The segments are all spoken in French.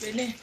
Venez.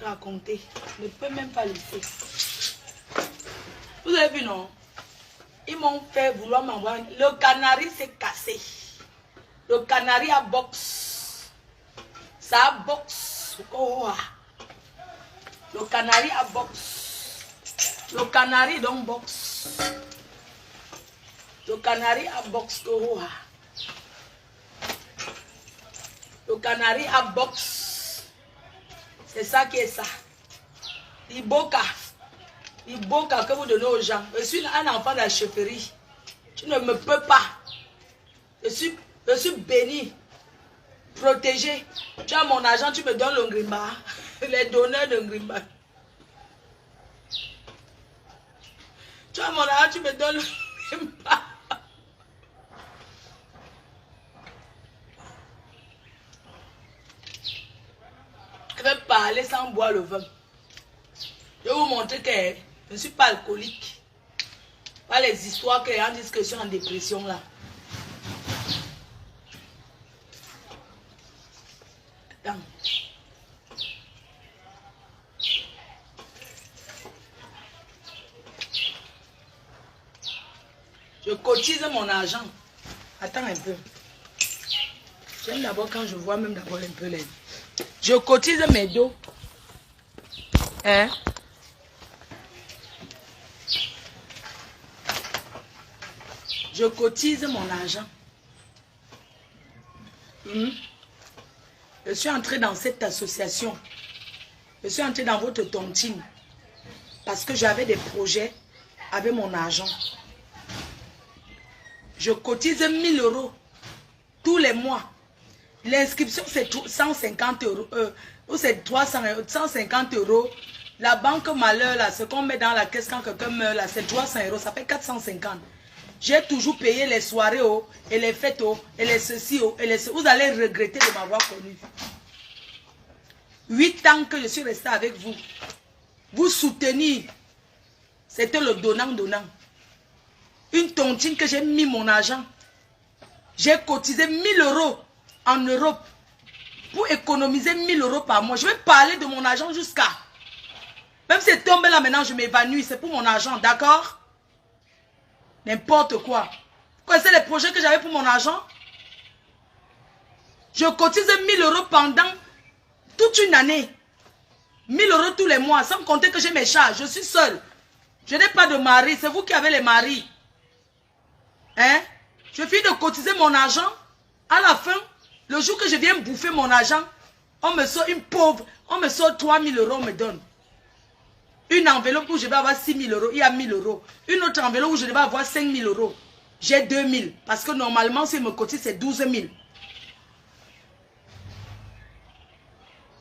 Raconter. Je ne peux même pas laisser. Vous avez vu, non? Ils m'ont fait vouloir m'envoyer. Le canari s'est cassé. Le canari a boxe. Ça a boxe. Oh. Le canari a boxe. Le canari donc boxe. Le canari a boxe. Oh. Le canari a boxe. C'est ça qui est ça. Iboka que vous donnez aux gens. Je suis un enfant de la chefferie. Tu ne me peux pas. Je suis béni, protégé. Tu as mon argent, tu me donnes le ngrimba. Les donneurs de ngrimba. Tu as mon argent, tu me donnes le ngrimba. Je vais parler sans boire le vin. Je vais vous montrer que je ne suis pas alcoolique. Pas les histoires que les gens disent que je suis en dépression là. Attends. Je cotise mon argent. Attends un peu. J'aime d'abord quand je vois même d'abord un peu les... Je cotise mes dos. Hein? Je cotise mon argent. Je suis entré dans cette association. Je suis entré dans votre tontine. Parce que j'avais des projets avec mon argent. Je cotise 1000 € tous les mois. L'inscription, c'est 150 €. Ou c'est 150 €. La banque malheur, là, ce qu'on met dans la caisse quand quelqu'un meurt, là, c'est 300 €. Ça fait 450. J'ai toujours payé les soirées, et les fêtes, et les ceci, et les... Vous allez regretter de m'avoir connu. 8 ans que je suis resté avec vous. Vous soutenir. C'était le donnant-donnant. Une tontine que j'ai mis mon argent. J'ai cotisé 1000 € en Europe pour économiser 1000 € par mois. Je vais parler de mon argent jusqu'à... Même si c'est tombé là maintenant, je m'évanouis. C'est pour mon argent, d'accord? N'importe quoi. Vous connaissez les projets que j'avais pour mon argent? Je cotise 1000 € pendant toute une année. 1000 € tous les mois, sans compter que j'ai mes charges. Je suis seule. Je n'ai pas de mari. C'est vous qui avez les maris. Hein? Je finis de cotiser mon argent. À la fin, le jour que je viens bouffer mon argent, on me sort une pauvre. On me sort 3000 €, on me donne. Une enveloppe où je vais avoir 6000 €, il y a 1000 €. Une autre enveloppe où je vais avoir 5000 €. J'ai 2000. Parce que normalement, si je me cotise, c'est 12 000.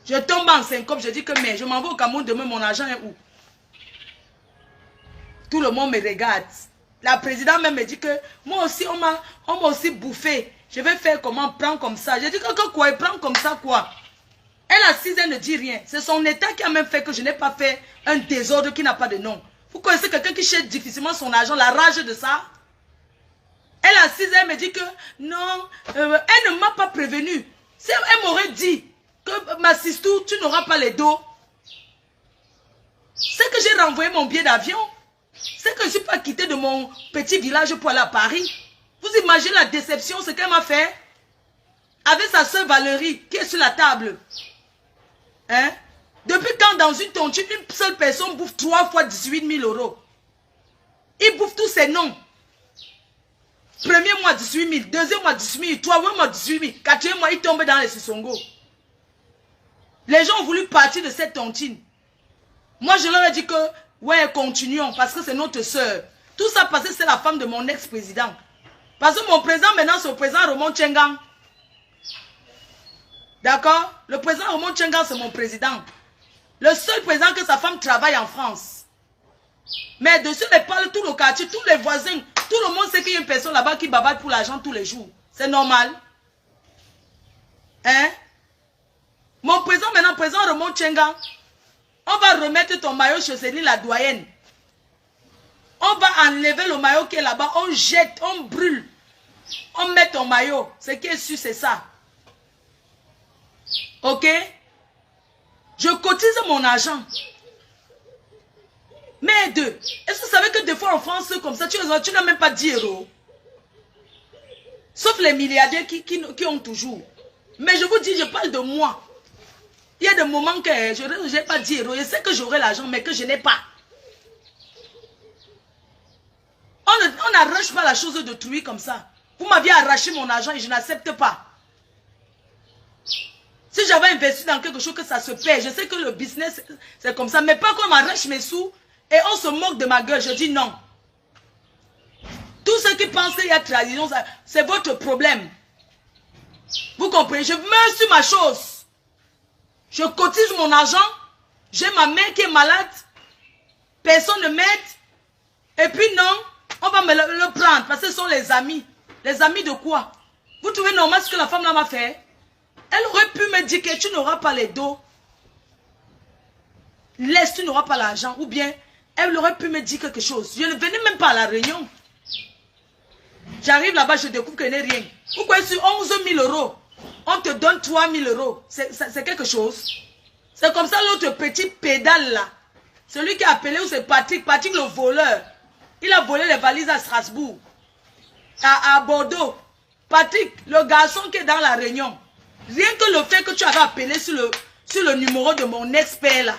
Je tombe en syncope, je dis que mais je m'en vais au Cameroun demain, mon argent est où? Tout le monde me regarde. La présidente même me dit que moi aussi, on m'a aussi bouffé. Je vais faire comment? Prendre comme ça. Je dis que quoi? Il prend comme ça quoi? Elle assise, elle ne dit rien. C'est son état qui a même fait que je n'ai pas fait un désordre qui n'a pas de nom. Vous connaissez quelqu'un qui cherche difficilement son argent, la rage de ça? Elle assise, elle me dit que non, elle ne m'a pas prévenu. Si elle m'aurait dit que ma sistou, tu n'auras pas les dos. C'est que j'ai renvoyé mon billet d'avion. C'est que je ne suis pas quitté de mon petit village pour aller à Paris. Vous imaginez la déception, ce qu'elle m'a fait? Avec sa soeur Valérie, qui est sur la table. Hein? Depuis quand dans une tontine, une seule personne bouffe 3 fois 18 000 euros? Il bouffe tous ses noms. Premier mois 18 000, deuxième mois 18 000, troisième mois 18 000, quatrième mois il tombe dans les Sissongo. Les gens ont voulu partir de cette tontine. Moi je leur ai dit que, ouais, continuons parce que c'est notre soeur. Tout ça parce que c'est la femme de mon ex-président. Parce que mon président maintenant c'est le président Roman Tchengang. D'accord? Le président Roman Tchengang c'est mon président. Le seul président que sa femme travaille en France. Mais dessus les parle tout le quartier, tous les voisins, tout le monde sait qu'il y a une personne là-bas qui bavarde pour l'argent tous les jours. C'est normal. Hein? Mon président maintenant, président Roman Tchengang, on va remettre ton maillot chez Céline la doyenne. On va enlever le maillot qui est là-bas, on jette, on brûle. On met ton maillot. Ce qui est sûr, c'est ça. Ok? Je cotise mon argent. Mais deux, est-ce que vous savez que des fois en France, comme ça, tu n'as même pas 10 euros? Sauf les milliardaires qui ont toujours. Mais je vous dis, je parle de moi. Il y a des moments que je n'ai pas 10 euros. Je sais que j'aurai l'argent, mais que je n'ai pas. On n'arrache pas la chose d'autrui comme ça. Vous m'aviez arraché mon argent et je n'accepte pas. Si j'avais investi dans quelque chose que ça se paie, je sais que le business, c'est comme ça. Mais pas qu'on m'arrache mes sous et on se moque de ma gueule. Je dis non. Tous ceux qui pensent qu'il y a trahison, c'est votre problème. Vous comprenez? Je meurs sur ma chose. Je cotise mon argent. J'ai ma mère qui est malade. Personne ne m'aide. Et puis non, on va me le prendre parce que ce sont les amis. Les amis de quoi? Vous trouvez normal ce que la femme là m'a fait? Elle aurait pu me dire que tu n'auras pas les dos. Laisse, tu n'auras pas l'argent. Ou bien, elle aurait pu me dire quelque chose. Je ne venais même pas à la réunion. J'arrive là-bas, je découvre que je n'ai rien. Pourquoi sur 11 000 euros, on te donne 3 000 euros? C'est quelque chose. C'est comme ça l'autre petit pédale là. Celui qui a appelé, ou c'est Patrick. Patrick le voleur. Il a volé les valises à Strasbourg. À Bordeaux. Patrick, le garçon qui est dans la réunion. Rien que le fait que tu avais appelé sur le numéro de mon ex-père là.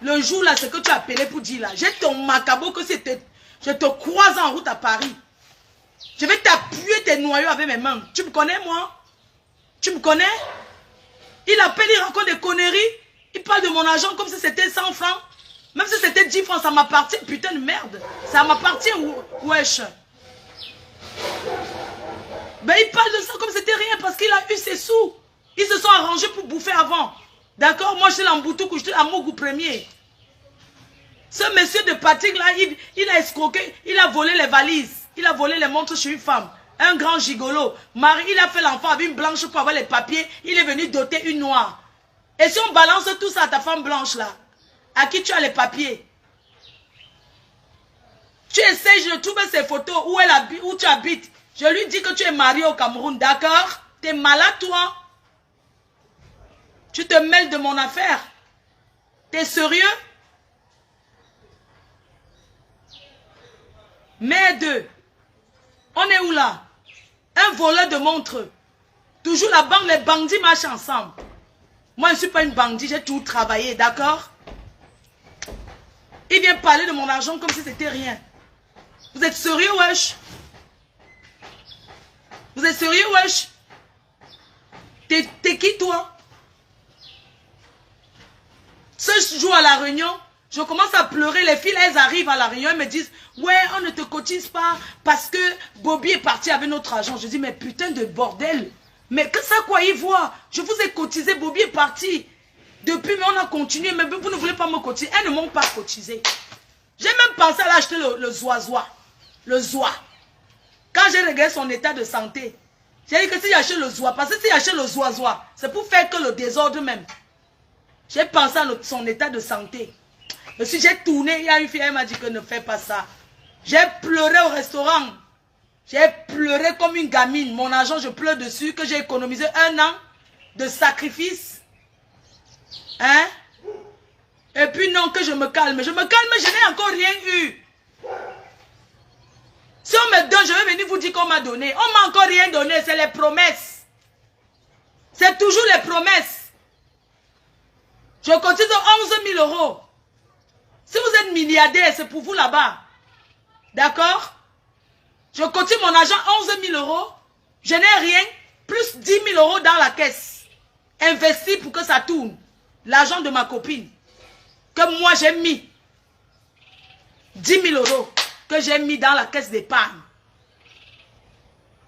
Le jour là, c'est que tu as appelé pour dire là. J'ai ton macabo que c'était. Je te croise en route à Paris. Je vais t'appuyer tes noyaux avec mes mains. Tu me connais moi? Tu me connais? Il appelle, il raconte des conneries. Il parle de mon argent comme si c'était 100 francs. Même si c'était 10 francs, ça m'appartient. Putain de merde. Ça m'appartient, wesh. Ben il parle de ça comme si c'était rien parce qu'il a eu ses sous. Ils se sont arrangés pour bouffer avant. D'accord? Moi, je suis l'Amboutou, je suis à Mogou premier. Ce monsieur de Patrick là, il a escroqué, il a volé les valises. Il a volé les montres chez une femme. Un grand gigolo. Marie, il a fait l'enfant avec une blanche pour avoir les papiers. Il est venu doter une noire. Et si on balance tout ça à ta femme blanche là, à qui tu as les papiers? Tu essaies de trouver ses photos où tu habites. Je lui dis que tu es marié au Cameroun, d'accord? Tu es malade toi? Tu te mêles de mon affaire? Tu es sérieux? Mais deux. On est où là? Un voleur de montres. Toujours la banque, les bandits marchent ensemble. Moi, je ne suis pas une bandit, j'ai tout travaillé, d'accord? Il vient parler de mon argent comme si c'était rien. Vous êtes sérieux, wesh? Vous êtes sérieux, wesh? T'es qui, toi? Ce jour à la réunion, je commence à pleurer. Les filles, elles arrivent à la réunion et me disent, ouais, on ne te cotise pas parce que Bobby est parti avec notre argent. Je dis, mais putain de bordel. Mais que ça, quoi, y voir? Je vous ai cotisé, Bobby est parti. Depuis, mais on a continué. Mais vous ne voulez pas me cotiser. Elles ne m'ont pas cotisé. J'ai même pensé à l'acheter le zoazois. Le zoa. Quand j'ai regardé son état de santé, j'ai dit que si j'achète le zoa, parce que si j'achète le zoazois, c'est pour faire que le désordre même. J'ai pensé à son état de santé. Et si j'ai tourné, il y a une fille, elle m'a dit que ne fais pas ça. J'ai pleuré au restaurant. J'ai pleuré comme une gamine. Mon argent, je pleure dessus, que j'ai économisé 1 an de sacrifice. Hein? Et puis non, que je me calme. Je me calme, mais je n'ai encore rien eu. Si on me donne, je vais venir vous dire qu'on m'a donné. On m'a encore rien donné, c'est les promesses. C'est toujours les promesses. Je cotise 11 000 euros. Si vous êtes milliardaire, c'est pour vous là-bas. D'accord? Je cotise mon argent 11 000 euros. Je n'ai rien. Plus 10 000 euros dans la caisse. Investi pour que ça tourne. L'argent de ma copine. Que moi j'ai mis. 10 000 euros. Que j'ai mis dans la caisse d'épargne.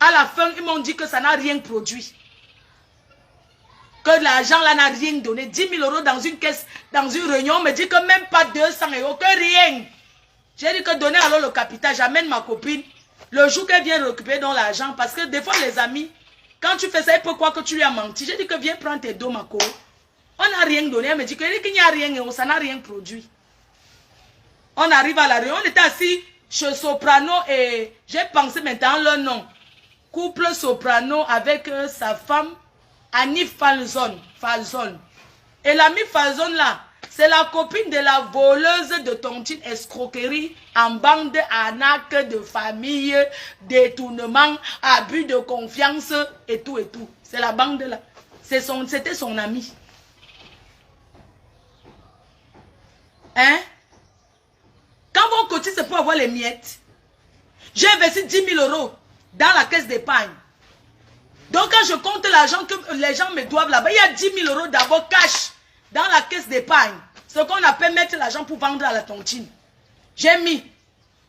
À la fin, ils m'ont dit que ça n'a rien produit. Que l'argent là n'a rien donné. 10 000 euros dans une caisse, dans une réunion, on me dit que même pas 200 euros, que rien. J'ai dit que donner alors le capital, j'amène ma copine. Le jour qu'elle vient récupérer dans l'argent, parce que des fois les amis, quand tu fais ça, il peut croire que tu lui as menti. J'ai dit que viens prendre tes dos, Mako. On n'a rien donné. Elle me dit qu'il n'y a rien, ça n'a rien produit. On arrive à la réunion, on était assis chez Soprano et j'ai pensé maintenant le nom. Couple Soprano avec sa femme, Annie Falzon. Et l'ami Falzon là, c'est la copine de la voleuse de tontine escroquerie en bande arnaque de famille, détournement, abus de confiance et tout et tout. C'est la bande là. C'était son ami. Hein? Quand on cotise, c'est pour avoir les miettes. J'ai investi 10 000 euros dans la caisse d'épargne. Donc quand je compte l'argent que les gens me doivent là-bas, il y a 10 000 euros d'abord cash dans la caisse d'épargne. Ce qu'on appelle mettre l'argent pour vendre à la tontine. J'ai mis.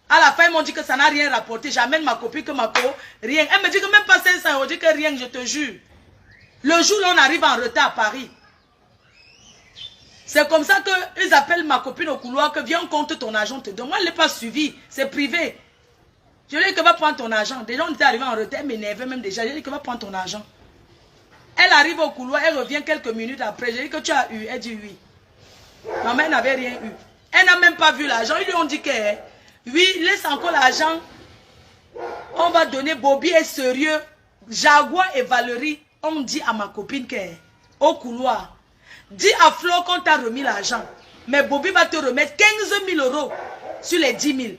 À la fin, ils m'ont dit que ça n'a rien rapporté. J'amène ma copine que ma co, rien. Elle me dit que même pas 500 euros, dit que rien, je te jure. Le jour où on arrive en retard à Paris. C'est comme ça qu'ils appellent ma copine au couloir que viens, on compte ton argent. Donc moi, je ne l'ai pas suivi. C'est privé. Je lui ai dit que va prendre ton argent. Déjà, on était arrivé en retard, elle m'énervait même déjà. Je lui ai dit que va prendre ton argent. Elle arrive au couloir, elle revient quelques minutes après. Je lui ai dit que tu as eu. Elle dit oui. Maman, elle n'avait rien eu. Elle n'a même pas vu l'argent. Ils lui ont dit que oui, laisse encore l'argent. On va donner. Bobby est sérieux. Jaguar et Valérie ont dit à ma copine que au couloir, dis à Flo qu'on t'a remis l'argent. Mais Bobby va te remettre 15 000 euros sur les 10 000.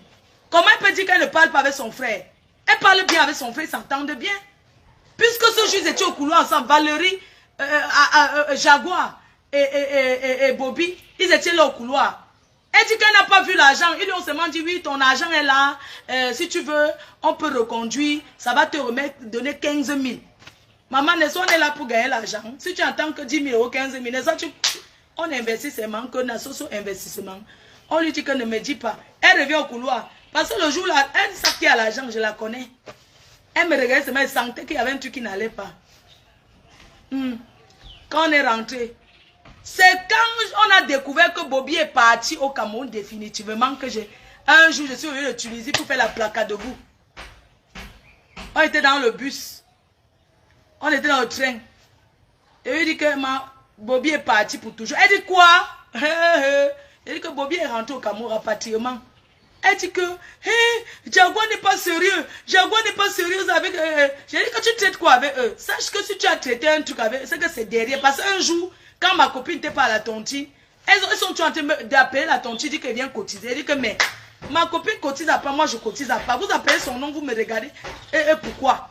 Comment elle peut dire qu'elle ne parle pas avec son frère? Elle parle bien avec son frère, ils s'entendent bien. Puisque ce jour, ils étaient au couloir ensemble, Valérie, Jaguar et Bobby, ils étaient là au couloir. Elle dit qu'elle n'a pas vu l'argent. Ils lui ont seulement dit, oui, ton argent est là. Si tu veux, on peut reconduire. Ça va te remettre, donner 15 000. Maman, on est là pour gagner l'argent. Si tu entends que 10 000 euros, 15 000, on investit seulement, que nous avons investissement. On lui dit que ne me dis pas. Elle revient au couloir. Parce que le jour là, elle sait qui a l'argent, je la connais. Elle me regardait seulement, elle sentait qu'il y avait un truc qui n'allait pas. Quand on est rentré, c'est quand on a découvert que Bobby est parti au Cameroun définitivement que j'ai... Un jour, je suis venu de Tunisie pour faire la placade debout. On était dans le bus. On était dans le train. Et il dit que Bobby est parti pour toujours. Elle dit quoi? Elle dit que Bobby est rentré au Cameroun rapatriement. Elle dit que Jaguar n'est pas sérieux. Jaguar n'est pas sérieux avec eux. J'ai dit que tu traites quoi avec eux? Sache que si tu as traité un truc avec eux, c'est que c'est derrière. Parce qu'un jour, quand ma copine n'était pas à la tontine, elles sont en train d'appeler la tontine, dit qu'elle vient cotiser. Elle dit que mais ma copine cotise à pas, moi je cotise à pas. Vous appelez son nom, vous me regardez. Et pourquoi?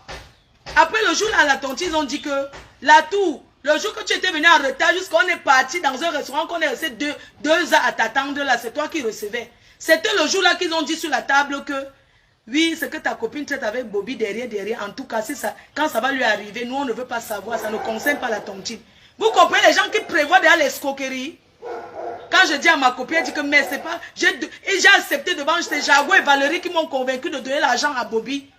Après le jour à la tontine, ils ont dit que la tour, le jour que tu étais venu en retard, jusqu'on est parti dans un restaurant, qu'on est resté deux heures à t'attendre là, c'est toi qui recevais. C'était le jour là qu'ils ont dit sur la table que oui, c'est que ta copine traite avec Bobby derrière. En tout cas, ça, quand ça va lui arriver, nous on ne veut pas savoir, ça ne concerne pas la tontine. Vous comprenez les gens qui prévoient derrière l'escroquerie? Quand je dis à ma copine, elle dit que mais c'est pas... J'ai accepté devant ces Jaguar et Valérie qui m'ont convaincu de donner l'argent à Bobby.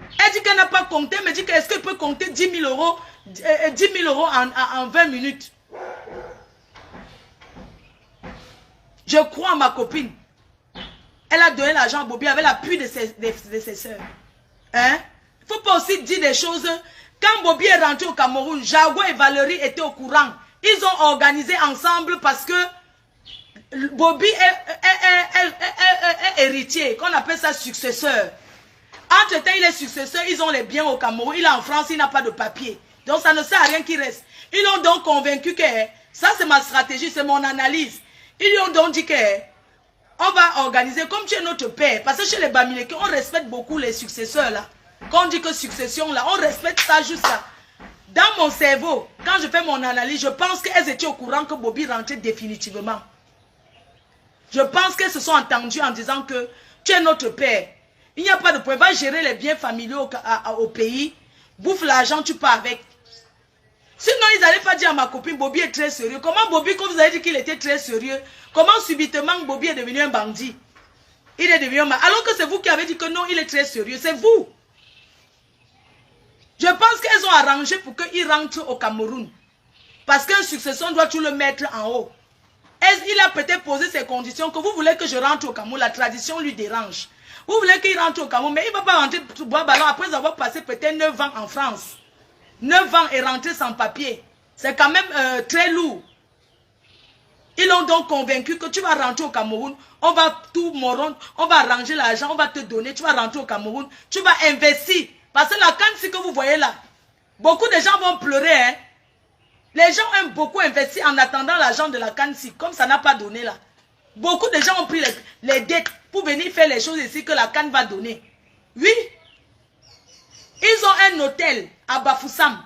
Elle dit qu'elle n'a pas compté, elle me dit qu'est-ce qu'elle peut compter 10 000 euros, 10 000 euros en 20 minutes. Je crois à ma copine. Elle a donné l'argent à Bobby avec l'appui de ses soeurs. Hein? Il ne faut pas aussi dire des choses. Quand Bobby est rentré au Cameroun, Jaguar et Valérie étaient au courant. Ils ont organisé ensemble parce que Bobby est héritier, qu'on appelle ça successeur. Entre-temps, il est successeur, ils ont les biens au Cameroun. Il est en France, il n'a pas de papier. Donc ça ne sert à rien qu'il reste. Ils l'ont donc convaincu que ça c'est ma stratégie, c'est mon analyse. Ils lui ont donc dit que on va organiser comme tu es notre père. Parce que chez les Bamileke, on respecte beaucoup les successeurs là. Quand on dit que succession là, on respecte ça juste là. Dans mon cerveau, quand je fais mon analyse, je pense qu'elles étaient au courant que Bobby rentrait définitivement. Je pense qu'elles se sont entendues en disant que tu es notre père. Il n'y a pas de problème. Va gérer les biens familiaux au pays. Bouffe l'argent, tu pars avec. Sinon, ils n'allaient pas dire à ma copine, Bobby est très sérieux. Comment Bobby, quand vous avez dit qu'il était très sérieux, comment subitement Bobby est devenu un bandit? Il est devenu un bandit. Alors que c'est vous qui avez dit que non, il est très sérieux. C'est vous. Je pense qu'elles ont arrangé pour qu'il rentre au Cameroun. Parce qu'un successeur doit tout le mettre en haut. Il a peut-être posé ces conditions que vous voulez que je rentre au Cameroun. La tradition lui dérange. Vous voulez qu'il rentre au Cameroun, mais il ne va pas rentrer pour boire ballon après avoir passé peut-être 9 ans en France. 9 ans et rentrer sans papier. C'est quand même très lourd. Ils l'ont donc convaincu que tu vas rentrer au Cameroun, on va tout morondre, on va arranger l'argent, on va te donner, tu vas rentrer au Cameroun, tu vas investir. Parce que la canne que vous voyez là, beaucoup de gens vont pleurer. Hein? Les gens aiment beaucoup investir en attendant l'argent de la canne comme ça n'a pas donné là. Beaucoup de gens ont pris les dettes pour venir faire les choses ici que la canne va donner. Oui. Ils ont un hôtel à Bafoussam.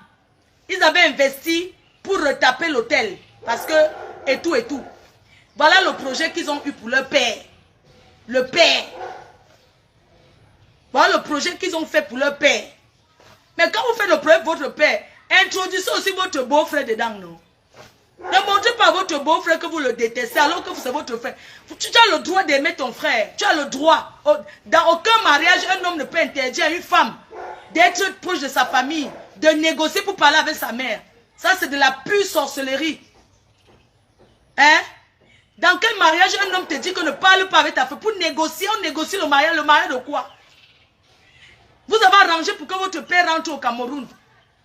Ils avaient investi pour retaper l'hôtel. Parce que, et tout. Voilà le projet qu'ils ont eu pour leur père. Le père. Voilà le projet qu'ils ont fait pour leur père. Mais quand vous faites le projet pour votre père, introduisez aussi votre beau-frère dedans, non? Ne montrez pas à votre beau-frère que vous le détestez alors que c'est votre frère. Tu as le droit d'aimer ton frère. Tu as le droit. Dans aucun mariage, un homme ne peut interdire à une femme d'être proche de sa famille, de négocier pour parler avec sa mère. Ça, c'est de la pure sorcellerie. Hein? Dans quel mariage un homme te dit que ne parle pas avec ta femme? Pour négocier, on négocie le mariage. Le mariage de quoi? Vous avez arrangé pour que votre père rentre au Cameroun.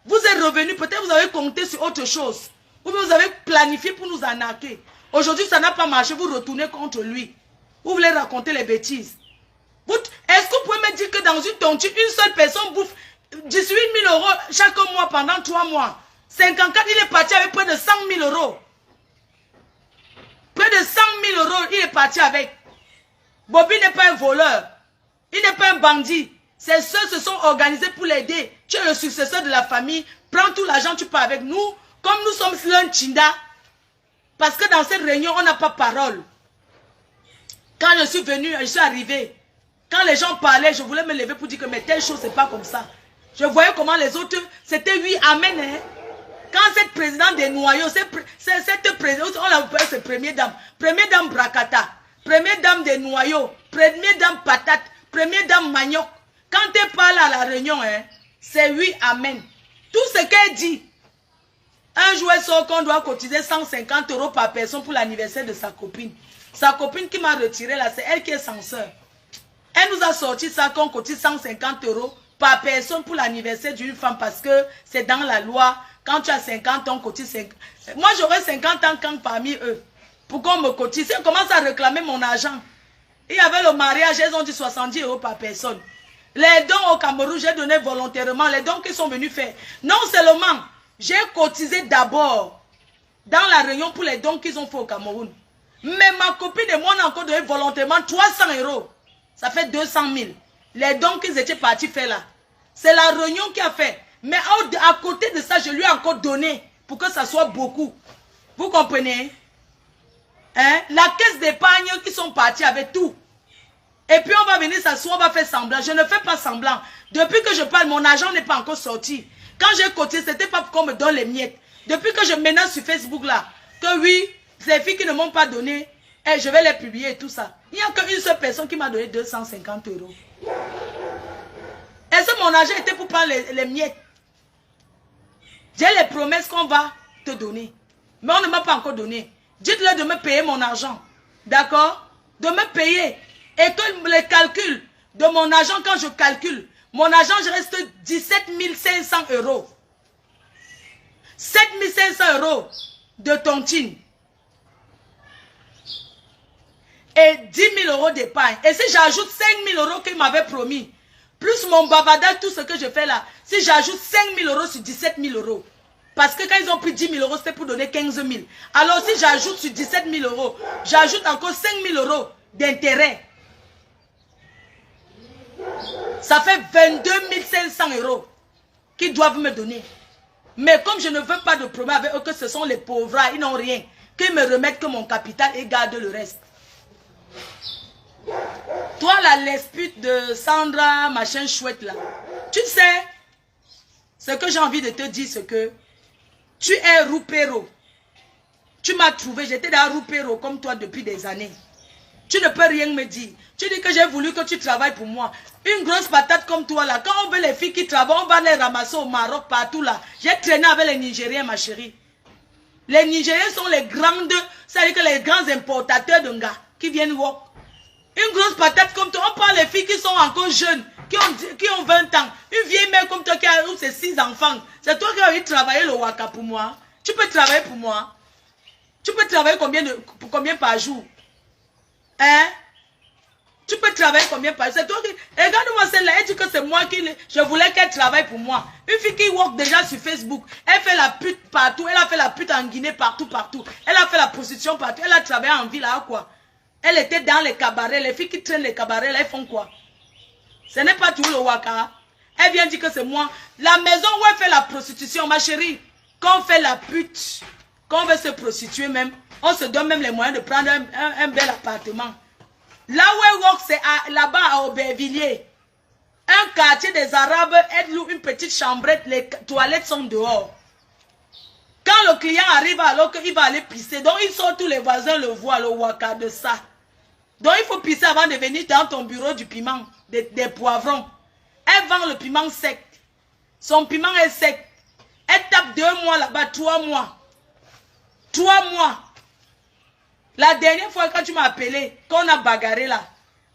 Vous êtes revenu, peut-être vous avez compté sur autre chose. Ou vous avez planifié pour nous arnaquer. Aujourd'hui, ça n'a pas marché, vous retournez contre lui. Vous voulez raconter les bêtises. Est-ce que vous pouvez me dire que dans une tontine, une seule personne bouffe 18 000 € chaque mois pendant 3 mois? 54, il est parti avec près de 100 000 €. Près de 100 000 €, il est parti avec. Bobby n'est pas un voleur. Il n'est pas un bandit. Ses soeurs se sont organisées pour l'aider. Tu es le successeur de la famille. Prends tout l'argent, tu pars avec nous. Comme nous sommes l'un Chinda. Parce que dans cette réunion, on n'a pas parole. Quand je suis venu, je suis arrivé. Quand les gens parlaient, je voulais me lever pour dire que mais telle chose, c'est pas comme ça. Je voyais comment les autres, c'était oui, amen. Hein? Quand cette présidente des noyaux, cette présidente, on l'appelle cette première dame. Première dame Bracata. Première dame des noyaux. Première dame patate. Première dame manioc. Quand elle parle à la réunion, hein, c'est oui, amen. Tout ce qu'elle dit. Un jour, elle sort qu'on doit cotiser 150 € par personne pour l'anniversaire de sa copine. Sa copine qui m'a retiré là, c'est elle qui est censeur. Elle nous a sorti ça qu'on cotise 150 € par personne pour l'anniversaire d'une femme parce que c'est dans la loi. Quand tu as 50 ans, on cotise 50. Moi, j'aurais 50 ans quand parmi eux. Pour qu'on me cotise, elle commence à réclamer mon argent. Il y avait le mariage, elles ont dit 70 € par personne. Les dons au Cameroun, j'ai donné volontairement, les dons qu'ils sont venus faire. Non seulement, j'ai cotisé d'abord dans la réunion pour les dons qu'ils ont fait au Cameroun. Mais ma copine et moi, on a encore donné volontairement 300 €. Ça fait 200 000. Les dons qu'ils étaient partis faire là. C'est la réunion qui a fait. Mais à côté de ça, je lui ai encore donné pour que ça soit beaucoup. Vous comprenez? Hein? La caisse d'épargne qui sont partis avec tout. Et puis on va venir s'asseoir, on va faire semblant. Je ne fais pas semblant. Depuis que je parle, mon argent n'est pas encore sorti. Quand j'ai cotisé, ce n'était pas pour qu'on me donne les miettes. Depuis que je menace sur Facebook là, que oui, ces filles qui ne m'ont pas donné, je vais les publier et tout ça. Il n'y a qu'une seule personne qui m'a donné 250 €. Est-ce que mon argent était pour prendre les miettes? J'ai les promesses qu'on va te donner. Mais on ne m'a pas encore donné. Dites-leur de me payer mon argent. D'accord? De me payer. Et que les calculs de mon argent, quand je calcule, mon argent, je reste 17 500 €. 7 500 € de tontine. Et 10 000 € d'épargne. Et si j'ajoute 5 000 € qu'ils m'avaient promis, plus mon bavardage, tout ce que je fais là, si j'ajoute 5 000 € sur 17 000 €, parce que quand ils ont pris 10 000 €, c'était pour donner 15 000. Alors si j'ajoute sur 17 000 €, j'ajoute encore 5 000 € d'intérêt. Ça fait 22 500 € qu'ils doivent me donner. Mais comme je ne veux pas de problème avec eux, que ce sont les pauvres, ils n'ont rien. Qu'ils me remettent que mon capital et gardent le reste. Toi, la lespute de Sandra, machin chouette là. Tu sais, ce que j'ai envie de te dire, c'est que tu es roupéro. Tu m'as trouvé, j'étais dans roupéro comme toi depuis des années. Tu ne peux rien me dire. Tu dis que j'ai voulu que tu travailles pour moi. Une grosse patate comme toi là, quand on veut les filles qui travaillent, on va les ramasser au Maroc, partout là. J'ai traîné avec les Nigériens, ma chérie. Les Nigériens sont les grandes, c'est-à-dire que les grands importateurs de gars qui viennent voir. Une grosse patate comme toi, on prend les filles qui sont encore jeunes, qui ont 20 ans. Une vieille mère comme toi qui a eu ses 6 enfants. C'est toi qui as envie de travailler le waka pour moi. Tu peux travailler pour moi. Tu peux travailler combien par jour? Hein? Tu peux travailler combien par jour? C'est toi qui... Regarde-moi celle-là, elle dit que c'est moi qui... Je voulais qu'elle travaille pour moi. Une fille qui work déjà sur Facebook. Elle fait la pute partout. Elle a fait la pute en Guinée partout. Elle a fait la prostitution partout. Elle a travaillé en ville là, quoi. Elle était dans les cabarets. Les filles qui traînent les cabarets là, elles font quoi? Ce n'est pas tout le waka. Elle vient dire que c'est moi. La maison où elle fait la prostitution, ma chérie, quand on fait la pute, quand on veut se prostituer même, on se donne même les moyens de prendre un bel appartement. Là où elle work, c'est là-bas à Aubervilliers. Un quartier des Arabes, elle loue une petite chambrette, les toilettes sont dehors. Quand le client arrive alors qu'il va aller pisser, donc ils sont tous les voisins le voient, le waka de ça. Donc il faut pisser avant de venir dans ton bureau du piment, des poivrons. Elle vend le piment sec. Son piment est sec. Elle tape 2 mois là-bas, 3 mois. 3 mois. La dernière fois quand tu m'as appelé, quand on a bagarré là,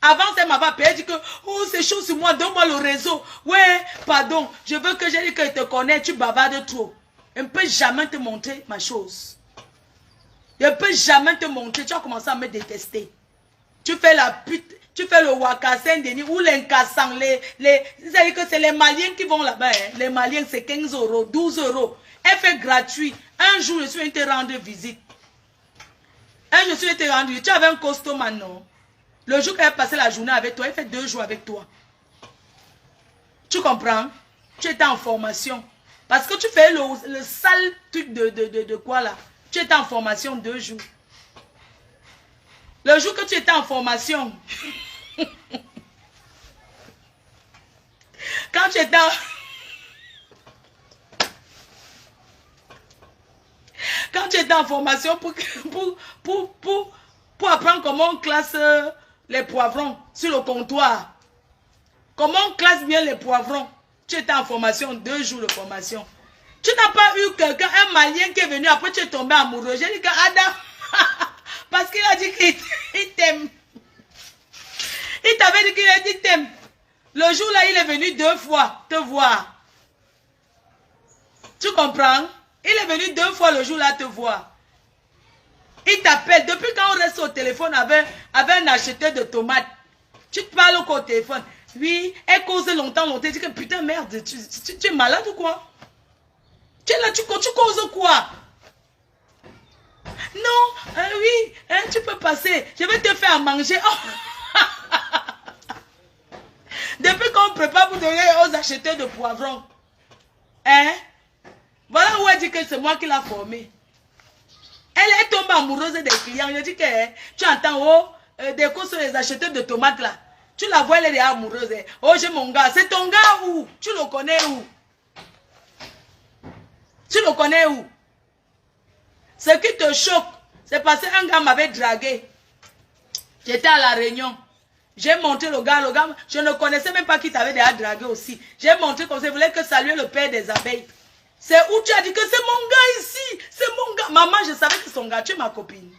avant elle m'avait appelé, elle dit que oh c'est chaud sur moi, donne-moi le réseau. Ouais, pardon, je veux que j'ai dit que je te connais, tu bavardes trop. Je ne peux jamais te montrer ma chose. Je ne peux jamais te montrer, tu as commencé à me détester. Tu fais la pute, tu fais le waka Saint-Denis ou l'incassant, c'est-à-dire que c'est les Maliens qui vont là-bas. Hein. Les Maliens c'est 15 €, 12 €. Elle fait gratuit. Un jour je suis allé te rendre visite. Je suis allé te rendre visite. Tu avais un costaud maintenant. Le jour qu'elle a passé la journée avec toi, elle fait 2 jours avec toi. Tu comprends? Tu étais en formation. Parce que tu fais le sale truc de quoi là? Tu étais en formation 2 jours. Le jour que tu étais en formation, quand tu étais en formation pour apprendre comment on classe les poivrons sur le comptoir, comment on classe bien les poivrons, tu étais en formation 2 jours de formation. Tu n'as pas eu quelqu'un, un Malien qui est venu, après tu es tombé amoureux. J'ai dit que Adam, parce qu'il a dit qu'il t'aime. Il t'avait dit qu'il t'aime. Le jour là, il est venu 2 fois te voir. Tu comprends? Il est venu 2 fois le jour là te voir. Il t'appelle. Depuis quand on reste au téléphone avec un acheteur de tomates, tu te parles au téléphone. Oui, elle cause longtemps. Tu dis que putain merde, tu es malade ou quoi? Tu es là, tu causes quoi? Non, oui, tu peux passer. Je vais te faire à manger. Oh. Depuis qu'on prépare pour donner aux acheteurs de poivrons. Hein? Voilà où elle dit que c'est moi qui l'ai formée. Elle est tombée amoureuse des clients. Je dis que tu entends, oh, des courses sur les acheteurs de tomates là. Tu la vois, elle est amoureuse. Oh, j'ai mon gars. C'est ton gars où? Tu le connais où? Tu le connais où? Ce qui te choque, c'est parce qu'un gars m'avait dragué. J'étais à la Réunion. J'ai montré le gars, je ne connaissais même pas qui t'avait déjà dragué aussi. J'ai montré comme ça, je voulais que saluer le père des abeilles. C'est où tu as dit que c'est mon gars ici, c'est mon gars. Maman, je savais que c'est son gars, tu es ma copine.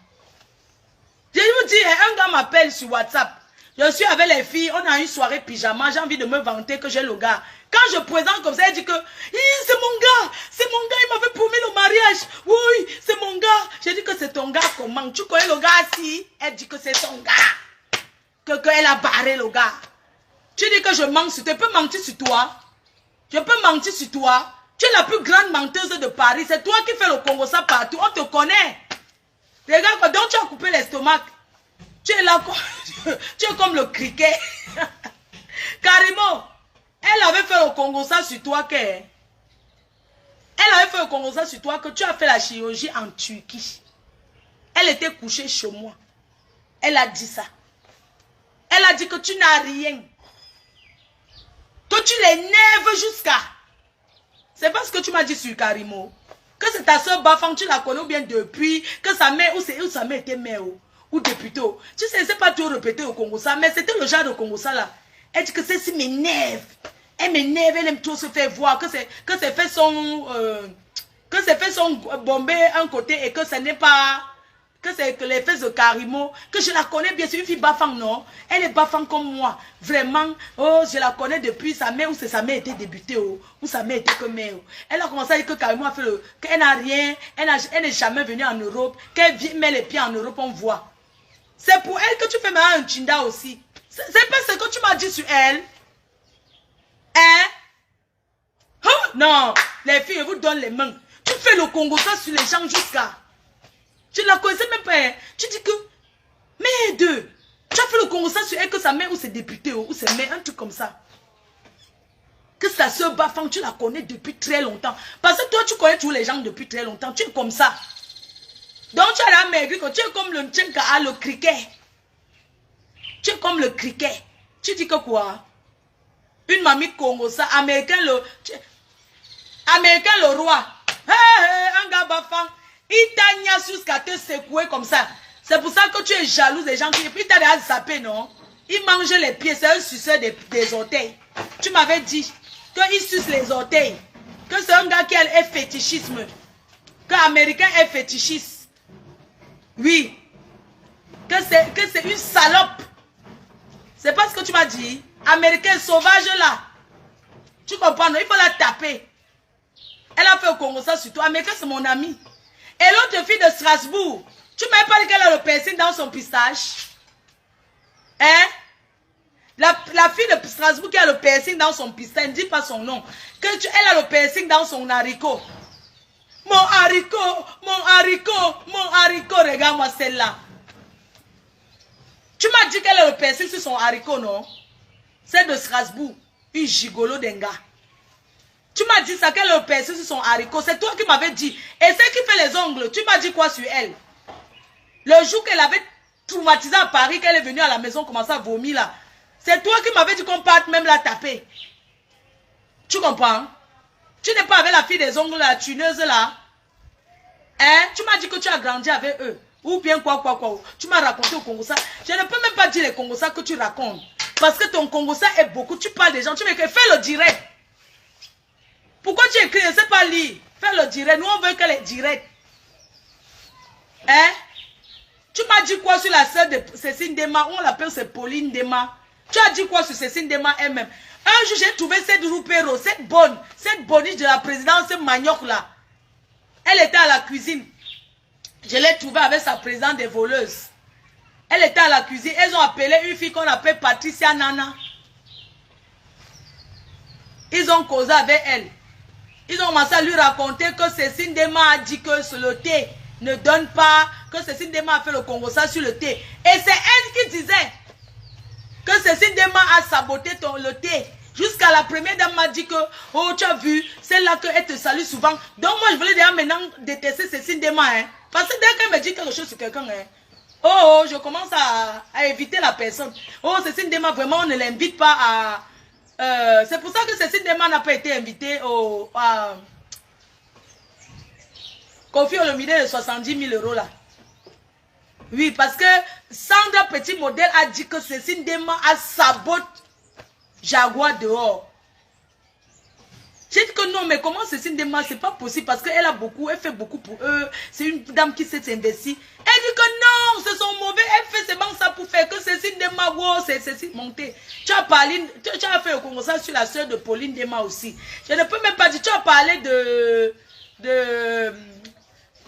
Je vous dis, un gars m'appelle sur WhatsApp. Je suis avec les filles, on a une soirée pyjama, j'ai envie de me vanter que j'ai le gars. Quand je présente comme ça, elle dit que c'est mon gars, il m'avait promis le mariage. Oui, c'est mon gars. J'ai dit que c'est ton gars, comment? Tu connais le gars si? Elle dit que c'est son gars. Qu'elle a barré le gars. Tu dis que je mens sur toi. Je peux mentir sur toi. Je peux mentir sur toi. Tu es la plus grande menteuse de Paris. C'est toi qui fais le Congo ça partout. On te connaît. Regarde, donc tu as coupé l'estomac. Tu es là, tu es comme le criquet. Carrément. Elle avait fait le Congo ça sur toi. Elle avait fait le constat sur toi que tu as fait la chirurgie en Turquie. Elle était couchée chez moi. Elle a dit ça. Elle a dit que tu n'as rien. Que tu l'énerves jusqu'à... C'est pas ce que tu m'as dit sur Karimo. Que c'est ta soeur Bafang, tu la connais ou bien depuis, que sa mère, ou sa mère était mère, ou députée. Tu sais, c'est pas tout répété au Congo ça, mais c'était le genre de Congo ça là. Elle dit que ceci m'énerve. Elle m'énerve, elle aime trop se faire voir, que c'est fait son bomber un côté et que ce n'est pas... Que c'est que les fesses de Karimo, que je la connais bien, c'est une fille Bafang, non? Elle est Bafang comme moi. Vraiment, oh, je la connais depuis sa mère, ou c'est sa mère était débutée, ou sa mère était que mère. Elle a commencé à dire que Karimo a fait le... qu'elle n'a rien, elle n'est jamais venue en Europe, qu'elle met les pieds en Europe, on voit. C'est pour elle que tu fais maintenant un Chinda aussi. C'est pas ce que tu m'as dit sur elle. Hein? Oh, non, les filles, je vous donne les mains. Tu fais le Congo ça sur les gens jusqu'à... Tu la connaissais même pas. Hein? Tu dis que, mais deux, tu as fait le Congo ça sur elle, que sa mère ou ses députés ou ses mères, un truc comme ça. Que sa soeur Bafang, tu la connais depuis très longtemps. Parce que toi, tu connais tous les gens depuis très longtemps. Tu es comme ça. Donc, tu as la maigri, tu es comme le Ntchenka à le criquet. Tu es comme le criquet. Tu dis que quoi? Une mamie Congo ça, américain le roi. Un gars Bafang. Il t'a niasse jusqu'à te secouer comme ça. C'est pour ça que tu es jalouse des gens qui... Il t'a déjà zappé, non? Il mange les pieds, c'est un suceur des orteils. Tu m'avais dit qu'il suce les orteils. Que c'est un gars qui est fétichisme. Que l'Américain est fétichiste. Oui. Que c'est une salope. C'est pas ce que tu m'as dit. Américain sauvage là. Tu comprends, non? Il faut la taper. Elle a fait au Congo ça sur toi. Américain, c'est mon ami. Et l'autre fille de Strasbourg, tu m'as pas dit qu'elle a le piercing dans son pistache? Hein? La fille de Strasbourg qui a le piercing dans son pistache, ne dis pas son nom. Elle a le piercing dans son haricot. Mon haricot, mon haricot, mon haricot, regarde-moi celle-là. Tu m'as dit qu'elle a le piercing sur son haricot, non? C'est de Strasbourg, une gigolo d'un gars. Tu m'as dit ça, qu'elle a le piercing sur son haricot. C'est toi qui m'avais dit. Et celle qui fait les ongles, tu m'as dit quoi sur elle? Le jour qu'elle avait traumatisé à Paris, qu'elle est venue à la maison, commencer à vomir là. C'est toi qui m'avais dit qu'on parte même la taper. Tu comprends? Tu n'es pas avec la fille des ongles, la tuneuse là. Hein? Tu m'as dit que tu as grandi avec eux. Ou bien quoi. Tu m'as raconté au Congo ça. Je ne peux même pas dire les Congo ça que tu racontes. Parce que ton Congo ça est beaucoup. Tu parles des gens. Tu m'écris, fais le direct. Pourquoi tu écris? Je ne sais pas lire. Fais le direct. Nous, on veut qu'elle est directe. Hein? Tu m'as dit quoi sur la sœur de Cécile Dema? On l'appelle, c'est Pauline Dema. Tu as dit quoi sur Cécile Dema elle-même? Un jour, j'ai trouvé cette roupéro, cette boniche de la présidence Manioc là. Elle était à la cuisine. Je l'ai trouvée avec sa présidente des voleuses. Elle était à la cuisine. Elles ont appelé une fille qu'on appelle Patricia Nana. Ils ont causé avec elle. Ils ont commencé à lui raconter que Cécile Dema a dit que sur le thé ne donne pas, que Cécile Dema a fait le Congo ça sur le thé. Et c'est elle qui disait que Cécile Dema a saboté le thé. Jusqu'à la première dame m'a dit que, oh tu as vu, c'est là qu'elle te salue souvent. Donc moi je voulais déjà maintenant détester Cécile Dema. Hein, parce que dès qu'elle me dit quelque chose sur quelqu'un, hein, oh je commence à éviter la personne. Oh Cécile Dema vraiment on ne l'invite pas à... c'est pour ça que Cécile Dema n'a pas été invitée au Kofi Olomide de 70 000 € là. Oui, parce que Sandra Petit Modèle a dit que Cécile Dema a saboté Jaguar dehors. J'ai dit que non, mais comment Cécile Dema, c'est pas possible parce qu'elle a beaucoup, elle fait beaucoup pour eux. C'est une dame qui s'est investie. Elle dit que non, c'est son mauvais, elle fait seulement ça pour faire que Cécile Dema, wow, c'est Cécile montée. Tu as parlé, tu as fait au Congo ça sur la soeur de Pauline Dema aussi. Je ne peux même pas dire, tu as parlé de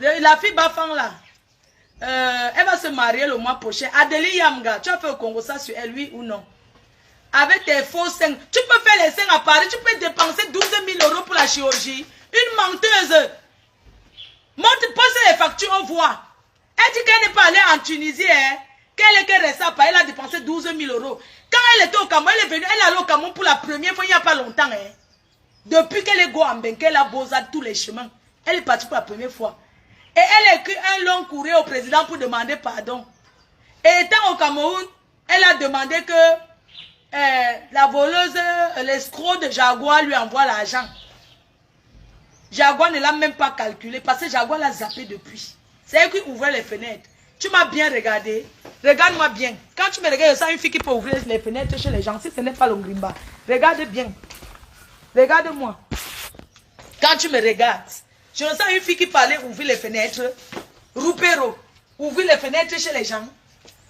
la fille Bafang là. Elle va se marier le mois prochain. Adélie Yamga, tu as fait au Congo ça sur elle, oui ou non? Avec tes faux seins. Tu peux faire les seins à Paris, tu peux dépenser 12 000 € pour la chirurgie. Une menteuse. Monte, pose les factures, on voit. Elle dit qu'elle n'est pas allée en Tunisie, hein. Qu'elle reste à Paris, elle a dépensé 12 000 €. Quand elle était au Cameroun, elle est venue, elle est allée au Cameroun pour la première fois il n'y a pas longtemps, hein. Depuis qu'elle est go en Benke, elle a bosé tous les chemins. Elle est partie pour la première fois. Et elle a écrit un long courrier au président pour demander pardon. Et étant au Cameroun, elle a demandé que la voleuse, l'escroc de Jaguar lui envoie l'argent. Jaguar ne l'a même pas calculé parce que Jaguar l'a zappé depuis. C'est elle qui ouvrait les fenêtres. Tu m'as bien regardé. Regarde-moi bien. Quand tu me regardes, c'est une fille qui peut ouvrir les fenêtres chez les gens. Si ce n'est pas l'Ongrimba. Regarde bien. Regarde-moi. Quand tu me regardes, je ressens une fille qui parlait ouvrir les fenêtres. Roupero. Ouvrir les fenêtres chez les gens.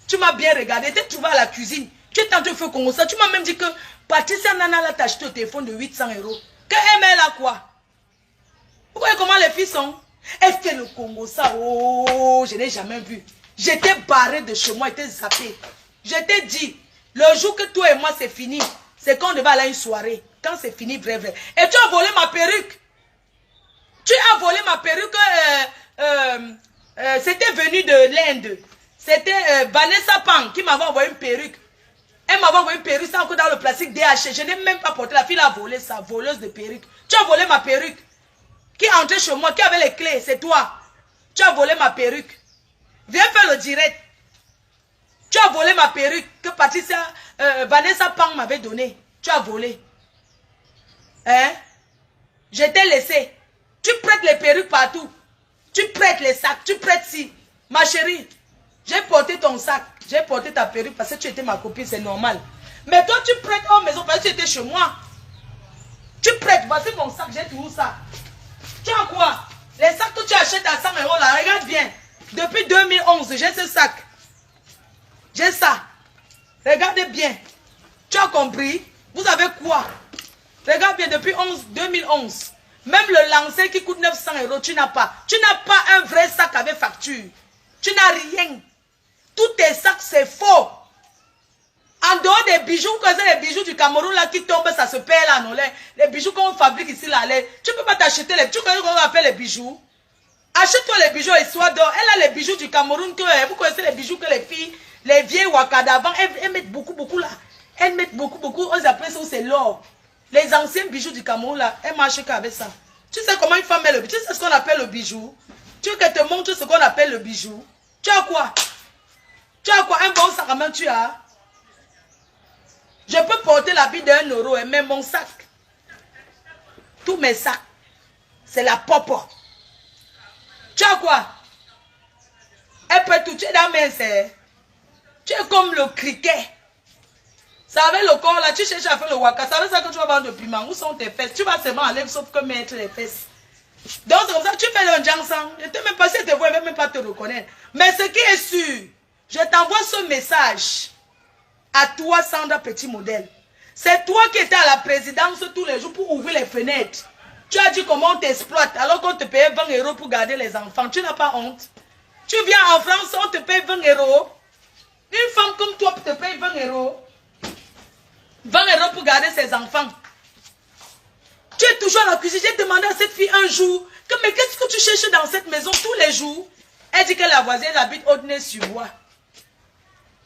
Tu m'as bien regardé. Tu es trouvé à la cuisine. Tu es tenté de faire comme ça. Tu m'as même dit que Patricia Nana l'a acheté au téléphone de 800 €. Que elle a quoi? Vous voyez comment les filles sont? Elle fait le Congo, ça. Oh, je n'ai jamais vu. J'étais barré de chez moi, j'étais zappé. Je t'ai dit, le jour que toi et moi c'est fini, c'est quand on devait aller à une soirée. Quand c'est fini, vrai, vrai. Et tu as volé ma perruque. Tu as volé ma perruque. C'était venu de l'Inde. C'était Vanessa Pang qui m'avait envoyé une perruque. Elle m'avait envoyé une perruque, c'est encore dans le plastique DH. Je n'ai même pas porté. La fille a volé ça, voleuse de perruque. Tu as volé ma perruque. Qui est entré chez moi, qui avait les clés, c'est toi. Tu as volé ma perruque. Viens faire le direct. Tu as volé ma perruque que Patricia, Vanessa Pang m'avait donné. Tu as volé. Hein? Je t'ai laissé. Tu prêtes les perruques partout. Tu prêtes les sacs. Tu prêtes si. Ma chérie, j'ai porté ton sac. J'ai porté ta perruque parce que tu étais ma copine, c'est normal. Mais toi, tu prêtes en maison parce que tu étais chez moi. Tu prêtes. Voici mon sac, j'ai toujours ça. Tu as quoi? Les sacs que tu achètes à 100 € là, regarde bien. Depuis 2011, j'ai ce sac. J'ai ça. Regardez bien. Tu as compris? Vous avez quoi? Regarde bien, depuis 2011. Même le lancer qui coûte 900 €, tu n'as pas. Tu n'as pas un vrai sac avec facture. Tu n'as rien. Tous tes sacs, c'est faux. En dehors des bijoux, quand c'est les bijoux du Cameroun là qui tombent, ça se perd là, non? Les bijoux qu'on fabrique ici là, tu ne peux pas t'acheter les bijoux qu'on appelle les bijoux. Achète-toi les bijoux et sois d'or. Elle a les bijoux du Cameroun que vous connaissez les bijoux que les filles, les vieilles Wakada avant, elles mettent beaucoup là. Elles mettent beaucoup. On appelle ça c'est l'or. Les anciens bijoux du Cameroun là, elles marchent qu'avec ça. Tu sais comment une femme met le bijou? Tu sais ce qu'on appelle le bijou? Tu veux qu'elle te montre ce qu'on appelle le bijou? Tu as quoi? Tu as quoi? Un bon sac à main tu as? Je peux porter l'habit d'1 € et même mon sac. Tous mes sacs. C'est la popo. Tu as quoi? Elle peut tout. Tu es dans mes serres. Tu es comme le criquet. Ça avec le corps là, tu cherches à faire le waka. Ça veut dire que tu vas vendre le piment. Où sont tes fesses? Tu vas seulement aller sauf que mettre les fesses. Donc c'est comme ça, tu fais le jansan. Je ne t'ai même pas, si je te vois, je ne vais même pas te reconnaître. Mais ce qui est sûr, je t'envoie ce message à toi, Sandra Petit Modèle. C'est toi qui étais à la présidence tous les jours pour ouvrir les fenêtres. Tu as dit comment on t'exploite alors qu'on te payait 20 € pour garder les enfants. Tu n'as pas honte. Tu viens en France, on te paye 20 €. Une femme comme toi te paye 20 €. 20 € pour garder ses enfants. Tu es toujours à la cuisine. J'ai demandé à cette fille un jour que mais qu'est-ce que tu cherches dans cette maison tous les jours? Elle dit que la voisine habite Audnay-sur-Bois.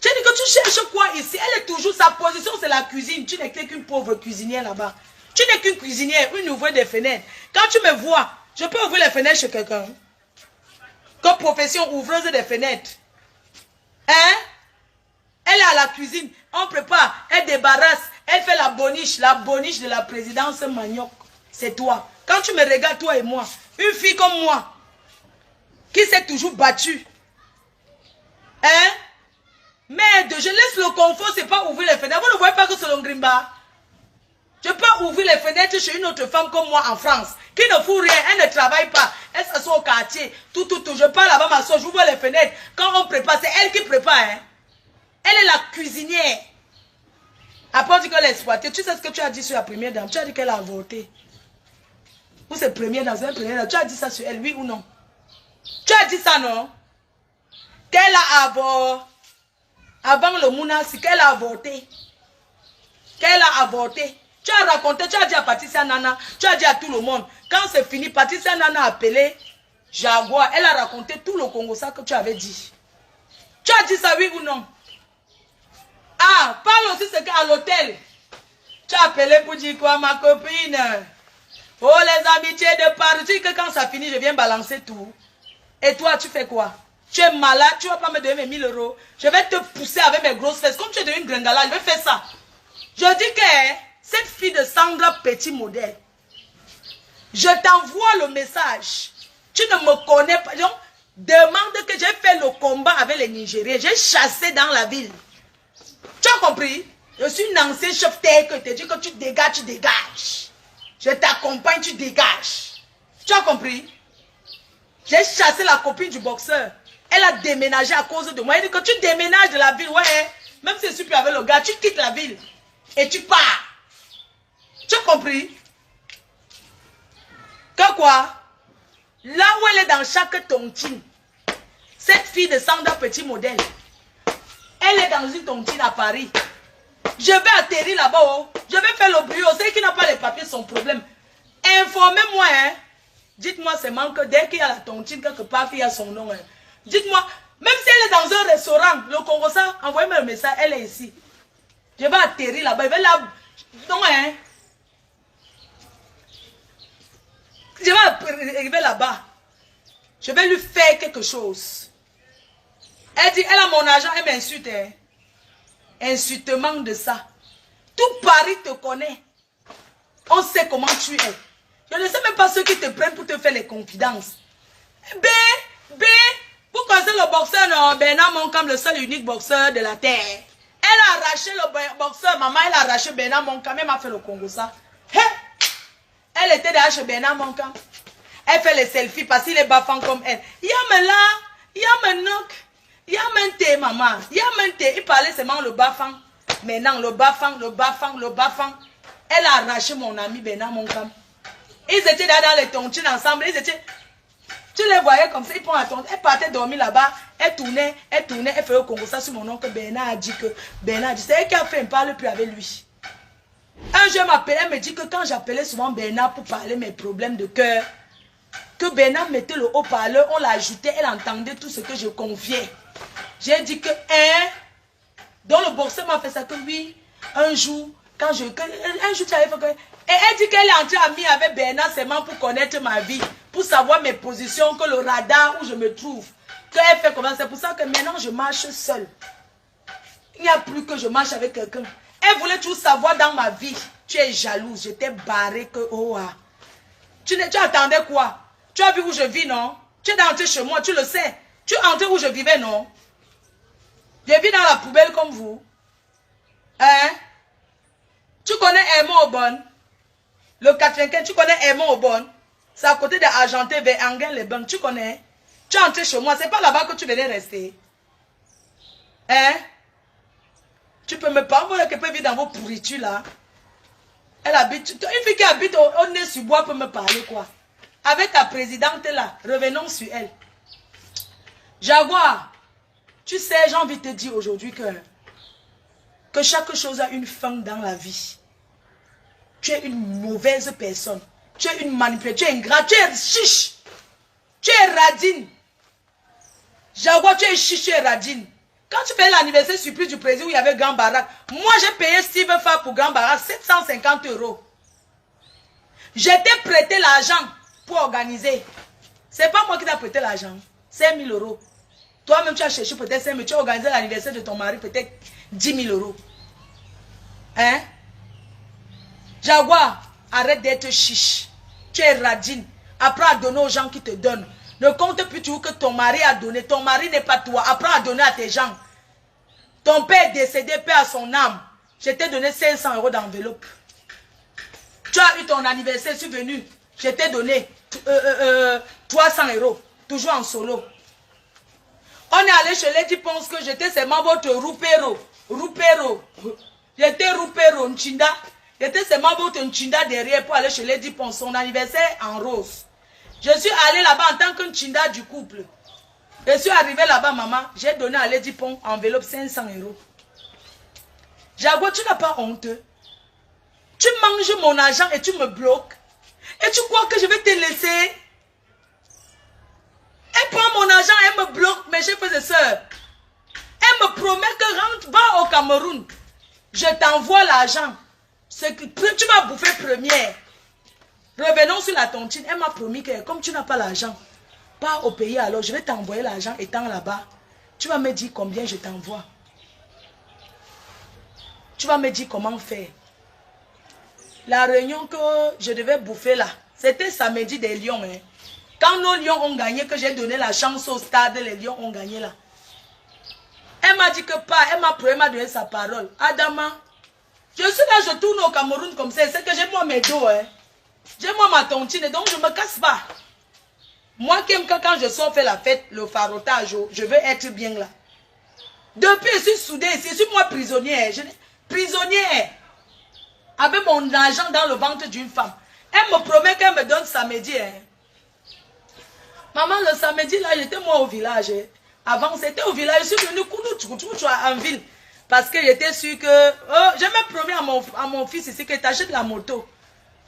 Tu dis que tu cherches quoi ici? Elle est toujours, sa position c'est la cuisine. Tu n'es qu'une pauvre cuisinière là-bas. Tu n'es qu'une cuisinière, une ouvrière des fenêtres. Quand tu me vois, je peux ouvrir les fenêtres chez quelqu'un. Comme profession ouvreuse des fenêtres. Hein? Elle est à la cuisine, on prépare, elle débarrasse, elle fait la boniche de la présidence manioc. C'est toi. Quand tu me regardes, toi et moi, une fille comme moi, qui s'est toujours battue. Hein? Merde, je laisse le confort, c'est pas ouvrir les fenêtres. Vous ne voyez pas que c'est l'Ongrimba? Je peux ouvrir les fenêtres chez une autre femme comme moi en France, qui ne fout rien, elle ne travaille pas, elle s'assoit au quartier, tout. Je pars là-bas, ma soeur, j'ouvre les fenêtres. Quand on prépare, c'est elle qui prépare, hein? Elle est la cuisinière. Après, on dit qu'elle est exploitée. Tu sais ce que tu as dit sur la première dame? Tu as dit qu'elle a avorté. Ou c'est première dame, c'est la première dame. Tu as dit ça sur elle, oui ou non? Tu as dit ça, non? Qu'elle a avorté. Avant le Mounassi, qu'elle a avorté. Qu'elle a avorté. Tu as raconté, tu as dit à Patricia Nana, tu as dit à tout le monde. Quand c'est fini, Patricia Nana a appelé Jaguar. Elle a raconté tout le Congo, ça que tu avais dit. Tu as dit ça, oui ou non? Ah, parle aussi ce qu'à l'hôtel. Tu as appelé pour dire quoi, ma copine? Oh, les amitiés de parti, que quand ça finit, je viens balancer tout. Et toi, tu fais quoi? Tu es malade, tu ne vas pas me donner mes 1000 euros. Je vais te pousser avec mes grosses fesses. Comme tu es devenue gringala, je vais faire ça. Je dis que cette fille de Sandra Petit Modèle, je t'envoie le message. Tu ne me connais pas. Donc, demande que j'ai fait le combat avec les Nigériens. J'ai chassé dans la ville. Tu as compris? Je suis une ancienne chef terre que te dis que tu dégages, tu dégages. Je t'accompagne, tu dégages. Tu as compris? J'ai chassé la copine du boxeur. Elle a déménagé à cause de moi. Elle dit que tu déménages de la ville, ouais. Même si je suis plus avec le gars, tu quittes la ville. Et tu pars. Tu as compris? Que quoi? Là où elle est dans chaque tontine, cette fille de Sandra Petit Modèle, elle est dans une tontine à Paris. Je vais atterrir là-bas, oh. Je vais faire le bruit. Ceux qui n'ont pas les papiers, son problème. Informez-moi, hein. Dites-moi seulement que dès qu'il y a la tontine quelque part, qu'il y a son nom, hein. Dites-moi, même si elle est dans un restaurant, le Congossa, envoyez-moi le message, elle est ici. Je vais atterrir là-bas. Je vais là. Non, hein. Je vais arriver là-bas. Je vais lui faire quelque chose. Elle dit, elle a mon argent, elle m'insulte. Hein. Insultement de ça. Tout Paris te connaît. On sait comment tu es. Je ne sais même pas ceux qui te prennent pour te faire les confidences. Vous connaissez le boxeur, non? Bernard Moncam, le seul unique boxeur de la terre. Elle a arraché le boxeur, maman, elle a arraché Bernard Moncam, elle m'a fait le Congo ça. Hey! Elle était derrière chez Bernard Moncam. Elle fait les selfies parce qu'il est baffant comme elle. Yamela, Yamenok, Yamente, maman, Yamente. Il parlait seulement le baffant. Maintenant, le baffant. Elle a arraché mon ami Bernard Moncam. Ils étaient là dans les tontines ensemble. Ils étaient... Tu les voyais comme ça, ils prennent la tontine. Elle partait dormir là-bas. Elle tournait, elle faisait le Congo ça sur mon oncle. Bernard a dit que... Bernard a dit, c'est elle qui a fait, elle ne parle plus avec lui. Un jour, elle m'appelait, elle me dit que quand j'appelais souvent Bernard pour parler mes problèmes de cœur, que Bernard mettait le haut-parleur, on l'ajoutait, elle entendait tout ce que je confiais. J'ai dit que, donc le boxeur m'a fait ça, que oui, un jour, un jour, tu avais fait que... Et elle dit qu'elle est entrée amie avec Bernard seulement pour connaître ma vie, pour savoir mes positions, que le radar où je me trouve. Qu'elle fait comment, c'est pour ça que maintenant je marche seule. Il n'y a plus que je marche avec quelqu'un. Elle voulait tout savoir dans ma vie. Tu es jalouse, j'étais barrée que... Oh, ah. Tu attendais quoi? Tu as vu où je vis, non? Tu es entré chez moi, tu le sais. Tu es entré où je vivais, non? Je vis dans la poubelle comme vous. Hein? Tu connais Hermon Aubonne? Le 95, tu connais Hermon Aubonne? C'est à côté de Argenté vers Anguin-les-Bains. Tu connais? Tu es entré chez moi, c'est pas là-bas que tu venais rester. Hein? Tu peux me parler, qu'elle peut vivre dans vos pourritures là. Elle habite, une fille qui habite au nez sur bois peut me parler quoi. Avec ta présidente là, revenons sur elle. Jaguar, tu sais, j'ai envie de te dire aujourd'hui que chaque chose a une fin dans la vie. Tu es une mauvaise personne. Tu es une manipulatrice, tu es ingrate, tu es chiche. Tu es radine. Jaguar, tu es chiche, tu es radine. Quand tu fais l'anniversaire surprise du président où il y avait Grand Barak, moi j'ai payé Steve Fa pour Grand Barak 750 €. J'ai t'ai prêté l'argent pour organiser. C'est pas moi qui t'ai prêté l'argent. 5 000 €. Toi-même tu as cherché peut-être 5 000 €. Tu as organisé l'anniversaire de ton mari peut-être 10 000 €. Hein? Jaguar, arrête d'être chiche. Tu es radine. Apprends à donner aux gens qui te donnent. Ne compte plus toujours que ton mari a donné. Ton mari n'est pas toi. Apprends à donner à tes gens. Ton père est décédé, paix à son âme. Je t'ai donné 500 € d'enveloppe. Tu as eu ton anniversaire, je suis venu. Je t'ai donné 300 €. Toujours en solo. On est allé chez Lady Ponce que j'étais seulement votre roupero. J'étais roupero, Nchinda. J'étais seulement votre Nchinda derrière pour aller chez Lady Ponce. Son anniversaire en rose. Je suis allé là-bas en tant que Nchinda du couple. Je suis arrivé là-bas, maman. J'ai donné à Lady Pont enveloppe 500 €. Jaguar, tu n'as pas honte. Tu manges mon argent et tu me bloques. Et tu crois que je vais te laisser? Elle prend mon argent, elle me bloque, mes chers frères et sœurs. Elle me promet que va au Cameroun. Je t'envoie l'argent. Tu m'as bouffé première. Revenons sur la tontine. Elle m'a promis que comme tu n'as pas l'argent, pas au pays, alors je vais t'envoyer l'argent étant là-bas. Tu vas me dire combien je t'envoie. Tu vas me dire comment faire. La réunion que je devais bouffer là, c'était samedi des Lions. Hein. Quand nos Lions ont gagné, que j'ai donné la chance au stade, les Lions ont gagné là. Elle m'a dit que pas, elle m'a donné sa parole. Adama, je suis là, je tourne au Cameroun comme ça, c'est que j'ai moi mes dos. Hein. J'ai moi ma tontine, donc je ne me casse pas. Moi, quand je sors faire la fête, le farotage, je veux être bien là. Depuis, je suis soudée, je suis moi prisonnière. Prisonnière. Avec mon argent dans le ventre d'une femme. Elle me promet qu'elle me donne samedi. Hein. Maman, le samedi, là, j'étais moi au village. Hein. Avant, c'était au village. Je suis venue en ville. Parce que j'étais sûre que... Oh, j'ai même promis à mon fils ici que tu achètes la moto.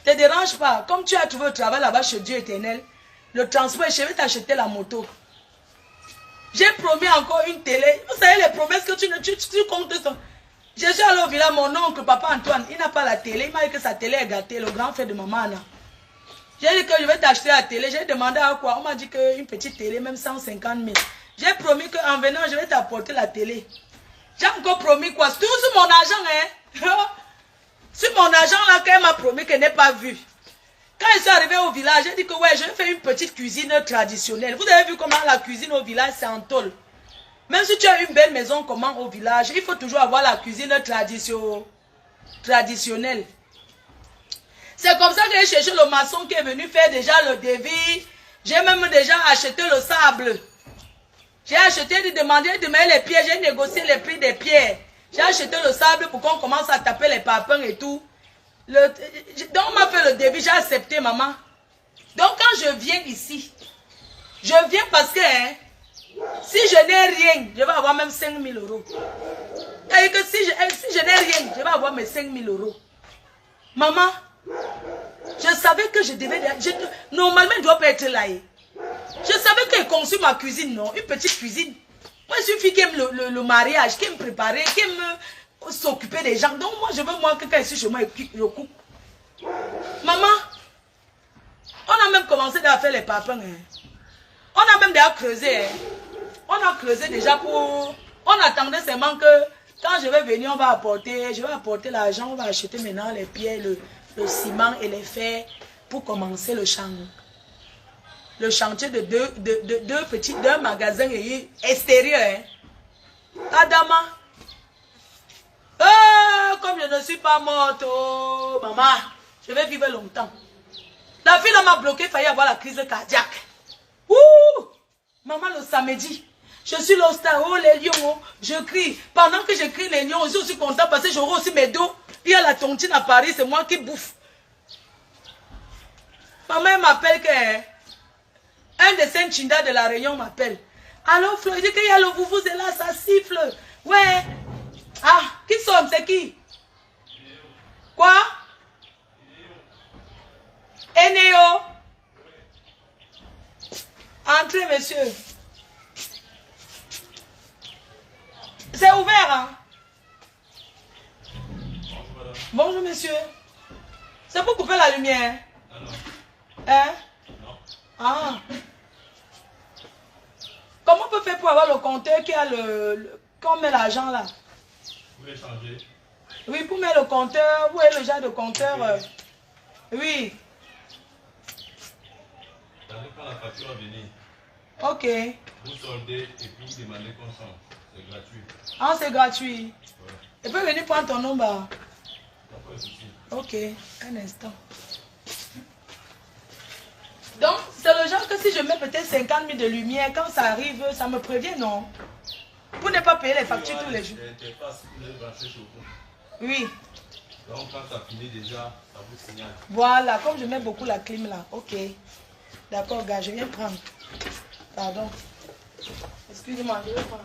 Ne te dérange pas. Comme tu as trouvé le travail là-bas chez Dieu éternel, le transport, je vais t'acheter la moto. J'ai promis encore une télé. Vous savez les promesses que tu comptes. Je suis allé au village, mon oncle, papa Antoine, il n'a pas la télé. Il m'a dit que sa télé est gâtée, le grand frère de maman. J'ai dit que je vais t'acheter la télé. J'ai demandé à quoi. On m'a dit qu'une petite télé, même 150 000. J'ai promis qu'en venant, je vais t'apporter la télé. J'ai encore promis quoi? C'est tout sur mon argent, hein? Sur mon argent là, qu'elle m'a promis qu'elle n'est pas vue. Quand je suis arrivé au village, j'ai dit que ouais, je vais faire une petite cuisine traditionnelle. Vous avez vu comment la cuisine au village, c'est en tôle. Même si tu as une belle maison comment au village, il faut toujours avoir la cuisine traditionnelle. C'est comme ça que j'ai cherché le maçon qui est venu faire déjà le devis. J'ai même déjà acheté le sable. J'ai acheté, il demandait de mettre les pierres, j'ai négocié les prix des pierres. J'ai acheté le sable pour qu'on commence à taper les papins et tout. Donc on m'a fait le devis, j'ai accepté maman. Donc quand je viens ici, je viens parce que hein, si je n'ai rien, je vais avoir même 5 000 euros. Et que si je n'ai rien, je vais avoir mes 5 000 euros. Maman, je savais que je devais... normalement, je ne dois pas être là. Je savais qu'elle conçut ma cuisine, non? Une petite cuisine. Moi, je suis une fille qui aime le mariage, qui aime préparer, qui aime s'occuper des gens. Donc, moi, je veux moi que quand je suis chez moi, je coupe. Maman, on a même commencé à faire les papins. Hein. On a même déjà creusé. Hein. On a creusé déjà pour... On attendait seulement que quand je vais venir, on va apporter... Je vais apporter l'argent, on va acheter maintenant les pierres, le ciment et les fers pour commencer le chantier. Le chantier de deux magasins extérieurs. Hein. Adama. Comme je ne suis pas morte, oh, maman, je vais vivre longtemps. La fille m'a bloqué, il fallait avoir la crise cardiaque. Ouh! Maman, le samedi, je suis là au stade, oh les lions, oh, je crie. Pendant que je crie les lions, je suis aussi content parce que j'aurai aussi mes dos. Il y a la tontine à Paris, c'est moi qui bouffe. Maman, elle m'appelle que... Un des 5 chindas de la Réunion m'appelle. Alors, Flo, il dit qu'il y a le vous est là, ça siffle. Ouais. Ah, qui sonne, c'est qui? Quoi? Enéo. Entrez, monsieur. C'est ouvert, hein? Bonjour, monsieur. C'est pour couper la lumière. Hein? Ah. Comment on peut faire pour avoir le compteur qui a quand on met l'argent là? Vous voulez changer? Oui, pour mettre le compteur, où est le genre de compteur? Oui. Quand la facture va venir. Ok. Vous soldez et puis vous demandez qu'on change. C'est gratuit. Ah, c'est gratuit. Ouais. Tu peux venir prendre ton nombre. Pas de souci. Ok, un instant. Donc, c'est le genre que si je mets peut-être 50 000 de lumière, quand ça arrive, ça me prévient, non? Pour ne pas payer les factures tous les jours. Oui. Donc, quand ça finit déjà, ça vous signale. Voilà, comme je mets beaucoup la clim là. Ok. D'accord, gars, je viens prendre. Pardon. Excusez-moi, je vais prendre.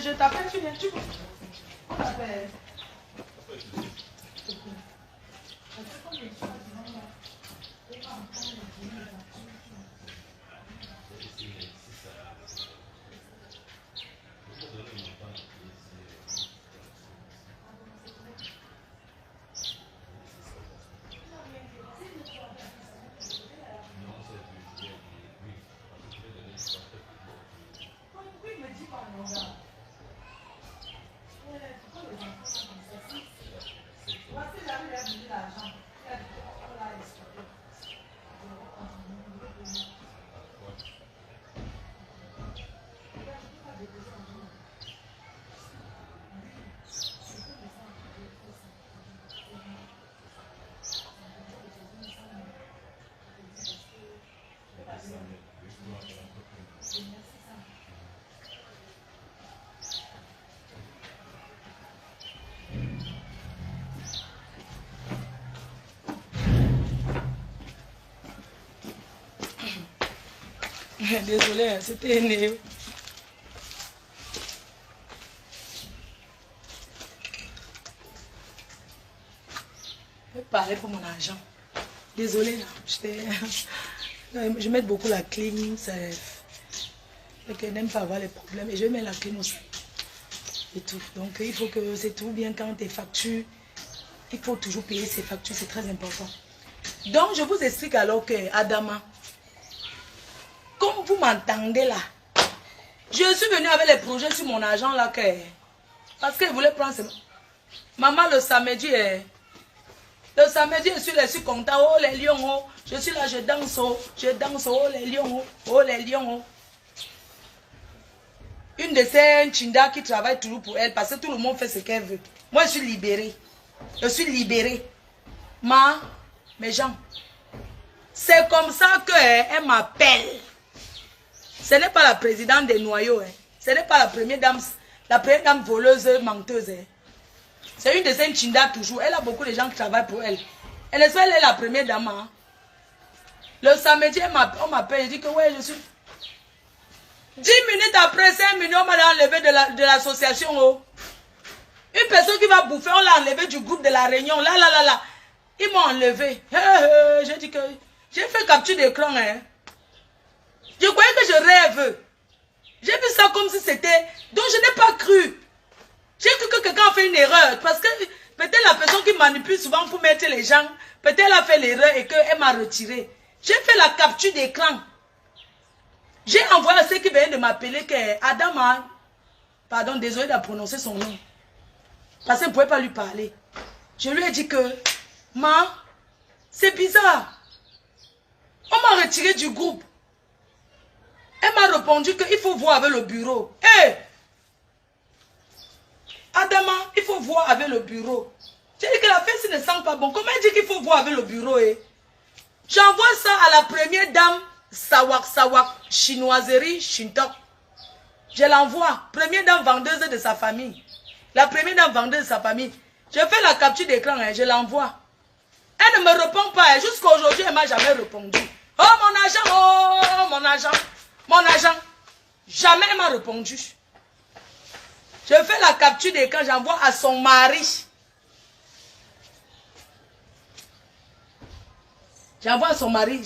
Je t'appelle, tu viens, tu vois. On t'appelle. Désolée, c'était énervé. Je vais parler pour mon argent. Désolée, je mets beaucoup la clim. Je n'aime pas avoir les problèmes. Et je mets la clim aussi. Et tout. Donc il faut que c'est tout bien quand tes factures. Il faut toujours payer ses factures, c'est très important. Donc je vous explique alors que Adama. Comme vous m'entendez là, je suis venue avec les projets sur mon argent là, parce qu'elle voulait prendre ce... Maman, le samedi, je suis content, oh les lions, oh. Je suis là, je danse, oh les lions, oh les lions. Oh. Une de ces Chinda qui travaille toujours pour elle, parce que tout le monde fait ce qu'elle veut. Moi, je suis libérée. Je suis libérée. Mes gens, c'est comme ça qu'elle m'appelle. Ce n'est pas la présidente des noyaux. Hein. Ce n'est pas la première dame voleuse, menteuse. Hein. C'est une de ces Chinda toujours. Elle a beaucoup de gens qui travaillent pour elle. Elle est la première dame. Hein. Le samedi, on m'appelle. Je dis que ouais, je suis... 10 minutes après, 5 minutes, on m'a enlevé de l'association. Oh. Une personne qui va bouffer, on l'a enlevé du groupe de la réunion. Là. Ils m'ont enlevé. J'ai dit que... J'ai fait capture d'écran. Hein. Je croyais que je rêve. J'ai vu ça comme si c'était... Donc je n'ai pas cru. J'ai cru que quelqu'un a fait une erreur. Parce que peut-être la personne qui manipule souvent pour mettre les gens, peut-être elle a fait l'erreur et qu'elle m'a retiré. J'ai fait la capture d'écran. J'ai envoyé à ceux qui venaient de m'appeler que Adama... Pardon, désolé de prononcer son nom. Parce qu'elle ne pouvait pas lui parler. Je lui ai dit que... c'est bizarre. On m'a retiré du groupe. Elle m'a répondu qu'il faut voir avec le bureau. Hé! Adama, il faut voir avec le bureau. J'ai dit que la fesse ne sent pas bon. Comment elle dit qu'il faut voir avec le bureau? J'envoie ça à la première dame Sawak, chinoiserie, Shintok. Je l'envoie. Première dame vendeuse de sa famille. La première dame vendeuse de sa famille. Je fais la capture d'écran, je l'envoie. Elle ne me répond pas. Jusqu'à aujourd'hui, elle ne m'a jamais répondu. Oh mon argent, oh mon argent. Mon agent, jamais elle m'a répondu. Je fais la capture d'écran, j'envoie à son mari. J'envoie à son mari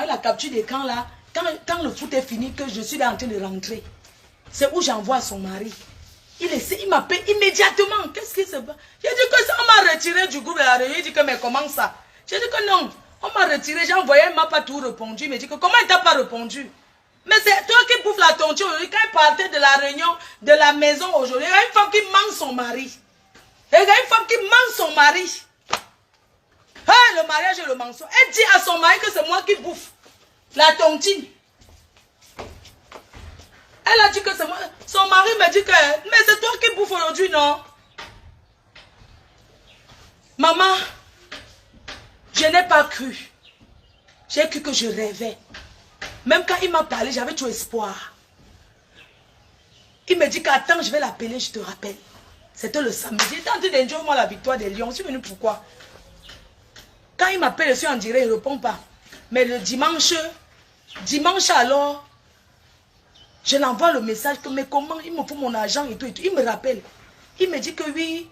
la capture d'écran là. Quand le foot est fini, que je suis là en train de rentrer. C'est où j'envoie à son mari. Il m'appelle immédiatement. Qu'est-ce qui se passe? J'ai dit que ça, on m'a retiré du groupe de la réunion. Il dit que mais comment ça? J'ai dit que non. On m'a retiré, j'ai envoyé, elle ne m'a pas tout répondu. Il me dit que comment elle t'a pas répondu? Mais c'est toi qui bouffes la tonture aujourd'hui. Quand elle partait de la réunion, de la maison aujourd'hui, il y a une femme qui ment son mari. Il y a une femme qui ment son mari. Ah, le mariage et le mensonge. Elle dit à son mari que c'est moi qui bouffe la tontine. Elle a dit que c'est moi. Son mari me dit que, mais c'est toi qui bouffe aujourd'hui, non? Maman, je n'ai pas cru. J'ai cru que je rêvais. Même quand il m'a parlé, j'avais trop espoir. Il me dit qu'attends, je vais l'appeler, je te rappelle. C'était le samedi. Il était en train d'enjoyer moi la victoire des Lions. Je suis venu pourquoi? Quand il m'appelle, je suis en direct, il ne répond pas. Mais le dimanche alors, Je l'envoie le message que, mais comment, il me faut mon argent et tout, et tout. Il me rappelle. Il me dit que oui,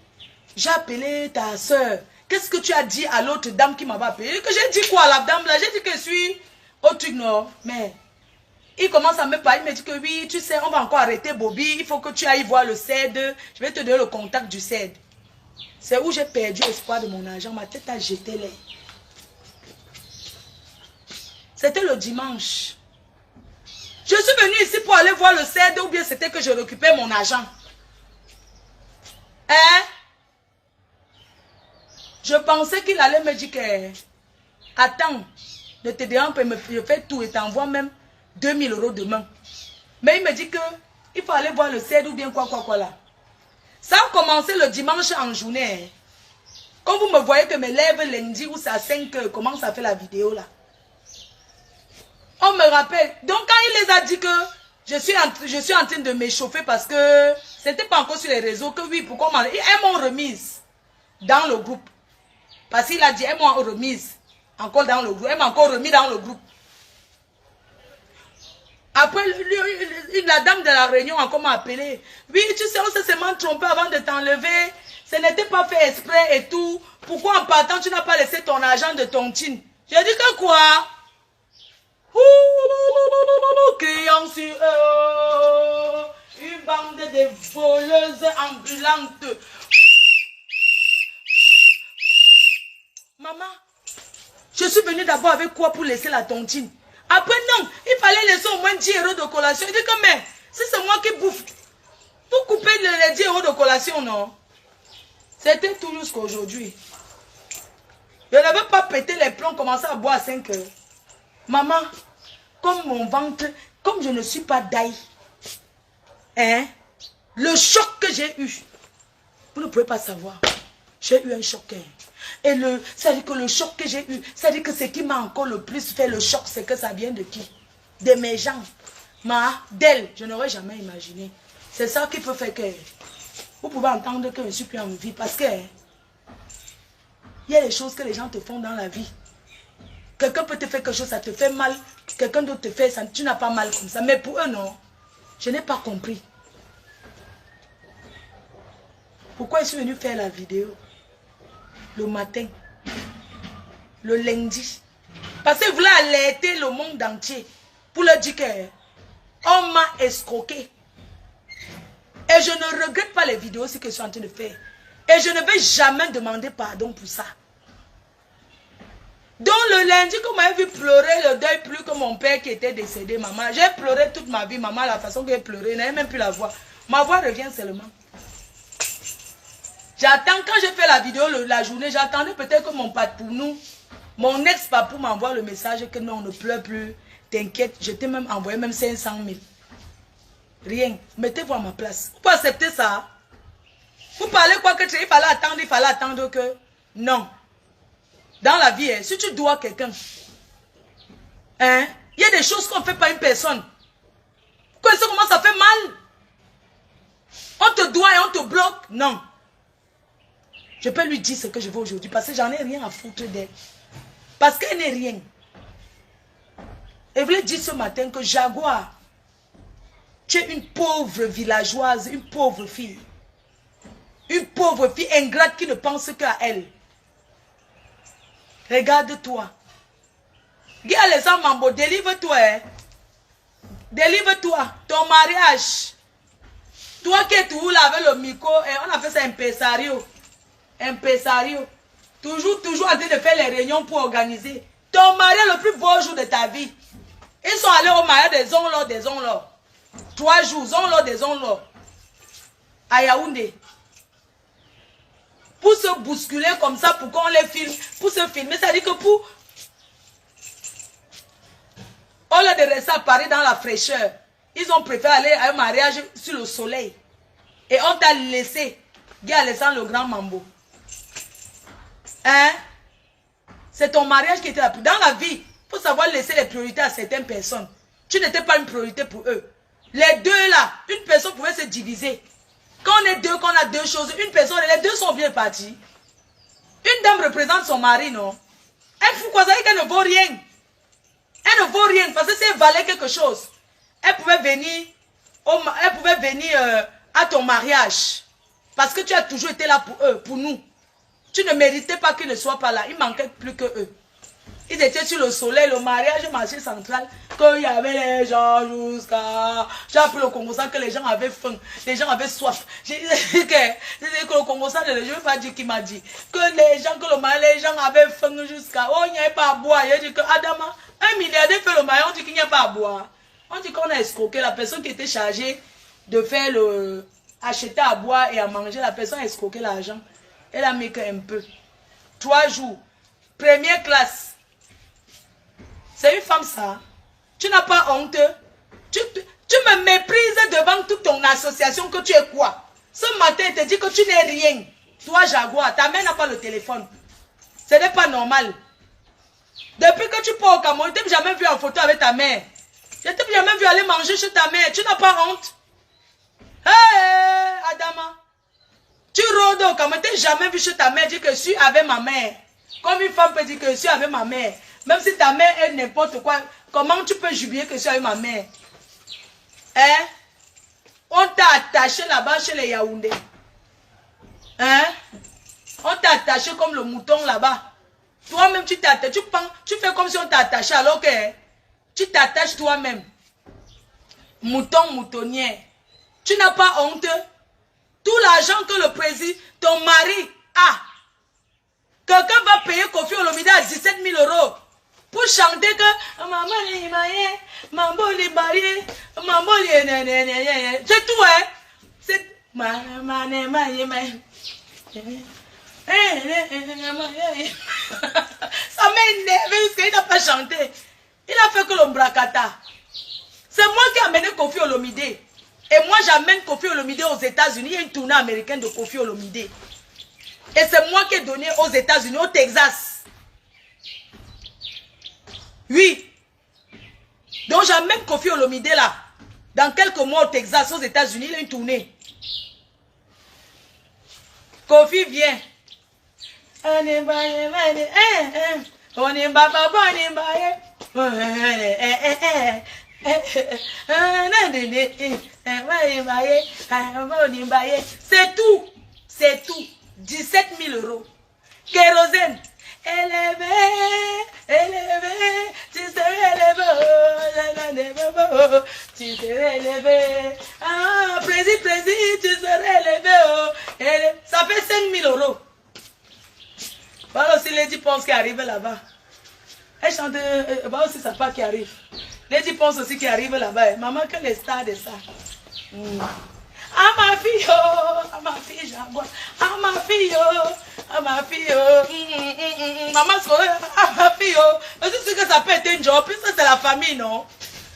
j'ai appelé ta soeur. Qu'est-ce que tu as dit à l'autre dame qui m'avait appelé? Que j'ai dit quoi à la dame là? J'ai dit que je suis au truc, non. Mais il commence à me parler, il me dit que oui, tu sais, on va encore arrêter Bobby. Il faut que tu ailles voir le CED. Je vais te donner le contact du CED. C'est où j'ai perdu l'espoir de mon argent. Ma tête a jeté l'air. C'était le dimanche. Je suis venue ici pour aller voir le CED ou bien c'était que je récupère mon argent. Hein? Je pensais qu'il allait me dire que attends, ne te dérange pas, je fais tout et t'envoie même 2000 € demain. Mais il me dit que il faut aller voir le CED ou bien quoi là. Ça a commencé le dimanche en journée. Quand vous me voyez que mes lèvres lundi ou c'est à 5 heures, comment ça fait la vidéo là? On me rappelle. Donc quand il les a dit que je suis en train de m'échauffer parce que c'était pas encore sur les réseaux, que oui, pourquoi elles m'ont remise dans le groupe. Parce qu'il a dit, elles m'ont remise encore dans le groupe. Elle m'a encore remis dans le groupe. Après, la dame de la réunion a encore appelé. Oui, tu sais, on s'est seulement trompé avant de t'enlever. Ce n'était pas fait exprès et tout. Pourquoi en partant, tu n'as pas laissé ton argent de ton tin? J'ai dit que quoi? Criant sur eux, une bande de voleuses ambulantes. Maman, je suis venue d'abord avec quoi pour laisser la tontine? Après, non, il fallait laisser au moins 10 € de collation. Il dit que, mais, si c'est moi qui bouffe, vous coupez les 10 € de collation, non? C'était tout jusqu'à aujourd'hui. Je n'avais pas pété les plombs, commencé à boire à 5 heures. Maman, comme mon ventre, comme je ne suis pas d'ail, hein, le choc que j'ai eu, vous ne pouvez pas savoir. J'ai eu un choc. Et ça dit que le choc que j'ai eu, ça dit que ce qui m'a encore le plus fait le choc, c'est que ça vient de qui? De mes jambes. D'elle, je n'aurais jamais imaginé. C'est ça qui peut faire que vous pouvez entendre que je ne suis plus en vie. Parce que il y a des choses que les gens te font dans la vie. Quelqu'un peut te faire quelque chose, ça te fait mal. Quelqu'un d'autre te fait ça, tu n'as pas mal comme ça. Mais pour eux, non. Je n'ai pas compris. Pourquoi je suis venu faire la vidéo le matin, le lundi? Parce que je voulais alerter le monde entier pour leur dire qu'on m'a escroqué. Et je ne regrette pas les vidéos que je suis en train de faire. Et je ne vais jamais demander pardon pour ça. Donc le lundi, quand on m'avait vu pleurer le deuil plus que mon père qui était décédé, maman, j'ai pleuré toute ma vie, maman, la façon que j'ai pleuré, je n'avais même plus la voix. Ma voix revient seulement. J'attends, quand j'ai fait la vidéo la journée, j'attendais peut-être que mon papounou, mon ex-papou m'envoie le message que non, on ne pleure plus, t'inquiète, je t'ai même envoyé même 500 000. Rien, mettez-vous à ma place. Vous pouvez accepter ça? Vous parlez quoi que il fallait attendre que... Non. Dans la vie, si tu dois quelqu'un, il y a des choses qu'on ne fait pas à une personne. Vous connaissez comment ça fait mal? On te doit et on te bloque? Non. Je peux lui dire ce que je veux aujourd'hui parce que j'en ai rien à foutre d'elle. Parce qu'elle n'est rien. Elle voulait dire ce matin que Jaguar, tu es une pauvre villageoise, une pauvre fille. Une pauvre fille ingrate qui ne pense qu'à elle. Regarde-toi. Guy Alessandre Mambo, délivre-toi. Délivre-toi. Ton mariage. Toi qui es toujours là avec le micro, on a fait ça impresario. Impresario. Toujours en train de faire les réunions pour organiser. Ton mariage le plus beau jour de ta vie. Ils sont allés au mariage des Onlors. 3 jours, des Onlors. À Yaoundé. Pour se bousculer comme ça, pour qu'on les filme, pour se filmer, ça dit que pour... Au lieu de rester à Paris dans la fraîcheur, ils ont préféré aller à un mariage sur le soleil. Et on t'a laissé, Guy Alessandre le grand Mambo. Hein? C'est ton mariage qui était là. Dans la vie, il faut savoir laisser les priorités à certaines personnes. Tu n'étais pas une priorité pour eux. Les deux là, une personne pouvait se diviser. Quand on est deux, quand on a deux choses, une personne, les deux sont bien partis. Une dame représente son mari, non? Elle fout quoi ça, qu'elle ne vaut rien. Elle ne vaut rien, parce que si elle valait quelque chose, elle pouvait venir Elle pouvait venir à ton mariage. Parce que tu as toujours été là pour eux, pour nous. Tu ne méritais pas qu'ils ne soient pas là. Il manquait plus que eux. Ils étaient sur le soleil, le mariage, marché central, qu'il y avait les gens jusqu'à... J'ai appris au Congo que les gens avaient faim, les gens avaient soif. J'ai dit que le Congo, je ne veux pas dire qui m'a dit. Que les gens avaient faim jusqu'à... Oh, il n'y avait pas à boire. Il a dit que Adama, un milliardaire fait le mariage, on dit qu'il n'y a pas à boire. On dit qu'on a escroqué la personne qui était chargée de faire le... acheter à boire et à manger. La personne a escroqué l'argent. Elle a mis qu'un peu. 3 jours. Première classe. C'est une femme ça. Tu n'as pas honte. Tu me méprises devant toute ton association que tu es quoi. Ce matin, il te dit que tu n'es rien. Toi, Jaguar, ta mère n'a pas le téléphone. Ce n'est pas normal. Depuis que tu pars au Cameroun, je ne t'ai jamais vu en photo avec ta mère. Je ne t'ai jamais vu aller manger chez ta mère. Tu n'as pas honte. Hé, Adama. Tu rôdes au Cameroun, tu n'as jamais vu chez ta mère dire que je suis avec ma mère. Comme une femme peut dire que je suis avec ma mère. Même si ta mère est n'importe quoi, comment tu peux jubiler que je suis avec ma mère? Hein? On t'a attaché là-bas chez les Yaoundé. Hein? On t'a attaché comme le mouton là-bas. Toi-même, tu t'attaches. Tu fais comme si on t'a attaché alors que tu t'attaches toi-même. Mouton, moutonnière. Tu n'as pas honte? Tout l'argent que le président, ton mari a. Quelqu'un va payer Kofi Olomide à 17 000 € pour chanter que maman est mariée, maman est mariée, maman est... C'est tout, hein? C'est... Maman est mariée, ça m'a énervé parce qu'il n'a pas chanté. Il a fait que l'ombracata. C'est moi qui ai amené Kofi Olomide. Et moi j'amène Kofi Olomide aux États-Unis. Il y a une tournée américaine de Kofi Olomide. Et c'est moi qui ai donné aux États-Unis, au Texas. Oui. Donc j'amène Kofi Olomide là. Dans quelques mois au Texas, aux États-Unis, il y a une tournée. Kofi vient. On est baillé, on est baba, on est baillé. C'est tout. C'est tout. 17 000 €. Kérosène. Élevé, tu serais élevé, tu serais élevé. Ah, président, tu serais élevé. Ça fait 5 000 €. Voilà aussi Lady Ponce qui arrive là-bas. Elle chante, voilà aussi sa part qui arrive. Lady Ponce aussi qui arrive là-bas. Maman, quelle est star de ça? Ah ma fille, Jaguar. Ah ma fille, maman, ah ma fille, c'est que ça peut être un job, puisque c'est la famille, non?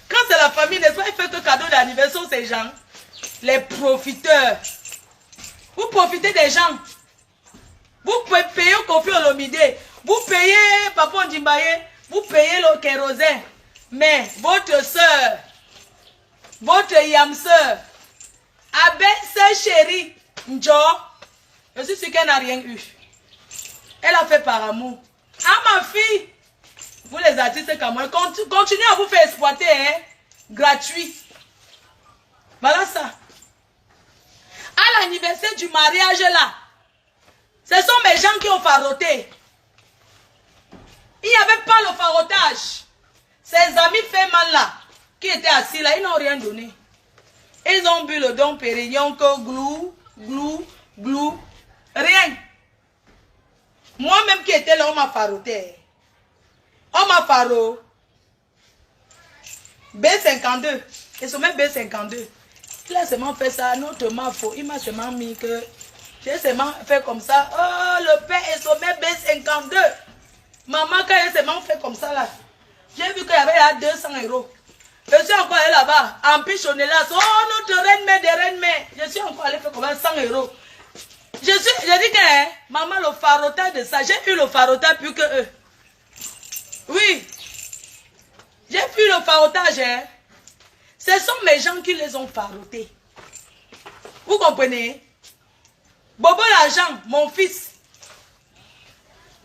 Quand c'est la famille, n'est-ce pas, il fait que cadeau d'anniversaire ces gens, les profiteurs. Vous profitez des gens. Vous pouvez payer au Kofi Olomide, vous payez Papa Ndimbaye, vous payez le kérosène. Mais votre soeur, votre yam soeur, Aben, sa chérie, Njo, je suis sûre qu'elle n'a rien eu. Elle a fait par amour. Ah ma fille, vous les artistes comme moi, continuez à vous faire exploiter, hein, gratuit. Voilà ça. À l'anniversaire du mariage là, ce sont mes gens qui ont faroté. Il n'y avait pas le farotage. Ces amis Feman là, qui étaient assis là, ils n'ont rien donné. Ils ont bu le Dom Pérignon que glou, glou, glou, rien. Moi-même qui étais là, on m'a faroté. On m'a faro. B52. Et ce même B52. Il a seulement fait ça, notre faux. Il m'a seulement mis que... J'ai seulement fait comme ça. Oh, le père est sommet B52. Maman, quand il a seulement fait comme ça là, j'ai vu qu'il y avait là 200 €. Je suis encore allé là-bas, en pichonné là. Oh, notre reine-mère des reines-mères. Je suis encore allé faire comme ça, 100 €. J'ai dit que, hein, maman, le farotage de ça, j'ai eu le farotage plus que eux. Oui. J'ai vu le farotage, hein. Ce sont mes gens qui les ont farotés. Vous comprenez? Bobo l'argent, mon fils.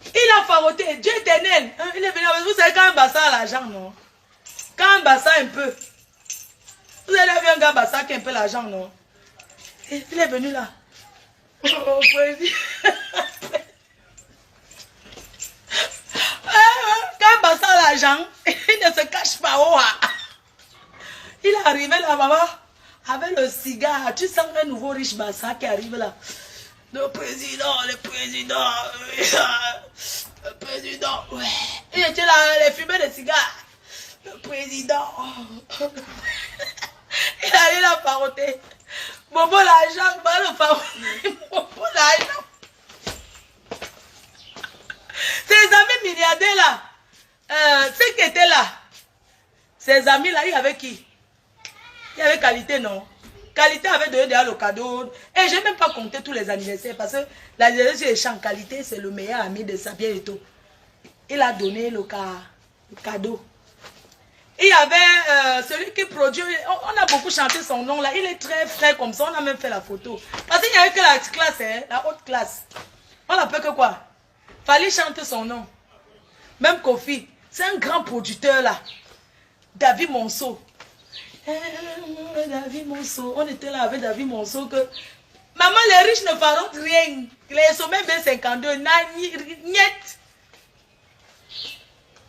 Il a faroté, Dieu éternel. Il est venu avec vous, savez quand un bassin à l'argent, non? Quand un bassin un peu. Vous avez vu un gars Bassa qui a un peu l'argent, non? Il est venu là. Oh, président. Quand Bassa a l'argent, il ne se cache pas. Oh, il est arrivé là, maman, avec le cigare. Tu sens un nouveau riche Bassa qui arrive là. Le président, le président. Le président. Ouais. Il était là, il fumait des cigares. Le président. Il allait la paroter. Bobo l'argent, pas le paroter. Bobo l'argent. Ses amis milliardaires là, ceux qui étaient là, ses amis là, il y avait qui? Il y avait Qualité, non? Qualité avait donné déjà le cadeau. Et je n'ai même pas compté tous les anniversaires parce que l'anniversaire de Champ Qualité, c'est le meilleur ami de Sabien et tout. Il a donné le cadeau. Il y avait celui qui produit, on a beaucoup chanté son nom là, il est très frais comme ça, on a même fait la photo. Parce qu'il n'y avait que la classe, hein, la haute classe. On l'appelle que quoi? Fallait chanter son nom. Même Kofi, c'est un grand producteur là. David Monceau. David Monceau, on était là avec David Monceau que... Maman, les riches ne feront rien. Les sommets B52, niet.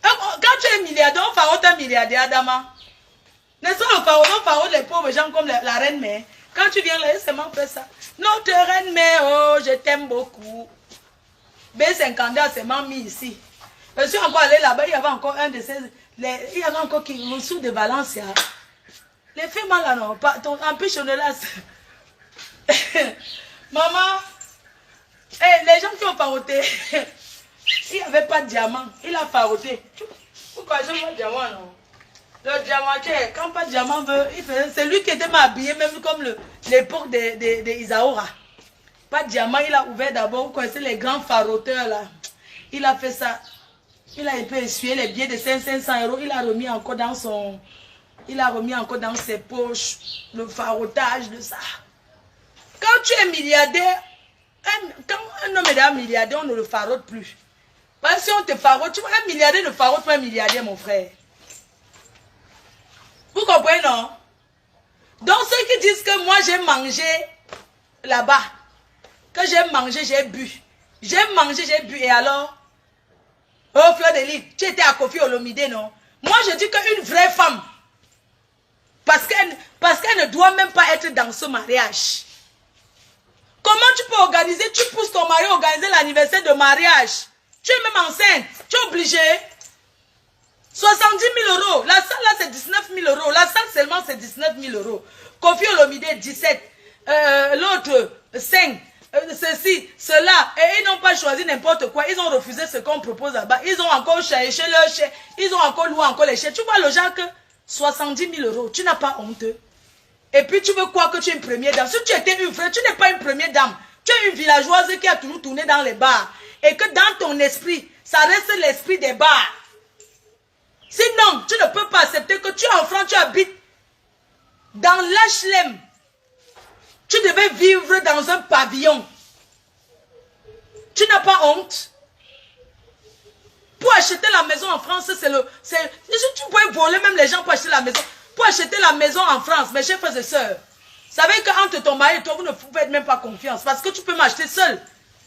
Quand tu es milliardaire, on farote un milliardaire, Adama. N'est-ce pas, on farote les pauvres gens comme la reine mère. Quand tu viens là, c'est moi fait ça. Notre reine mère, oh, je t'aime beaucoup. B52, c'est moi mis ici. Je suis encore allé là-bas, il y avait encore un de ces... il y avait encore qui sous de Valencia. Les filles là, non, en plus, je ne laisse. Maman, les gens qui ont faroté, il n'y avait pas de diamant, il a faroté. Pourquoi je veux un diamant, non? Le diamantier, quand pas de diamant veut, c'est lui qui était habillé, même comme l'époque de Isaora. Pas de diamant, il a ouvert d'abord, vous connaissez les grands faroteurs là. Il a fait ça. Il a un peu essuyé les billets de 500 €, il a remis encore dans son... Il a remis encore dans ses poches le farotage de ça. Quand tu es milliardaire, quand un homme est milliardaire, on ne le farote plus. Parce que si on te farote, tu vois, un milliardaire ne farote pas un milliardaire, mon frère. Vous comprenez, non? Donc ceux qui disent que moi j'ai mangé là-bas, que j'ai mangé, j'ai bu. J'ai mangé, j'ai bu, et alors? Oh, Fleur de Lys, tu étais à Kofi Olomide, non? Moi je dis qu'une vraie femme, parce qu'elle ne doit même pas être dans ce mariage. Comment tu peux organiser, tu pousses ton mari à organiser l'anniversaire de mariage. Tu es même enceinte, tu es obligé. 70 000 €. La salle là c'est 19 000 €. La salle seulement c'est 19 000 €. Kofi Olomide 17. L'autre 5. Ceci, cela. Et ils n'ont pas choisi n'importe quoi. Ils ont refusé ce qu'on propose là-bas. Ils ont encore cherché leur chèque. Ils ont encore loué encore les chèques. Tu vois le genre que 70 000 €. Tu n'as pas honte. Et puis tu veux quoi que tu es une première dame? Si tu étais une vraie, tu n'es pas une première dame. Tu es une villageoise qui a toujours tourné dans les bars. Et que dans ton esprit, ça reste l'esprit des bars. Sinon, tu ne peux pas accepter que tu es en France, tu habites dans l'HLM. Tu devais vivre dans un pavillon. Tu n'as pas honte? Pour acheter la maison en France, si tu pouvais voler même les gens pour acheter la maison. Pour acheter la maison en France, mes chers frères et sœurs, vous savez qu'entre ton mari et toi, vous ne vous faites même pas confiance. Parce que tu peux m'acheter seul.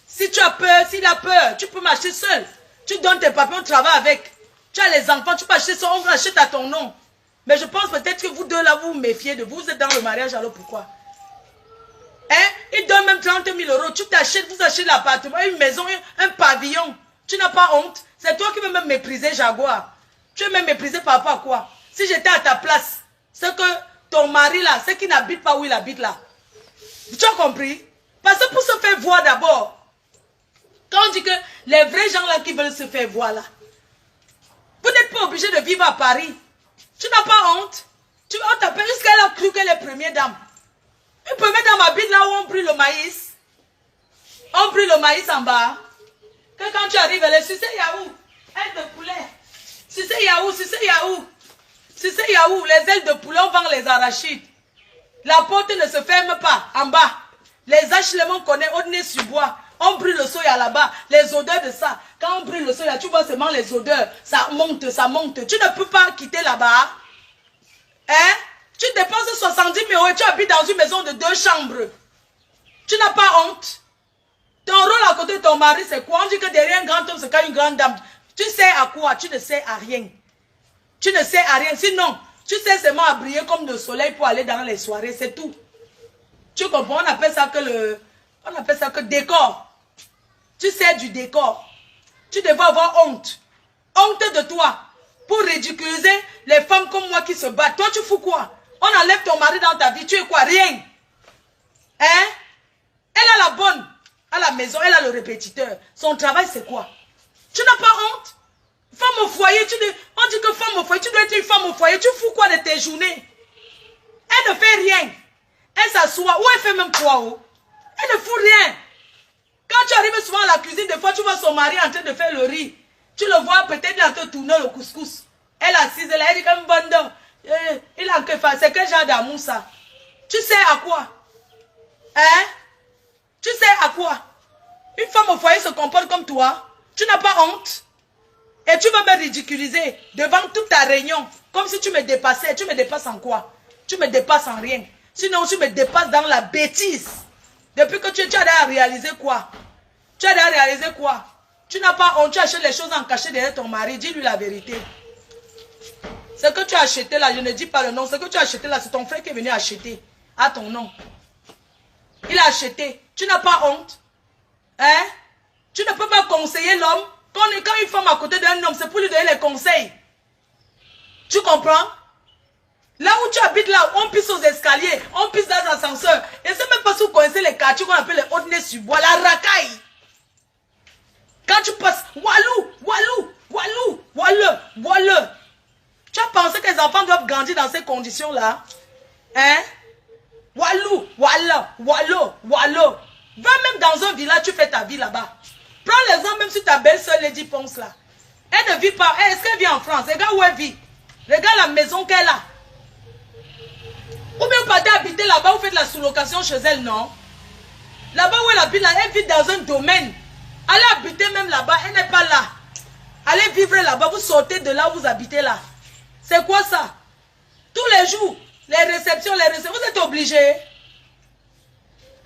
Si tu as peur, s'il a peur, tu peux m'acheter seul. Tu donnes tes papiers, on travaille avec. Tu as les enfants, tu peux acheter ça, on rachète à ton nom. Mais je pense peut-être que vous deux là, vous vous méfiez de vous. Vous êtes dans le mariage, alors pourquoi? Hein? Ils donnent même 30 000 €. Tu t'achètes, vous achetez l'appartement, une maison, un pavillon. Tu n'as pas honte? C'est toi qui veux même mépriser Jaguar. Tu veux même mépriser par rapport à quoi? Si j'étais à ta place, c'est que ton mari là, c'est qu'il n'habite pas où il habite là. Tu as compris? Parce que pour se faire voir d'abord, quand on dit que les vrais gens là qui veulent se faire voir là, vous n'êtes pas obligé de vivre à Paris. Tu n'as pas honte? On t'appelle jusqu'elle a cru qu'elle est première dame. Une première dame habite là où on brûle le maïs. On brûle le maïs en bas. Que quand tu arrives, elle est sucée yaou. Aile de poulet. Sucée yaou, sucée yaou. Sucée yaou. Les ailes de poulet, on vend les arachides. La porte ne se ferme pas en bas. Les HLM, on connaît, on est sur bois. On brûle le soya là-bas. Les odeurs de ça. Quand on brûle le soya, tu vois seulement les odeurs. Ça monte, ça monte. Tu ne peux pas quitter là-bas. Hein? Tu dépenses 70 000 € et tu habites dans une maison de 2 chambres. Tu n'as pas honte? Ton rôle à côté de ton mari, c'est quoi? On dit que derrière un grand homme, c'est quand une grande dame. Tu sais à quoi? Tu ne sais à rien. Tu ne sais à rien. Sinon, tu sais seulement à briller comme le soleil pour aller dans les soirées, c'est tout. Tu comprends? On appelle ça que décor. Tu sais du décor. Tu devrais avoir honte. Honte de toi. Pour ridiculiser les femmes comme moi qui se battent. Toi, tu fous quoi? On enlève ton mari dans ta vie. Tu es quoi? Rien. Hein? Elle a la bonne. À la maison, elle a le répétiteur. Son travail, c'est quoi? Tu n'as pas honte? Femme au foyer, on dit que femme au foyer, tu dois être une femme au foyer. Tu fous quoi de tes journées? Elle ne fait rien. Elle s'assoit. Ou elle fait même quoi? Oh? Elle ne fout rien. Quand tu arrives souvent à la cuisine, des fois, tu vois son mari en train de faire le riz. Tu le vois peut-être en train de tourner le couscous. Elle assise là, elle dit comme bonne. Il a que faire. C'est quel genre d'amour ça? Tu sais à quoi? Hein? Tu sais à quoi? Une femme au foyer se comporte comme toi. Tu n'as pas honte? Et tu vas me ridiculiser devant toute ta réunion. Comme si tu me dépassais. Tu me dépasses en quoi? Tu me dépasses en rien. Sinon, tu me dépasses dans la bêtise. Depuis que tu as déjà réalisé quoi? Tu as déjà réalisé quoi? Tu n'as pas honte. Tu achètes les choses en cachet derrière ton mari. Dis-lui la vérité. Ce que tu as acheté là, je ne dis pas le nom. Ce que tu as acheté là, c'est ton frère qui est venu acheter. À ton nom. Il a acheté. Tu n'as pas honte? Hein? Tu ne peux pas conseiller l'homme. Quand une femme à côté d'un homme, c'est pour lui donner les conseils. Tu comprends? Là où tu habites, là, on pisse aux escaliers, on pisse dans l'ascenseur. Et c'est même pas si vous connaissez les quartiers qu'on appelle les Hautes-Nez-sur-Bois, la racaille. Quand tu passes, Walou. Tu as pensé que les enfants doivent grandir dans ces conditions-là? Hein? Walou. Va même dans un village, tu fais ta vie là-bas. Prends l'exemple même sur ta belle-sœur Lady Ponce là. Elle ne vit pas. Est-ce qu'elle vit en France? Regarde où elle vit. Regarde la maison qu'elle a. Ou bien vous partez habiter là-bas, vous faites la sous-location chez elle, non? Là-bas où elle habite, là, elle vit dans un domaine. Allez habiter même là-bas, elle n'est pas là. Allez vivre là-bas, vous sortez de là où vous habitez là. C'est quoi ça? Tous les jours, les réceptions, vous êtes obligés.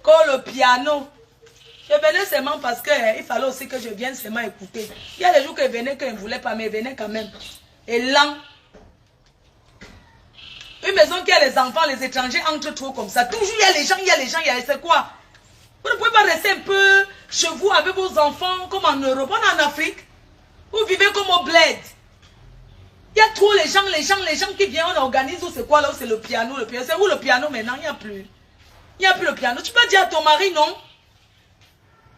Comme le piano. Je venais seulement parce qu'il fallait aussi que je vienne seulement écouter. Il y a des jours que je venais, que je ne voulais pas, mais je venais quand même. Et lent. Une maison qui a les enfants, les étrangers entrent trop comme ça. Toujours il y a les gens, c'est quoi? Vous ne pouvez pas rester un peu chez vous avec vos enfants comme en Europe. On est en Afrique. Vous vivez comme au bled. Il y a trop les gens qui viennent, on organise où c'est quoi là, où c'est le piano. C'est où le piano maintenant? Il n'y a plus. Il n'y a plus le piano. Tu peux dire à ton mari non?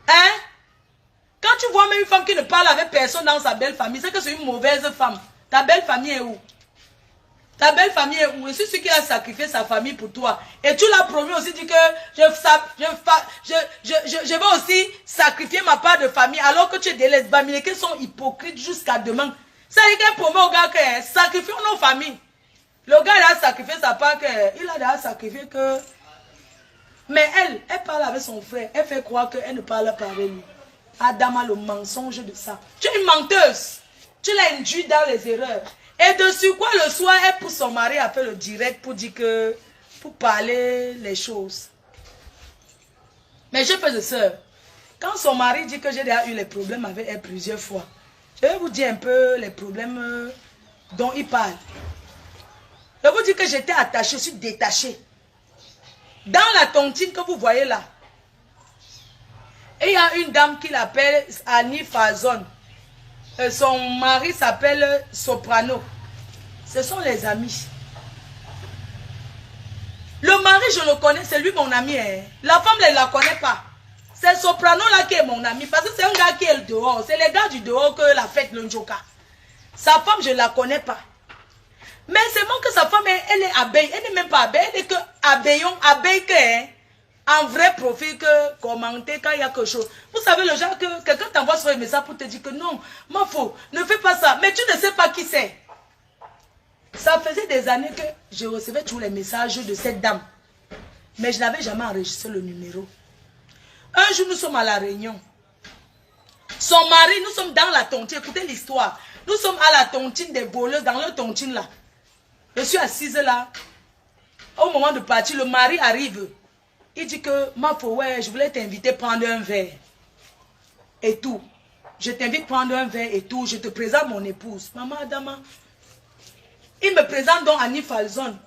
Hein? Quand tu vois même une femme qui ne parle avec personne dans sa belle famille, c'est que c'est une mauvaise femme. Ta belle famille est où? Ta belle famille est où? Et c'est celui qui a sacrifié sa famille pour toi. Et tu l'as promis aussi, dit que je vais aussi sacrifier ma part de famille, alors que tu es des lesbamines qui sont hypocrites jusqu'à demain. Ça veut dire qu'elle promet au gars que sacrifions nos familles. Le gars il a sacrifié sa part, il a déjà sacrifié que... Mais elle parle avec son frère. Elle fait croire qu'elle ne parle pas avec lui. Adam a le mensonge de ça. Tu es une menteuse. Tu l'as induit dans les erreurs. Et dessus quoi, le soir, elle pousse son mari à faire le direct pour dire que... Pour parler les choses. Mais je fais de ça. Quand son mari dit que j'ai déjà eu les problèmes avec elle plusieurs fois, je vais vous dire un peu les problèmes dont il parle. Je vais vous dire que j'étais attachée, je suis détachée. Dans la tontine que vous voyez là, il y a une dame qui l'appelle Annie Fazon. Son mari s'appelle Soprano. Ce sont les amis. Le mari, je le connais, c'est lui mon ami. Hein. La femme, elle ne la connaît pas. C'est Soprano là qui est mon ami. Parce que c'est un gars qui est dehors. C'est les gars du dehors que la fête le Njoka. Sa femme, je ne la connais pas. Mais c'est bon que sa femme, elle est abeille. Elle n'est même pas abeille. Elle est que abeillon, abeille que, hein, en vrai profil que commenter quand il y a quelque chose. Vous savez le genre que quelqu'un t'envoie sur un message pour te dire que non, ma faux, ne fais pas ça. Mais tu ne sais pas qui c'est. Ça faisait des années que je recevais tous les messages de cette dame. Mais je n'avais jamais enregistré le numéro. Un jour, nous sommes à la réunion. Son mari, nous sommes dans la tontine. Écoutez l'histoire. Nous sommes à la tontine des voleurs, dans le tontine là. Je suis assise là. Au moment de partir, le mari arrive. Il dit que, ma fille, ouais, je voulais t'inviter à prendre un verre. Et tout. Je t'invite à prendre un verre et tout. Je te présente mon épouse. Maman Adama. Il me présente donc Annie Falzon.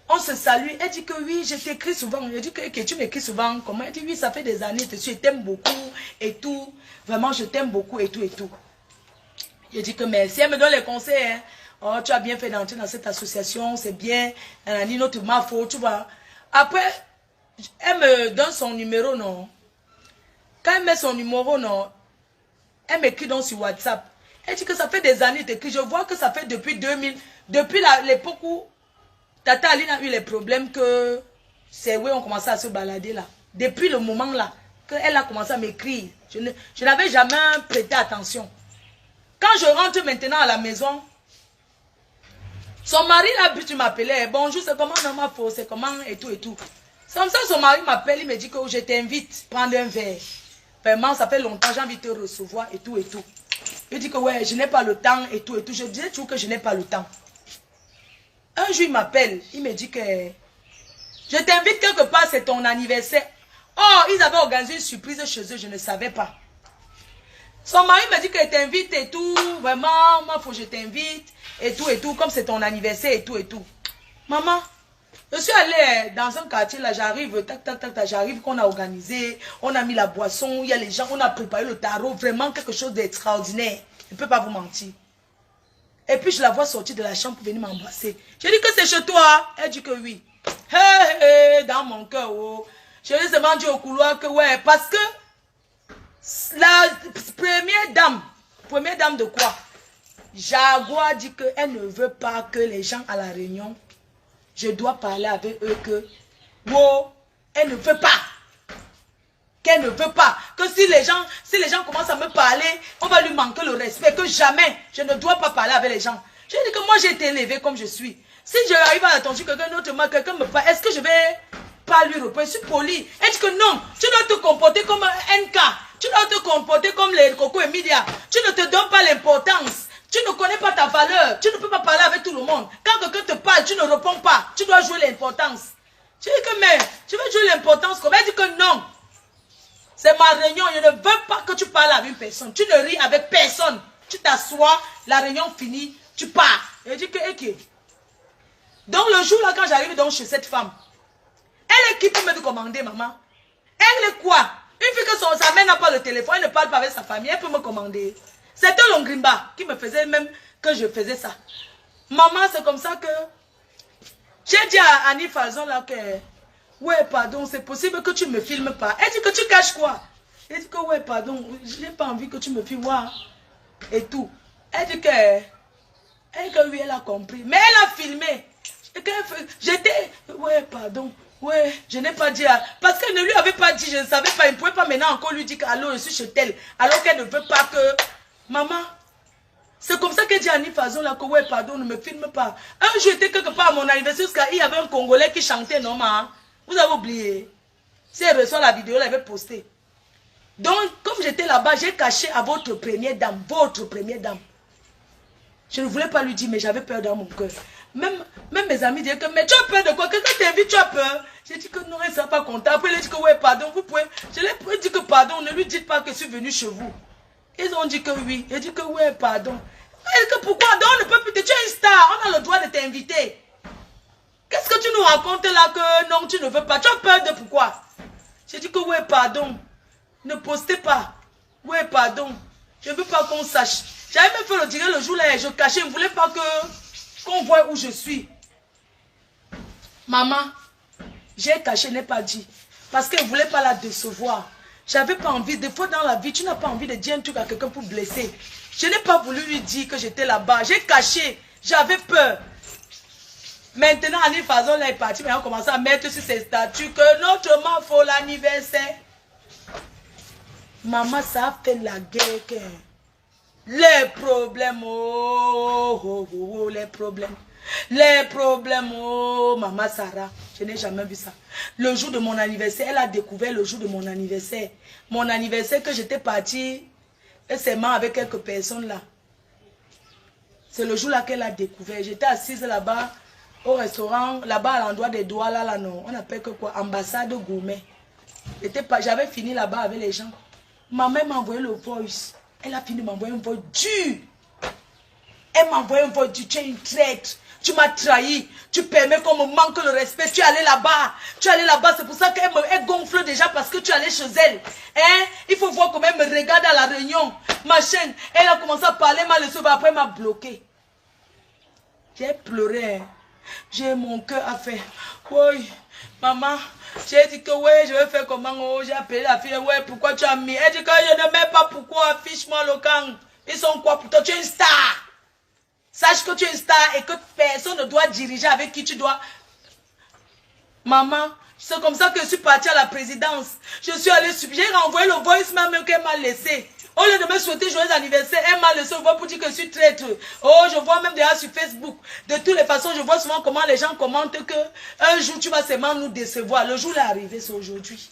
On se salue. Elle dit que oui, je t'écris souvent. Je dis que tu m'écris souvent. Comment? Elle dit oui, ça fait des années. Je t'aime beaucoup et tout. Vraiment, je t'aime beaucoup et tout et tout. Je dis que merci. Elle me donne les conseils. Hein. Oh, tu as bien fait d'entrer dans cette association. C'est bien. Annie, notre ma faute, tu vois. Après, elle me donne son numéro, non. Quand elle met son numéro, non, elle m'écrit donc sur WhatsApp. Elle dit que ça fait des années que je vois que ça fait depuis 2000, depuis l'époque où Tata Aline a eu les problèmes que c'est où on commençait à se balader là. Depuis le moment là, qu'elle a commencé à m'écrire, je n'avais jamais prêté attention. Quand je rentre maintenant à la maison, son mari là, tu m'appelais, bonjour, c'est comment non ma faute, c'est comment et tout et tout. C'est comme ça son mari m'appelle, il me dit que je t'invite à prendre un verre. Vraiment, ça fait longtemps, j'ai envie de te recevoir et tout et tout. Il dit que ouais, je n'ai pas le temps et tout et tout. Je disais toujours que je n'ai pas le temps. Un jour, il m'appelle, il me dit que je t'invite quelque part, c'est ton anniversaire. Oh, ils avaient organisé une surprise chez eux, je ne savais pas. Son mari me dit qu'il t'invite et tout, vraiment, moi, il faut que je t'invite et tout, comme c'est ton anniversaire et tout et tout. Maman, je suis allée dans un quartier, là, j'arrive, tac, tac, tac, tac, j'arrive, qu'on a organisé, on a mis la boisson, il y a les gens, on a préparé le tarot, vraiment quelque chose d'extraordinaire. Je ne peux pas vous mentir. Et puis je la vois sortir de la chambre pour venir m'embrasser. Je dis que c'est chez toi. Elle dit que oui. Hé, hé, dans mon cœur, oh. Je lui ai seulement dit au couloir que ouais, parce que la première dame de quoi? Jaguar dit qu'elle ne veut pas que les gens à la réunion, je dois parler avec eux que, wow, elle ne veut pas. Qu'elle ne veut pas. Que si les gens commencent à me parler, on va lui manquer le respect. Que jamais, je ne dois pas parler avec les gens. Je dis que moi, j'ai été élevée comme je suis. Si je arrive à attention, quelqu'un d'autre, quelqu'un me parle, est-ce que je vais pas lui répondre? Je suis poli. Elle dit que non, tu dois te comporter comme un NK. Tu dois te comporter comme les Coco et Media. Tu ne te donnes pas l'importance. Tu ne connais pas ta valeur. Tu ne peux pas parler avec tout le monde. Quand quelqu'un te parle, tu ne réponds pas. Tu dois jouer l'importance. Je dis que mais, tu veux jouer l'importance comme elle dit que non. C'est ma réunion, je ne veux pas que tu parles avec une personne. Tu ne ris avec personne. Tu t'assois, la réunion finie, tu pars. Et je dis que, ok. Donc le jour là, quand j'arrive donc chez cette femme, elle est qui pour me commander, maman? Elle est quoi? Une fille que sa mère n'a pas le téléphone, elle ne parle pas avec sa famille, elle peut me commander. C'était Longrimba qui me faisait même que je faisais ça. Maman, c'est comme ça que... J'ai dit à Annie Falzon là que... Ouais, pardon, c'est possible que tu ne me filmes pas. Elle dit que tu caches quoi? Elle dit que ouais, pardon, je n'ai pas envie que tu me filmes. Et tout. Elle dit que oui, elle a compris. Mais elle a filmé. J'étais, ouais, pardon, ouais, je n'ai pas dit. Parce qu'elle ne lui avait pas dit, je ne savais pas. Il ne pouvait pas maintenant encore lui dire que allô, je suis chez elle. Alors qu'elle ne veut pas que... Maman, c'est comme ça qu'elle dit à Annie Falzon là que ouais, pardon, ne me filme pas. Un jour, j'étais quelque part à mon anniversaire, il y avait un Congolais qui chantait, non, maman. Vous avez oublié. Si elle reçoit la vidéo, elle avait posté. Donc, comme j'étais là-bas, j'ai caché à votre première dame. Je ne voulais pas lui dire, mais j'avais peur dans mon cœur. Même mes amis disaient que, mais tu as peur de quoi? Quelqu'un t'invite, tu as peur? J'ai dit que non, elle ne sera pas contente. Après, elle a dit que, ouais, pardon, vous pouvez. Je leur ai dit que, pardon, ne lui dites pas que je suis venu chez vous. Ils ont dit que oui. J'ai dit que, ouais, pardon. Elle dit que pourquoi? Donc, on ne peut plus. Tu es une star, on a le droit de t'inviter. Qu'est-ce que tu nous racontes là que non, tu ne veux pas? Tu as peur de pourquoi? J'ai dit que ouais, pardon. Ne postez pas. Ouais, pardon. Je ne veux pas qu'on sache. J'avais même fait le dire le jour là, je cachais. Je ne voulais pas qu'on voit où je suis. Maman, j'ai caché, je n'ai pas dit. Parce que je ne voulais pas la décevoir. J'avais pas envie. Des fois dans la vie, tu n'as pas envie de dire un truc à quelqu'un pour blesser. Je n'ai pas voulu lui dire que j'étais là-bas. J'ai caché. J'avais peur. Maintenant, Annie Falzon là est partie, mais on a commencé à mettre sur ses statuts que notre maman faut l'anniversaire. Maman, ça a fait la guerre. Les problèmes, les problèmes. Les problèmes, maman Sarah. Je n'ai jamais vu ça. Le jour de mon anniversaire, elle a découvert le jour de mon anniversaire. Mon anniversaire que j'étais partie, seulement avec quelques personnes là. C'est le jour là qu'elle a découvert. J'étais assise là-bas. au restaurant, là-bas à l'endroit des doigts, là, non. On appelle que quoi? Ambassade gourmet. J'avais fini là-bas avec les gens. Ma mère m'a envoyé le voice. Elle a fini de m'envoyer un voice dur. Elle m'a envoyé un voice dur. Tu es une traître. Tu m'as trahi. Tu permets qu'on me manque le respect. Tu es allé là-bas. Tu es allé là-bas. C'est pour ça qu'elle gonfle déjà parce que tu es allé chez elle. Hein? Il faut voir comment elle me regarde à la réunion. Ma chaîne. Elle a commencé à parler. Elle m'a laissé. Après, elle m'a bloqué. J'ai pleuré. Hein. J'ai mon cœur à faire. Oui, maman. J'ai dit que oui, je vais faire comment. Oh, j'ai appelé la fille. Ouais, pourquoi tu as mis? Elle dit que je ne mets pas pourquoi. Affiche-moi le camp. Ils sont quoi pour toi? Tu es une star. Sache que tu es une star et que personne ne doit diriger avec qui tu dois. Maman, c'est comme ça que je suis partie à la présidence. Je suis allée, j'ai renvoyé le voice même qu'elle m'a laissé. Au lieu de me souhaiter joyeux anniversaire, elle m'a laissé pour dire que je suis traître. Oh, je vois même déjà sur Facebook. De toutes les façons, je vois souvent comment les gens commentent que un jour tu vas seulement nous décevoir. Le jour est arrivé, c'est aujourd'hui.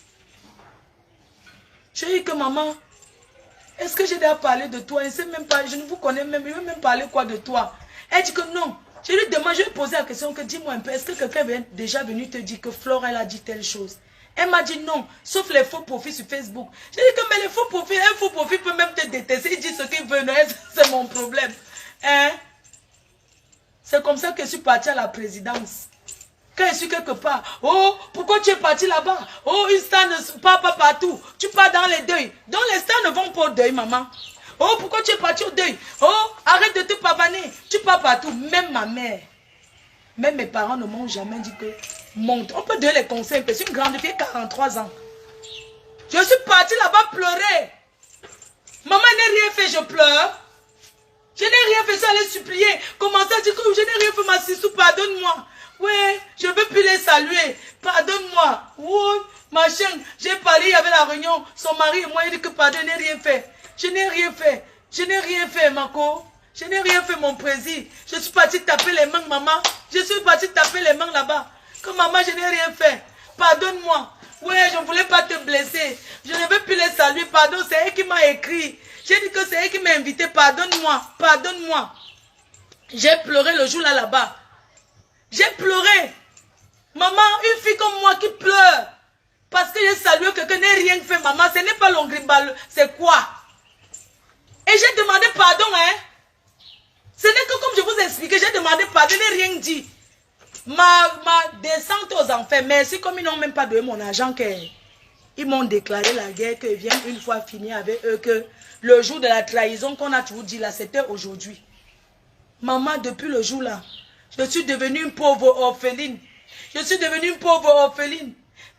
Je dis que maman, est-ce que j'ai déjà parlé de toi? Je ne sais même pas, je ne vous connais même, je ne veux même parler quoi de toi. Elle dit que non. Je lui demande, je lui ai posé la question que dis-moi un peu, est-ce que quelqu'un est déjà venu te dire que Flore, elle a dit telle chose? Elle m'a dit non, sauf les faux profils sur Facebook. J'ai dit que mais les faux profils, un faux profil peut même te détester, il dit ce qu'il veut, c'est mon problème. Hein? C'est comme ça que je suis partie à la présidence. Quand je suis quelque part, oh, pourquoi tu es parti là-bas? Oh, une star ne part pas partout. Tu pars dans les deuils. Donc les stars ne vont pas au deuil, maman. Oh, pourquoi tu es parti au deuil? Oh, arrête de te pavaner. Tu pars partout. Même ma mère, même mes parents ne m'ont jamais dit que monte. On peut donner les conseils. C'est une grande fille, 43 ans. Je suis partie là-bas pleurer. Maman n'a rien fait, je pleure. Je n'ai rien fait, ça allait supplier. Commencer à dire que je n'ai rien fait, ma sissou, pardonne-moi. Oui, je ne veux plus les saluer. Pardonne-moi. Oui, ma chaîne, j'ai parlé, il y avait la réunion. Son mari et moi, il dit que pardon, je n'ai rien fait. Je n'ai rien fait. Je n'ai rien fait, Marco. Je n'ai rien fait, mon président. Je suis partie taper les mains, maman. Je suis partie taper les mains là-bas. Que maman, je n'ai rien fait. Pardonne-moi. Oui, je ne voulais pas te blesser. Je ne veux plus les saluer. Pardon, c'est elle qui m'a écrit. J'ai dit que c'est elle qui m'a invité. Pardonne-moi. Pardonne-moi. J'ai pleuré le jour là-bas. J'ai pleuré. Maman, une fille comme moi qui pleure. Parce que j'ai salué quelqu'un n'a rien fait, maman. Ce n'est pas l'ongrimbal. C'est quoi? Et j'ai demandé pardon, hein. Ce n'est que comme je vous expliquais, j'ai demandé pardon, je n'ai rien dit. Ma descente aux enfers, merci comme ils n'ont même pas donné mon argent, ils m'ont déclaré la guerre, qu'ils viennent une fois finir avec eux, que le jour de la trahison qu'on a toujours dit là, c'était aujourd'hui. Maman, depuis le jour là, je suis devenue une pauvre orpheline. Je suis devenue une pauvre orpheline.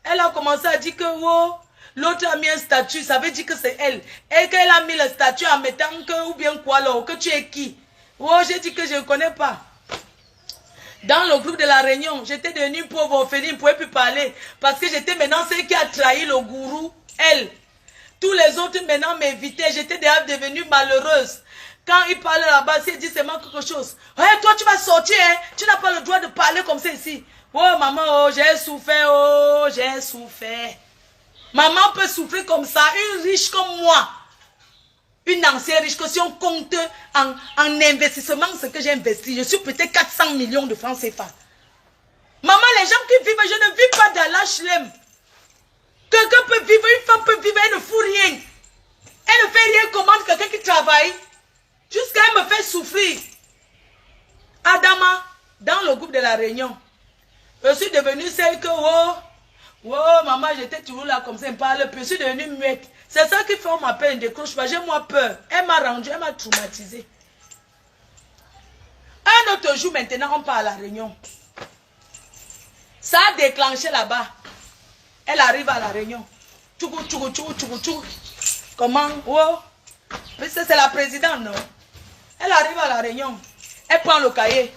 Elle a commencé à dire que oh, l'autre a mis un statut, ça veut dire que c'est elle. Et qu'elle a mis le statut en mettant que, ou bien quoi alors, que tu es qui? Oh, j'ai dit que je ne connais pas. Dans le groupe de la réunion, j'étais devenue une pauvre orpheline, je ne pouvais plus parler. Parce que j'étais maintenant celle qui a trahi le gourou, elle. Tous les autres maintenant m'invitaient, j'étais déjà devenue malheureuse. Quand il parlait là-bas, il dit seulement quelque chose. Hey, toi tu vas sortir, hein? Tu n'as pas le droit de parler comme ça ici. Oh maman, oh j'ai souffert, oh j'ai souffert. Maman peut souffrir comme ça, une riche comme moi. Une ancienne riche, que si on compte en investissement, ce que j'ai investi, je suis peut-être 400 millions de francs CFA. Maman, les gens qui vivent, je ne vis pas dans l'HLM. Quelqu'un peut vivre, une femme peut vivre, elle ne fout rien. Elle ne fait rien, commande quelqu'un qui travaille. Jusqu'à elle me fait souffrir. Adama, dans le groupe de la réunion, je suis devenue celle que, oh, maman, j'étais toujours là comme ça, elle me parle plus, je suis devenue muette. C'est ça qui fait qu'on m'appelle, ne décroche pas, j'ai moi peur. Elle m'a rendu, elle m'a traumatisé. Un autre jour maintenant, on part à la réunion. Ça a déclenché là-bas. Elle arrive à la réunion. Tchougou, tchougou, tchougou, tchougou, tchougou. Comment? Oh. Mais c'est la présidente, non? Elle arrive à la réunion. Elle prend le cahier.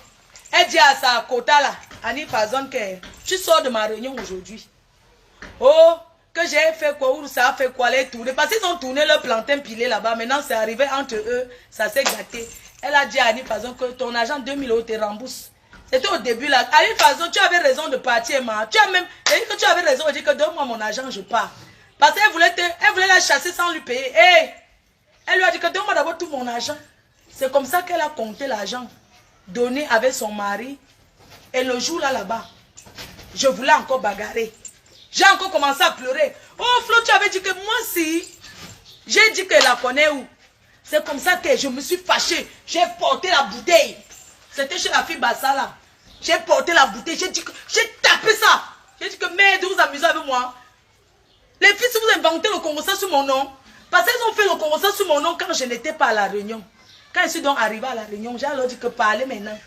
Elle dit à sa quota là, Annie Fazon, que tu sors de ma réunion aujourd'hui. Oh, que j'ai fait quoi, ou ça a fait quoi, les tourner. Parce qu'ils ont tourné leur plantain pilé là-bas. Maintenant, c'est arrivé entre eux, ça s'est gâté. Elle a dit à Annie Fazon que ton argent 2000 € te rembourse. C'était au début là. Annie Fazon, tu avais raison de partir, ma. Tu as même dit que tu avais raison de dire que donne-moi mon argent, je pars. Parce qu'elle voulait, elle voulait la chasser sans lui payer. Hey! Elle lui a dit que donne-moi d'abord tout mon argent. C'est comme ça qu'elle a compté l'argent donné avec son mari Et le jour là-bas, je voulais encore bagarrer. J'ai encore commencé à pleurer. Oh Flo, tu avais dit que moi si. J'ai dit qu'elle la connaît où. C'est comme ça que je me suis fâchée. J'ai porté la bouteille. C'était chez la fille Bassa là. J'ai porté la bouteille. J'ai dit que j'ai tapé ça. J'ai dit que merde, vous amusez avec moi. Les filles, si vous inventez le Congo-Ça sur mon nom. Parce qu'elles ont fait le Congo-Ça sur mon nom quand je n'étais pas à la réunion. Quand je suis donc arrivée à la réunion, j'ai alors dit que parlez maintenant.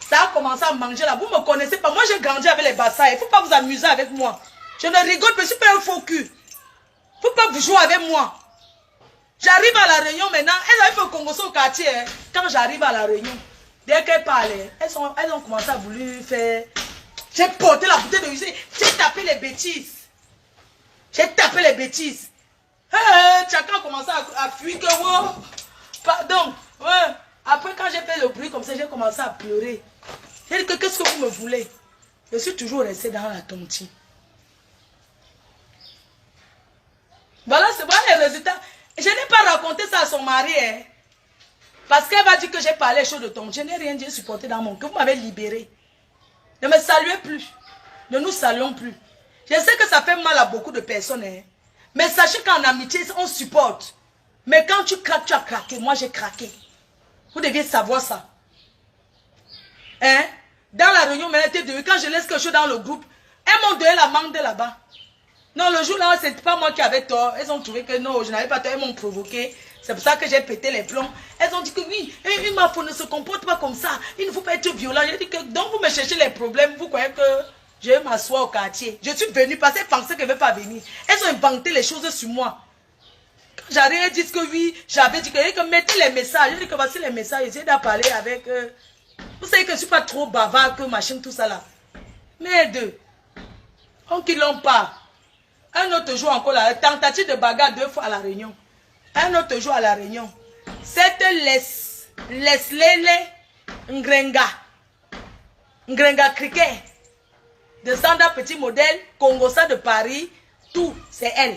Ça a commencé à manger là. Vous ne me connaissez pas. Moi, j'ai grandi avec les Bassa. Il ne faut pas vous amuser avec moi. Je ne rigole pas. Je ne suis pas un faux cul. Il ne faut pas vous jouer avec moi. J'arrive à la réunion maintenant. Elles avaient fait le Congo-Ça au quartier. Hein. Quand j'arrive à la réunion, dès qu'elles parlaient, elles ont commencé à vouloir faire. J'ai porté la bouteille de whisky. J'ai tapé les bêtises. J'ai tapé les bêtises. Chacun a commencé à fuir que wow. Pardon. Ouais. Après, quand j'ai fait le bruit comme ça, j'ai commencé à pleurer. J'ai dit que qu'est-ce que vous me voulez? Je suis toujours restée dans la tontine. Voilà, c'est voilà les résultats. Je n'ai pas raconté ça à son mari. Hein, parce qu'elle va dire que j'ai parlé chaud de ton. Je n'ai rien dit, supporté dans mon cœur. Vous m'avez libéré. Ne me saluez plus. Ne nous saluons plus. Je sais que ça fait mal à beaucoup de personnes. Hein, mais sachez qu'en amitié, on supporte. Mais quand tu craques, tu as craqué. Moi, j'ai craqué. Vous deviez savoir ça. Hein? Dans la réunion, quand je laisse quelque chose dans le groupe, elles m'ont donné la mangue là-bas. Non, le jour-là, ce n'était pas moi qui avais tort. Elles ont trouvé que non, je n'avais pas tort. Elles m'ont provoqué. C'est pour ça que j'ai pété les plombs. Elles ont dit que oui, une mafia ne se comporte pas comme ça. Il ne faut pas être violent. J'ai dit que donc vous me cherchez les problèmes. Vous croyez que je vais m'asseoir au quartier. Je suis venue parce qu'elles pensaient qu'elles ne veulent pas venir. Elles ont inventé les choses sur moi. Quand j'arrive, elles disent que oui, j'avais dit que mettez les messages. J'ai dit que voici les messages. Essayez d'en parler avec... vous savez que je ne suis pas trop bavard, que machin, tout ça là. Merde. On qui l'ont pas. Un autre jour encore, la tentative de bagarre 2 fois à la réunion. Un autre jour à la réunion. Cette Leslele Ngrenga Cricket de Sanda Petit Modèle, Congo-Ça de Paris, tout, c'est elle.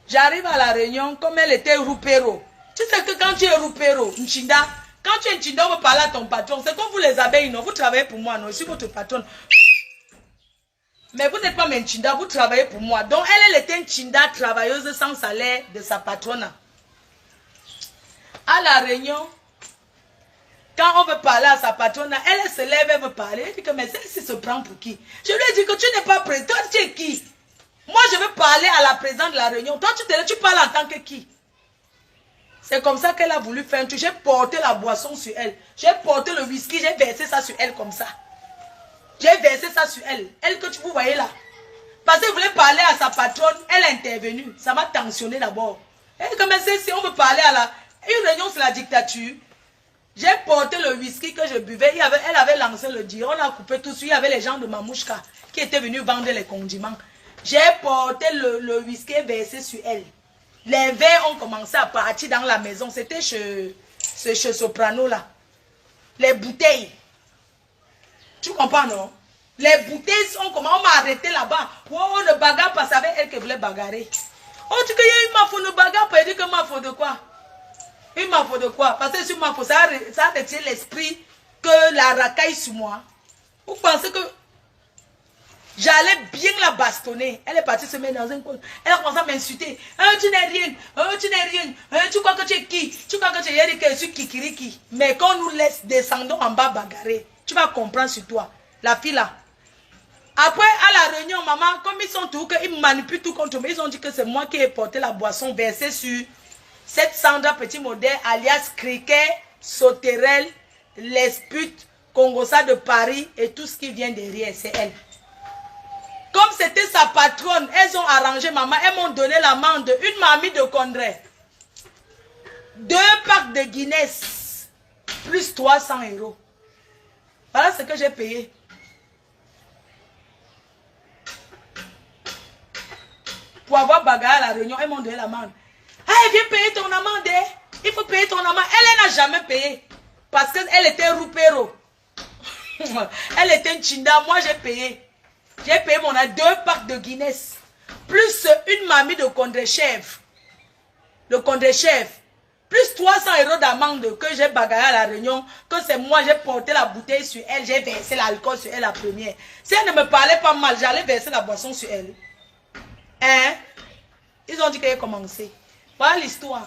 J'arrive à la réunion comme elle était roupéro. Tu sais que quand tu es roupéro, Nchinda, quand tu es Nchinda, on veut parler à ton patron. C'est comme vous les abeilles, non? Vous travaillez pour moi, non? Je suis votre patronne. Mais vous n'êtes pas mes Nchinda, vous travaillez pour moi. Donc elle était Nchinda, travailleuse sans salaire de sa patronne. À la réunion, quand on veut parler à sa patronne, elle se lève, elle veut parler. Elle dit que mais celle-ci se prend pour qui? Je lui ai dit que tu n'es pas président, toi tu es qui? Moi je veux parler à la présidente de la réunion. Toi tu parles en tant que qui? C'est comme ça qu'elle a voulu faire un truc. J'ai porté la boisson sur elle. J'ai porté le whisky, j'ai versé ça sur elle comme ça. J'ai versé ça sur elle. Elle que vous voyez là. Parce qu'elle voulait parler à sa patronne, elle est intervenue. Ça m'a tensionné d'abord. Elle dit comme si on veut parler à une réunion sur la dictature. J'ai porté le whisky que je buvais. Elle avait lancé le dire. On a coupé tout de suite. Il y avait les gens de Mamouchka qui étaient venus vendre les condiments. J'ai porté le whisky versé sur elle. Les verres ont commencé à partir dans la maison. C'était chez Soprano là. Les bouteilles. Tu comprends non? Les bouteilles sont comment? On m'a arrêté là-bas. Oh, ne bagarre pas. C'est avec elle qui voulait bagarrer. Oh, tu dis qu'il y a une mafia, ne bagarre pas. Elle dit que mafia de quoi? Une mafia de quoi? Parce que sur mafia, ça a retiré l'esprit que la racaille sur moi. Vous pensez que j'allais bien la bastonner. Elle est partie se mettre dans un coin. Elle a commencé à m'insulter. Tu n'es rien. Tu n'es rien. Tu crois que tu es qui? Tu crois que tu es que je suis kikiriki. Mais quand on nous laisse descendre en bas bagarrer, tu vas comprendre sur toi. La fille là. Après, à la réunion, maman, comme ils sont tous, ils manipulent tout contre moi. Ils ont dit que c'est moi qui ai porté la boisson versée sur cette Sandra Petit Modèle, alias Criquet, Sauterelle, Lespute, Congo-Ça de Paris et tout ce qui vient derrière. C'est elle. Comme c'était sa patronne, elles ont arrangé maman, elles m'ont donné l'amende de une mamie de Condré. 2 packs de Guinness, plus 300 €. Voilà ce que j'ai payé. Pour avoir bagarre à la réunion, elles m'ont donné l'amende. Ah, viens payer ton amende. Il faut payer ton amende. Elle n'a jamais payé. Parce qu'elle était roupéro. Elle était une chinda. Moi, j'ai payé. J'ai payé mon 2 packs de Guinness. Plus une mamie de Condé-Chèvre. Le Condé-Chèvre. Plus 300 € d'amende que j'ai bagarré à la réunion, que c'est moi, j'ai porté la bouteille sur elle, j'ai versé l'alcool sur elle la première. Si elle ne me parlait pas mal, j'allais verser la boisson sur elle. Hein? Ils ont dit qu'elle a commencé. Voilà l'histoire.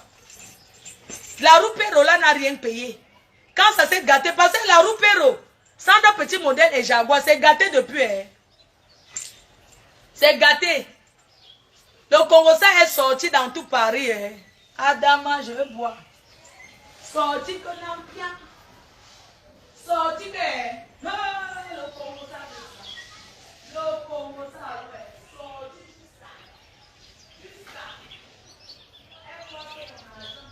La roue Perro là n'a rien payé. Quand ça s'est gâté, parce que la roue Perro, Sandra Petit Modèle et Jaguar, c'est gâté depuis. Hein? C'est gâté. Le Congosa est sorti dans tout Paris. Hein? Adama, je veux boire. Sorti que n'en bien. Sorti que. Le Congosa. Le Congosa, ouais. Sorti juste ça. Juste ça. Elle croit que mon argent.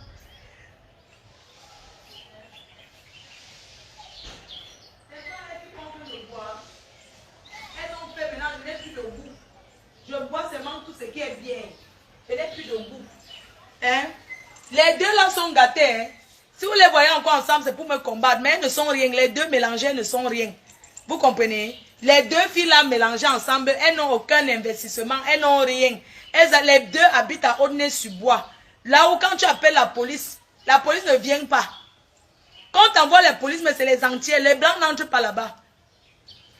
C'est pas elle qui compte le boire. Elles ont fait maintenant, je n'ai plus de goût. Je bois seulement tout ce qui est bien. Je n'ai plus de goût. Hein? Les deux là sont gâtés. Hein? Si vous les voyez encore ensemble, c'est pour me combattre. Mais elles ne sont rien. Les deux mélangés ne sont rien. Vous comprenez? Les deux filles là mélangées ensemble, elles n'ont aucun investissement. Elles n'ont rien. Les deux habitent à Aulnay-sur-Bois. Là où quand tu appelles la police ne vient pas. Quand tu envoies la police, mais c'est les entiers. Les blancs n'entrent pas là-bas.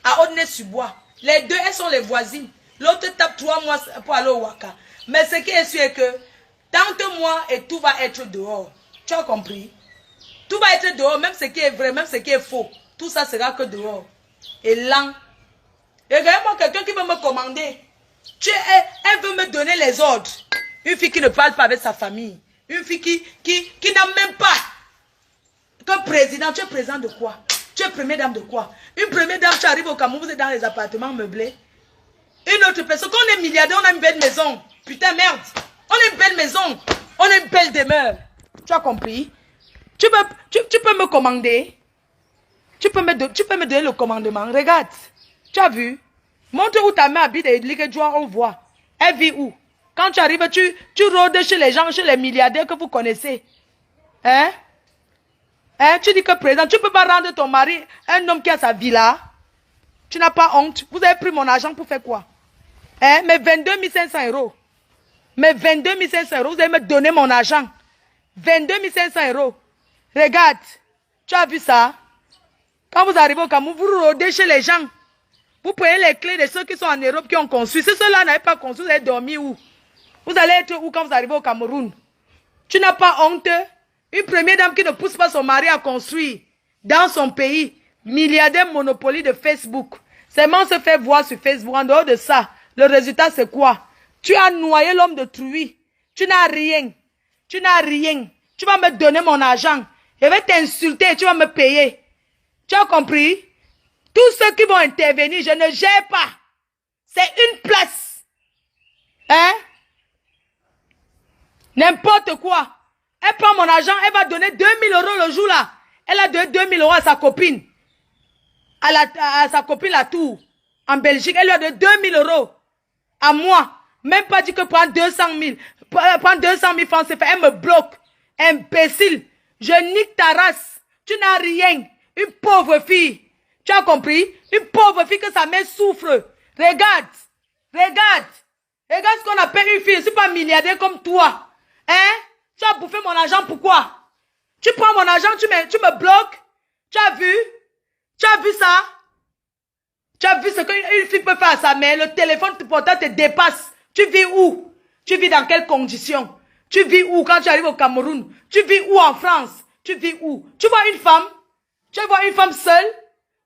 À Aulnay-sur-Bois. Les deux, elles sont les voisines. L'autre tape 3 mois pour aller au Waka. Mais ce qui est sûr est que tant moi et tout va être dehors. Tu as compris? Tout va être dehors, même ce qui est vrai, même ce qui est faux. Tout ça sera que dehors. Et là, regarde-moi quelqu'un qui veut me commander. Elle veut me donner les ordres. Une fille qui ne parle pas avec sa famille. Une fille qui n'a même pas que président. Tu es président de quoi? Tu es première dame de quoi? Une première dame, tu arrives au Cameroun, vous êtes dans les appartements meublés. Une autre personne, quand on est milliardaire, on a une belle maison. Putain, merde. On a une belle maison. On a une belle demeure. Tu as compris? Tu peux me commander. Tu peux me donner le commandement. Regarde. Tu as vu? Montre où ta mère habite et Ligue on voit. Elle vit où? Quand tu arrives, tu rôdes chez les gens, chez les milliardaires que vous connaissez. Hein? Hein? Tu dis que président, tu ne peux pas rendre ton mari un homme qui a sa villa. Tu n'as pas honte. Vous avez pris mon argent pour faire quoi? Hein? Mais 22 500 €. Mais 22 500 €, vous allez me donner mon argent. 22 500 €. Regarde, tu as vu ça? Quand vous arrivez au Cameroun, vous rôdez chez les gens. Vous prenez les clés de ceux qui sont en Europe, qui ont construit. Si ceux-là n'avaient pas construit, vous allez dormir où? Vous allez être où quand vous arrivez au Cameroun? Tu n'as pas honte? Une première dame qui ne pousse pas son mari à construire dans son pays. Milliardaire monopoly de Facebook. Seulement se fait voir sur Facebook. En dehors de ça, le résultat c'est quoi? Tu as noyé l'homme de Trouy. Tu n'as rien. Tu n'as rien. Tu vas me donner mon argent. Je vais t'insulter et tu vas me payer. Tu as compris? Tous ceux qui vont intervenir, je ne gère pas. C'est une place. Hein? N'importe quoi. Elle prend mon argent, elle va donner 2000 € le jour là. Elle a donné 2000 € à sa copine. À sa copine la tour. En Belgique, elle lui a donné 2000 €. À moi. Même pas dit que prendre 200 000. Prendre 200 000 francs, c'est fait. Elle me bloque. Imbécile. Je nique ta race. Tu n'as rien. Une pauvre fille. Tu as compris? Une pauvre fille que sa mère souffre. Regarde. Regarde. Regarde ce qu'on appelle une fille. Je ne suis pas milliardaire comme toi. Hein? Tu as bouffé mon argent, pourquoi? Tu prends mon argent, tu me bloques. Tu as vu? Tu as vu ça? Tu as vu ce qu'une fille peut faire à sa mère? Le téléphone portable te dépasse. Tu vis où? Tu vis dans quelles conditions? Tu vis où quand tu arrives au Cameroun? Tu vis où en France? Tu vis où? Tu vois une femme? Tu vois une femme seule?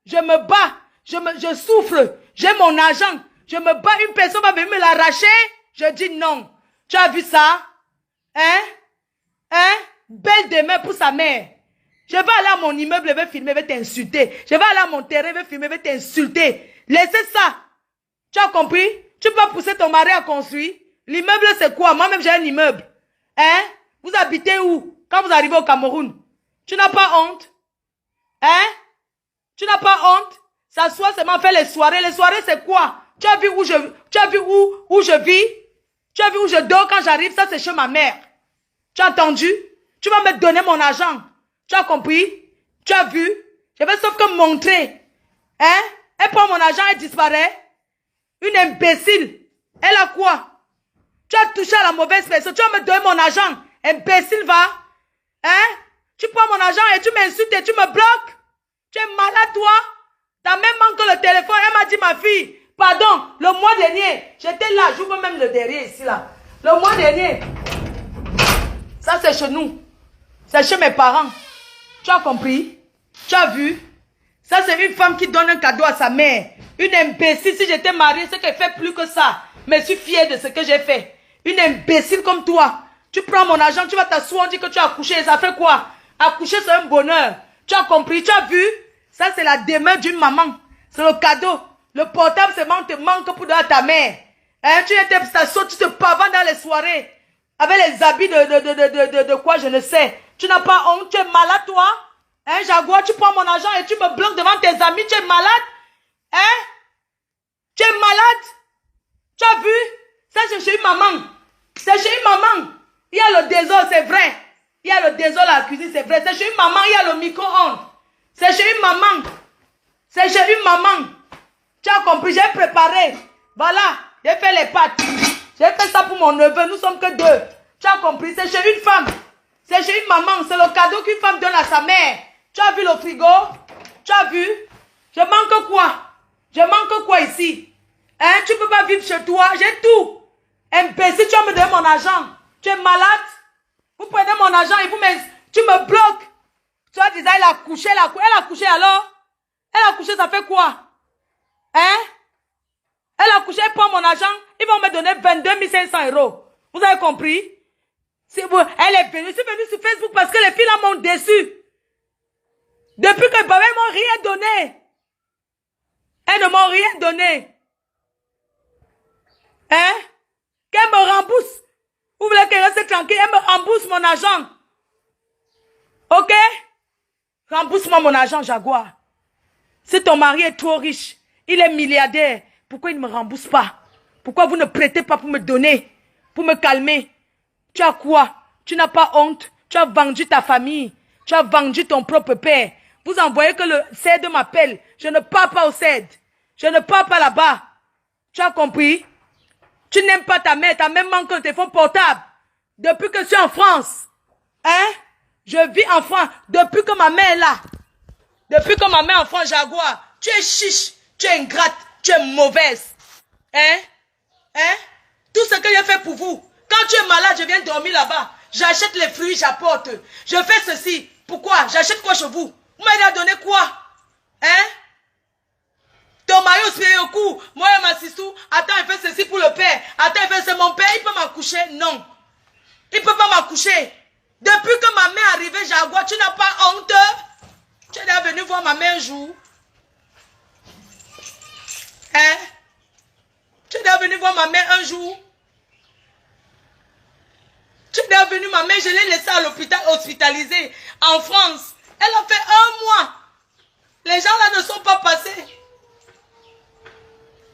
Je me bats. Je souffre. J'ai mon argent. Je me bats. Une personne va venir me l'arracher. Je dis non. Tu as vu ça? Hein? Hein? Belle demeure pour sa mère. Je vais aller à mon immeuble, je vais filmer, je vais t'insulter. Je vais aller à mon terrain, je vais filmer, je vais t'insulter. Laissez ça. Tu as compris? Tu peux pousser ton mari à construire. L'immeuble, c'est quoi? Moi-même, j'ai un immeuble. Hein? Vous habitez où? Quand vous arrivez au Cameroun. Tu n'as pas honte? Hein? Tu n'as pas honte? S'asseoir seulement faire les soirées. Les soirées, c'est quoi? Tu as vu où je vis? Tu as vu où je dors quand j'arrive? Ça, c'est chez ma mère. Tu as entendu? Tu vas me donner mon argent. Tu as compris? Tu as vu? Je vais sauf que montrer. Hein? Elle prend mon argent, elle disparaît. Une imbécile. Elle a quoi? Tu as touché à la mauvaise personne. Tu vas me donner mon argent. Imbécile, va. Hein? Tu prends mon argent et tu m'insultes et tu me bloques. Tu es malade, toi. T'as même manqué le téléphone. Elle m'a dit, ma fille, pardon, le mois dernier, j'étais là, j'ouvre même le derrière ici, là. Le mois dernier, ça c'est chez nous. C'est chez mes parents. Tu as compris? Tu as vu? Ça c'est une femme qui donne un cadeau à sa mère. Une imbécile, si j'étais mariée, c'est qu'elle fait plus que ça. Mais je suis fière de ce que j'ai fait. Une imbécile comme toi. Tu prends mon argent, tu vas t'asseoir, on dit que tu as accouché. Ça fait quoi? Accoucher, c'est un bonheur. Tu as compris? Tu as vu? Ça, c'est la demeure d'une maman. C'est le cadeau. Le portable seulement te manque pour donner à ta mère. Hein? Tu étais station, tu te pavanes dans les soirées. Avec les habits de quoi, je ne sais. Tu n'as pas honte, tu es malade, toi? Hein, Jaguar, tu prends mon argent et tu me bloques devant tes amis, tu es malade? Hein? Tu es malade? Tu as vu? Ça, c'est chez une maman. C'est chez une maman. Il y a le désordre, c'est vrai. Il y a le désordre à la cuisine, c'est vrai. C'est chez une maman, il y a le micro-ondes. C'est chez une maman. C'est chez une maman. Tu as compris, j'ai préparé. Voilà, j'ai fait les pâtes. J'ai fait ça pour mon neveu, nous sommes que deux. Tu as compris, c'est chez une femme. C'est chez une maman, c'est le cadeau qu'une femme donne à sa mère. Tu as vu le frigo? Tu as vu? Je manque quoi? Je manque quoi ici? Hein, tu ne peux pas vivre chez toi, j'ai tout. Imbécile, tu vas me donner mon argent. Tu es malade? Vous prenez mon argent et tu me bloques. Tu as dit, elle a couché, elle a couché alors? Elle a couché, ça fait quoi? Hein? Elle a couché, elle prend mon argent, ils vont me donner 22 500 €. Vous avez compris? Elle est venue, sur Facebook parce que les filles là m'ont déçu. Depuis que papa, elles m'ont rien donné. Elles ne m'ont rien donné. Hein? Qu'elle me rembourse. Vous voulez qu'elle reste tranquille? Elle me rembourse mon argent. Ok? Rembourse-moi mon argent, Jaguar. Si ton mari est trop riche, il est milliardaire, pourquoi il ne me rembourse pas? Pourquoi vous ne prêtez pas pour me donner? Pour me calmer? Tu as quoi? Tu n'as pas honte? Tu as vendu ta famille. Tu as vendu ton propre père. Vous envoyez que le CED m'appelle. Je ne pars pas au CED. Je ne pars pas là-bas. Tu as compris? Tu n'aimes pas ta mère. Ta mère manque un téléphone portable. Depuis que je suis en France. Hein? Je vis en France. Depuis que ma mère est là. Depuis que ma mère est en France, Jaguar. Tu es chiche. Tu es ingrate. Tu es mauvaise. Hein? Hein? Tout ce que j'ai fait pour vous. Quand tu es malade, je viens dormir là-bas. J'achète les fruits, j'apporte. Je fais ceci. Pourquoi? J'achète quoi chez vous? Vous m'avez donné quoi? Hein? Ton mari aussi est au cou. Moi et ma sissou. Attends, il fait ceci pour le père. Attends, il fait c'est mon père. Il peut m'accoucher? Non. Il ne peut pas m'accoucher. Depuis que ma mère est arrivée, Jaguar, tu n'as pas honte? Tu es déjà venu voir ma mère un jour? Hein? Tu es déjà venu voir ma mère un jour? Tu es déjà venu, ma mère, je l'ai laissée à l'hôpital, hospitalisée, en France. Elle a fait 1 mois. Les gens là ne sont pas passés.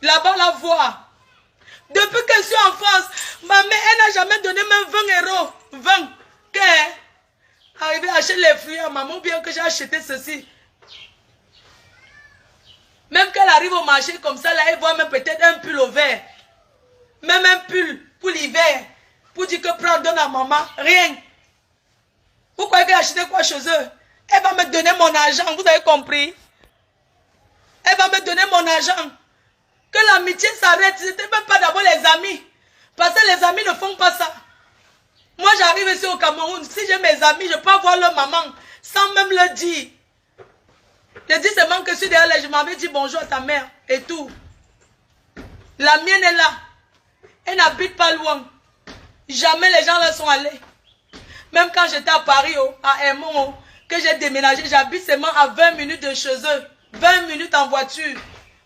Là-bas, la voir. Depuis que je suis en France, ma mère, elle n'a jamais donné même 20 €. 20. Qu'elle arrive à acheter les fruits à maman, ou bien que j'ai acheté ceci. Même qu'elle arrive au marché comme ça, là, elle voit même peut-être un pull au vert. Même un pull pour l'hiver. Pour dire que prends, donne à maman. Rien. Vous croyez qu'elle a acheté quoi chez eux? Elle va me donner mon argent, vous avez compris? Elle va me donner mon argent. Que l'amitié s'arrête. Ce n'était même pas d'abord les amis. Parce que les amis ne font pas ça. Moi, j'arrive ici au Cameroun. Si j'ai mes amis, je peux avoir leur maman sans même leur dire. Je dis seulement que je suis derrière, je m'avais dit bonjour à ta mère et tout. La mienne est là. Elle n'habite pas loin. Jamais les gens là sont allés. Même quand j'étais à Paris, à Aimont, que j'ai déménagé, j'habite seulement à 20 minutes de chez eux. 20 minutes en voiture.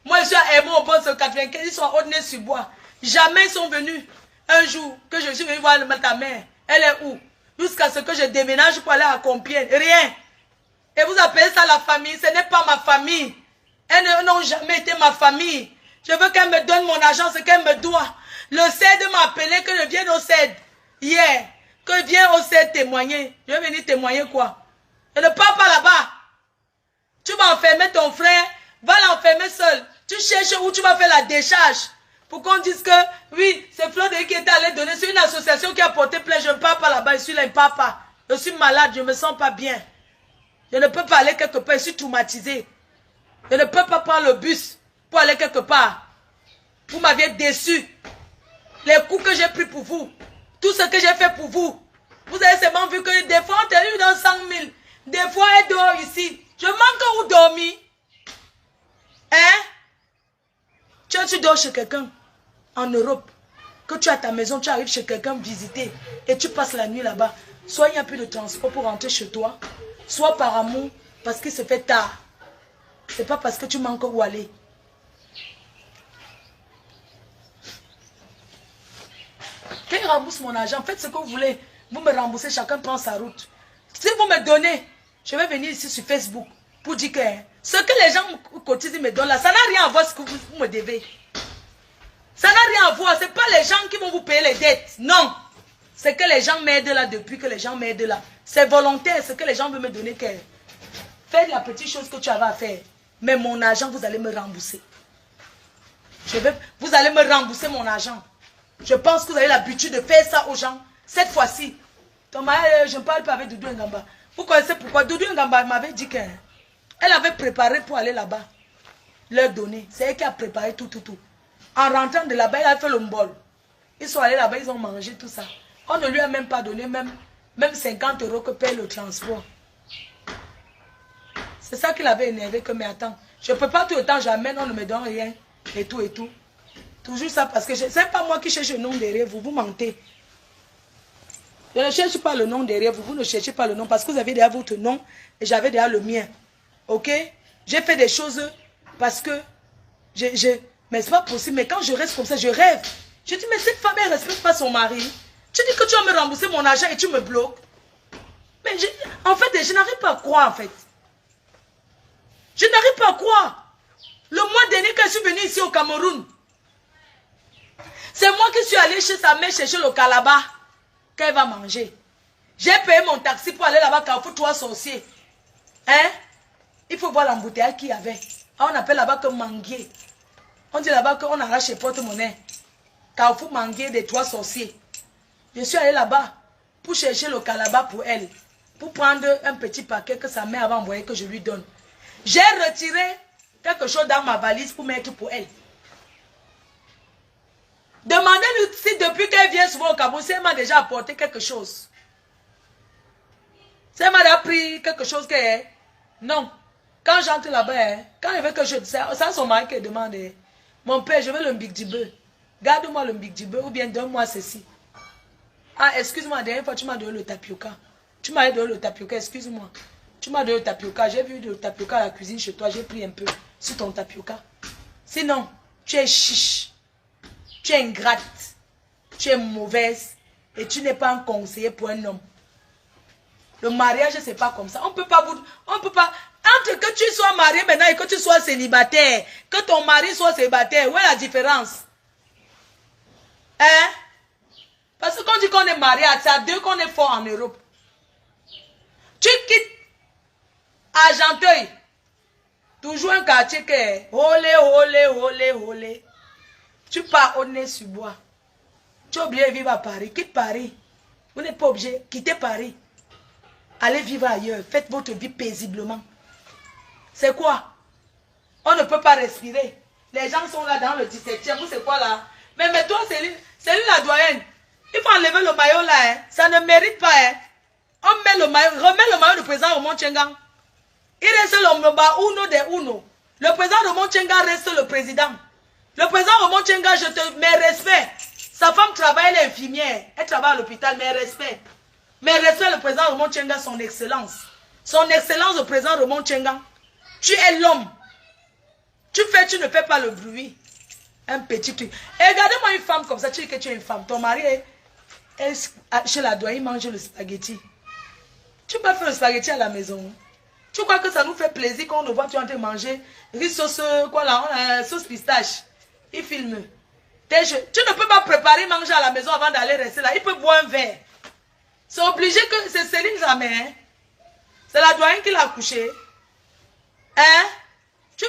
Moi, je suis à Aimont, au poste 95, ils sont à Haute-Nez-sur-Bois. Jamais ils sont venus. Un jour, que je suis venu voir ta mère. Elle est où? Jusqu'à ce que je déménage pour aller à Compiègne. Rien. Et vous appelez ça la famille. Ce n'est pas ma famille. Elles n'ont jamais été ma famille. Je veux qu'elle me donne mon argent, ce qu'elle me doit. Le CED m'a appelé que je vienne au CED. Hier. Que je vienne au CED témoigner. Je vais venir témoigner quoi? Je ne pars pas là-bas. Tu vas enfermer ton frère. Va l'enfermer seul. Tu cherches où tu vas faire la décharge. Pour qu'on dise que, oui, c'est Flo de qui était allé donner. C'est une association qui a porté plainte. Je ne pars pas là-bas. Je suis là, il ne part pas. Je suis malade, je ne me sens pas bien. Je ne peux pas aller quelque part, je suis traumatisée. Je ne peux pas prendre le bus pour aller quelque part. Vous m'aviez déçu. Les coups que j'ai pris pour vous. Tout ce que j'ai fait pour vous. Vous avez seulement vu que des fois, on t'a eu dans 100 000. Des fois, elle dort ici. Je manque où dormir. Hein? Tu dors chez quelqu'un en Europe. Que tu as ta maison, tu arrives chez quelqu'un visiter. Et tu passes la nuit là-bas. Soit il n'y a plus de transport pour rentrer chez toi. Soit par amour, parce qu'il se fait tard. C'est pas parce que tu manques où aller. Quand il rembourse mon argent, faites ce que vous voulez. Vous me remboursez, chacun prend sa route. Si vous me donnez, je vais venir ici sur Facebook pour dire que ce que les gens cotisent me donnent là, ça n'a rien à voir avec ce que vous me devez. Ça n'a rien à voir. Ce n'est pas les gens qui vont vous payer les dettes. Non. C'est que les gens m'aident là depuis que les gens m'aident là. C'est volontaire, ce que les gens veulent me donner. Faites la petite chose que tu avais à faire. Mais mon argent, vous allez me rembourser. Vous allez me rembourser mon argent. Je pense que vous avez l'habitude de faire ça aux gens. Cette fois-ci, je ne parle pas avec Doudou Ngamba. Vous connaissez pourquoi? Doudou Ngamba m'avait dit qu'elle avait préparé pour aller là-bas. Leur donner. C'est elle qui a préparé tout. En rentrant de là-bas, elle a fait le mbol. Ils sont allés là-bas, ils ont mangé tout ça. On ne lui a même pas donné même 50 € que paye le transport. C'est ça qui l'avait énervé que, mais attends, je ne peux pas tout le temps, j'amène, on ne me donne rien. Et tout. Toujours ça, parce que ce n'est pas moi qui cherche le nom derrière vous, vous mentez. Je ne cherche pas le nom derrière vous, vous ne cherchez pas le nom, parce que vous avez déjà votre nom et j'avais déjà le mien. Ok? J'ai fait des choses parce que mais c'est pas possible, mais quand je reste comme ça, je rêve. Je dis, mais cette femme, elle ne respecte pas son mari. Tu dis que tu vas me rembourser mon argent et tu me bloques. Mais en fait, je n'arrive pas à croire, en fait. Je n'arrive pas à croire. Le mois dernier, quand je suis venue ici au Cameroun, c'est moi qui suis allée chez sa mère chercher le calaba qu'elle va manger. J'ai payé mon taxi pour aller là-bas, Carrefour 3 sorciers. Hein? Il faut voir l'embouteillage qu'il y avait. On appelle là-bas que manguier. On dit là-bas qu'on arrache les porte-monnaie. Carrefour manguier des 3 sorciers. Je suis allée là-bas pour chercher le calaba pour elle. Pour prendre un petit paquet que sa mère avait envoyé que je lui donne. J'ai retiré quelque chose dans ma valise pour mettre pour elle. Demandez-lui si depuis qu'elle vient souvent au Cameroun, si elle m'a déjà apporté quelque chose. Si elle m'a déjà pris quelque chose que... Non. Quand j'entre là-bas, quand elle veut que je... Ça, son mari qui demande, mon père, je veux le mbik-dibeu. Garde-moi le mbik-dibeu ou bien donne-moi ceci. Ah, excuse-moi, la dernière fois, tu m'as donné le tapioca. Tu m'as donné le tapioca, excuse-moi. Tu m'as donné le tapioca. J'ai vu le tapioca à la cuisine chez toi. J'ai pris un peu sur ton tapioca. Sinon, tu es chiche. Tu es ingrate. Tu es mauvaise. Et tu n'es pas un conseiller pour un homme. Le mariage, c'est pas comme ça. On peut pas vous... On peut pas... Entre que tu sois marié maintenant et que tu sois célibataire, que ton mari soit célibataire, où est la différence? Hein? Parce que quand on dit qu'on est marié, c'est à deux qu'on est fort en Europe. Tu quittes Argenteuil, toujours un quartier qui est olé. Tu pars au nez sur bois. Tu es obligé de vivre à Paris. Quitte Paris. Vous n'êtes pas obligé. Quittez Paris. Allez vivre ailleurs. Faites votre vie paisiblement. C'est quoi? On ne peut pas respirer. Les gens sont là dans le 17e. Vous c'est quoi là? Mais toi, Céline la doyenne. Il faut enlever le maillot là. Hein. Ça ne mérite pas. Hein. On met le maillot. Remets le maillot du président Romon Tchengang. Il reste le uno des uno. Le président Romon Tchengang reste le président. Le président Romon Tchengang, je te mets respect. Sa femme travaille, elle est infirmière. Elle travaille à l'hôpital, mais respect. Mais respect le président Romon Tchengang, son excellence. Son excellence, le président Romon Tchengang. Tu es l'homme. Tu ne fais pas le bruit. Un petit truc. Et regardez-moi une femme comme ça, tu dis que tu es une femme. Ton mari est chez la douane, il mange le spaghetti. Tu peux faire le spaghetti à la maison. Tu crois que ça nous fait plaisir quand on le voit, tu es en train de manger riz sauce, quoi là, sauce pistache. Il filme. Tu ne peux pas préparer manger à la maison avant d'aller rester là. Il peut boire un verre. C'est obligé que c'est Céline jamais. Hein? C'est la douane qui l'a accouché. Hein?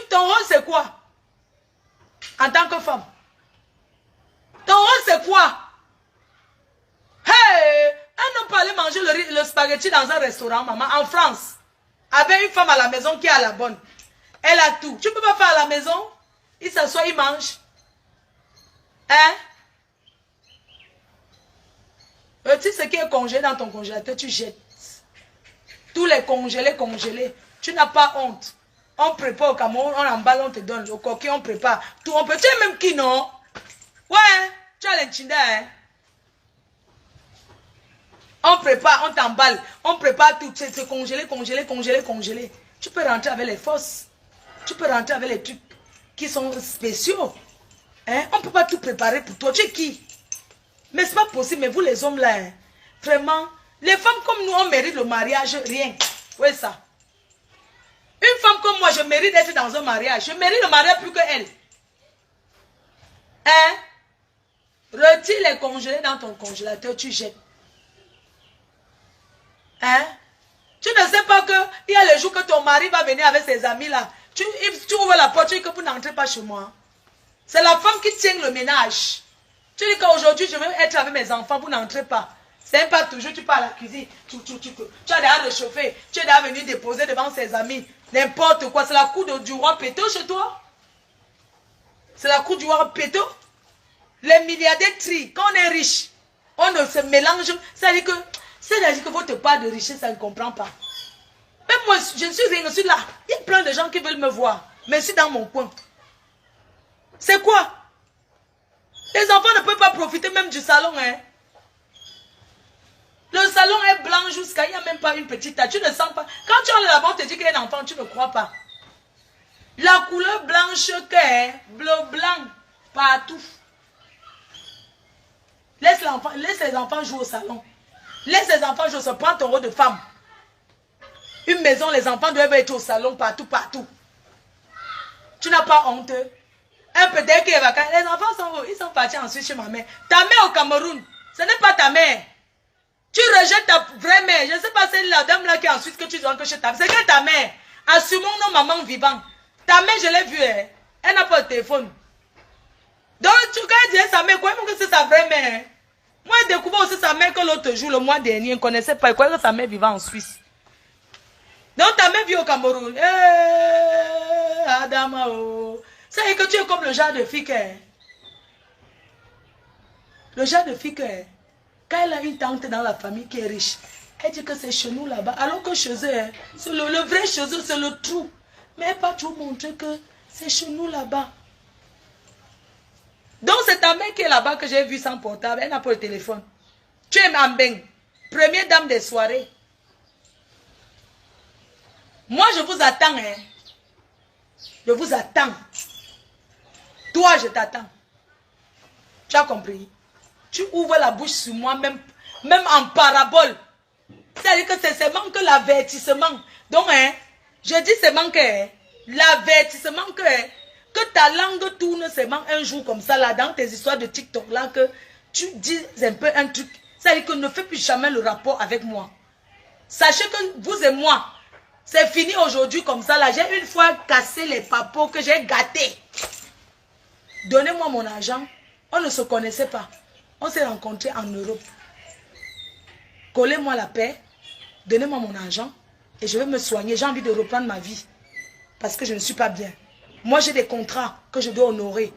Ton rôle c'est quoi? En tant que femme. Ton rôle c'est quoi? Hey! Un homme aller manger le spaghetti dans un restaurant, maman, en France. Avec une femme à la maison qui est à la bonne. Elle a tout. Tu ne peux pas faire à la maison. Il s'assoit, il mange. Hein? Tu sais ce qui est congelé dans ton congélateur, tu jettes. Tous les congelés. Tu n'as pas honte. On prépare au Cameroun, on emballe, on te donne. Au coquille, on prépare. Tout, on peut. Tu es même qui, non? Ouais, tu as l'intinda, hein? On prépare, on t'emballe. On prépare tout. C'est congelé. Tu peux rentrer avec les fausses. Tu peux rentrer avec les trucs qui sont spéciaux. Hein? On ne peut pas tout préparer pour toi. Tu es qui? Mais ce n'est pas possible. Mais vous, les hommes, là, hein, vraiment, les femmes comme nous, on mérite le mariage, rien. Oui, ça. Une femme comme moi, je mérite d'être dans un mariage. Je mérite le mariage plus qu'elle. Hein? Retire les congelés dans ton congélateur, tu jettes. Hein? Tu ne sais pas qu'il y a le jour que ton mari va venir avec ses amis là. Tu ouvres la porte, tu dis que vous n'entrez pas chez moi. C'est la femme qui tient le ménage. Tu dis qu'aujourd'hui, je vais être avec mes enfants, vous n'entrez pas. C'est pas toujours, tu pars à la cuisine. Tu as déjà réchauffé. Tu es déjà venu déposer devant ses amis. N'importe quoi. C'est la cour du roi Péto chez toi. C'est la cour du roi Péto. Les milliardaires trient. Quand on est riche, on ne se mélange. C'est-à-dire que votre part de richesse, ça ne comprend pas. Même moi, je ne suis rien, je suis là. Il y a plein de gens qui veulent me voir. Mais je suis dans mon coin. C'est quoi? Les enfants ne peuvent pas profiter même du salon. Hein? Le salon est blanc jusqu'à... Il n'y a même pas une petite tache. Tu ne sens pas. Quand tu es là-bas, on te dit qu'il y a un enfant, tu ne crois pas. La couleur blanche qu'est, bleu, blanc, partout. Laisse les enfants jouer au salon. Laisse les enfants jouer. Se prends ton rôle de femme. Une maison, les enfants doivent être au salon partout. Tu n'as pas honte. Un peu dès qu'il y a les enfants sont où? Ils sont partis ensuite chez ma mère. Ta mère au Cameroun, ce n'est pas ta mère. Tu rejettes ta vraie mère. Je ne sais pas, c'est la dame là qui est ensuite que tu dois que chez ta mère. C'est que ta mère. Assumons nos mamans vivants. Ta mère, je l'ai vue. Hein. Elle n'a pas de téléphone. Donc, tu quand dire sa mère, quoi que c'est sa vraie mère. Moi, j'ai découvert aussi sa mère que l'autre jour, le mois dernier, je ne connaissais pas. Je croyais que sa mère vivait en Suisse. Donc, ta mère vit au Cameroun. Adama, oh. C'est que tu es comme le genre de fille qu'elle est. Le genre de fille qu'elle est. Quand elle a une tante dans la famille qui est riche, elle dit que c'est chez nous là-bas. Alors que chez eux, c'est le vrai chez eux, c'est le trou. Mais elle n'a pas toujours montré que c'est chez nous là-bas. Donc c'est ta mère qui est là-bas que j'ai vu sans portable. Elle n'a pas le téléphone. Tu es Mambeng, première dame des soirées. Moi je vous attends. Hein. Je vous attends. Toi je t'attends. Tu as compris? Tu ouvres la bouche sur moi, même en parabole. C'est-à-dire que c'est seulement que l'avertissement. Donc, hein, je dis seulement que l'avertissement que ta langue tourne seulement un jour comme ça, là, dans tes histoires de TikTok, là, que tu dis un peu un truc. C'est-à-dire que ne fais plus jamais le rapport avec moi. Sachez que vous et moi, c'est fini aujourd'hui comme ça, là. J'ai une fois cassé les papos que j'ai gâtés. Donnez-moi mon argent. On ne se connaissait pas. On s'est rencontrés en Europe. Collez-moi la paix. Donnez-moi mon argent. Et je vais me soigner. J'ai envie de reprendre ma vie. Parce que je ne suis pas bien. Moi, j'ai des contrats que je dois honorer.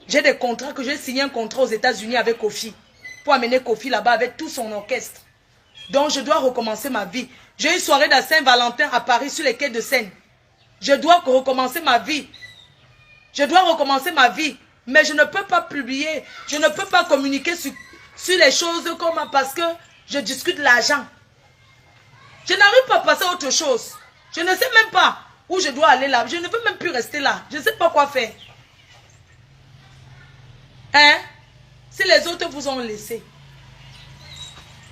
J'ai des contrats que j'ai signé un contrat aux États-Unis avec Kofi. Pour amener Kofi là-bas avec tout son orchestre. Donc, je dois recommencer ma vie. J'ai une soirée de Saint-Valentin à Paris sur les quais de Seine. Je dois recommencer ma vie. Je dois recommencer ma vie. Mais je ne peux pas publier, je ne peux pas communiquer sur les choses comme parce que je discute l'argent. Je n'arrive pas à passer à autre chose. Je ne sais même pas où je dois aller là. Je ne veux même plus rester là. Je ne sais pas quoi faire. Hein? Si les autres vous ont laissé.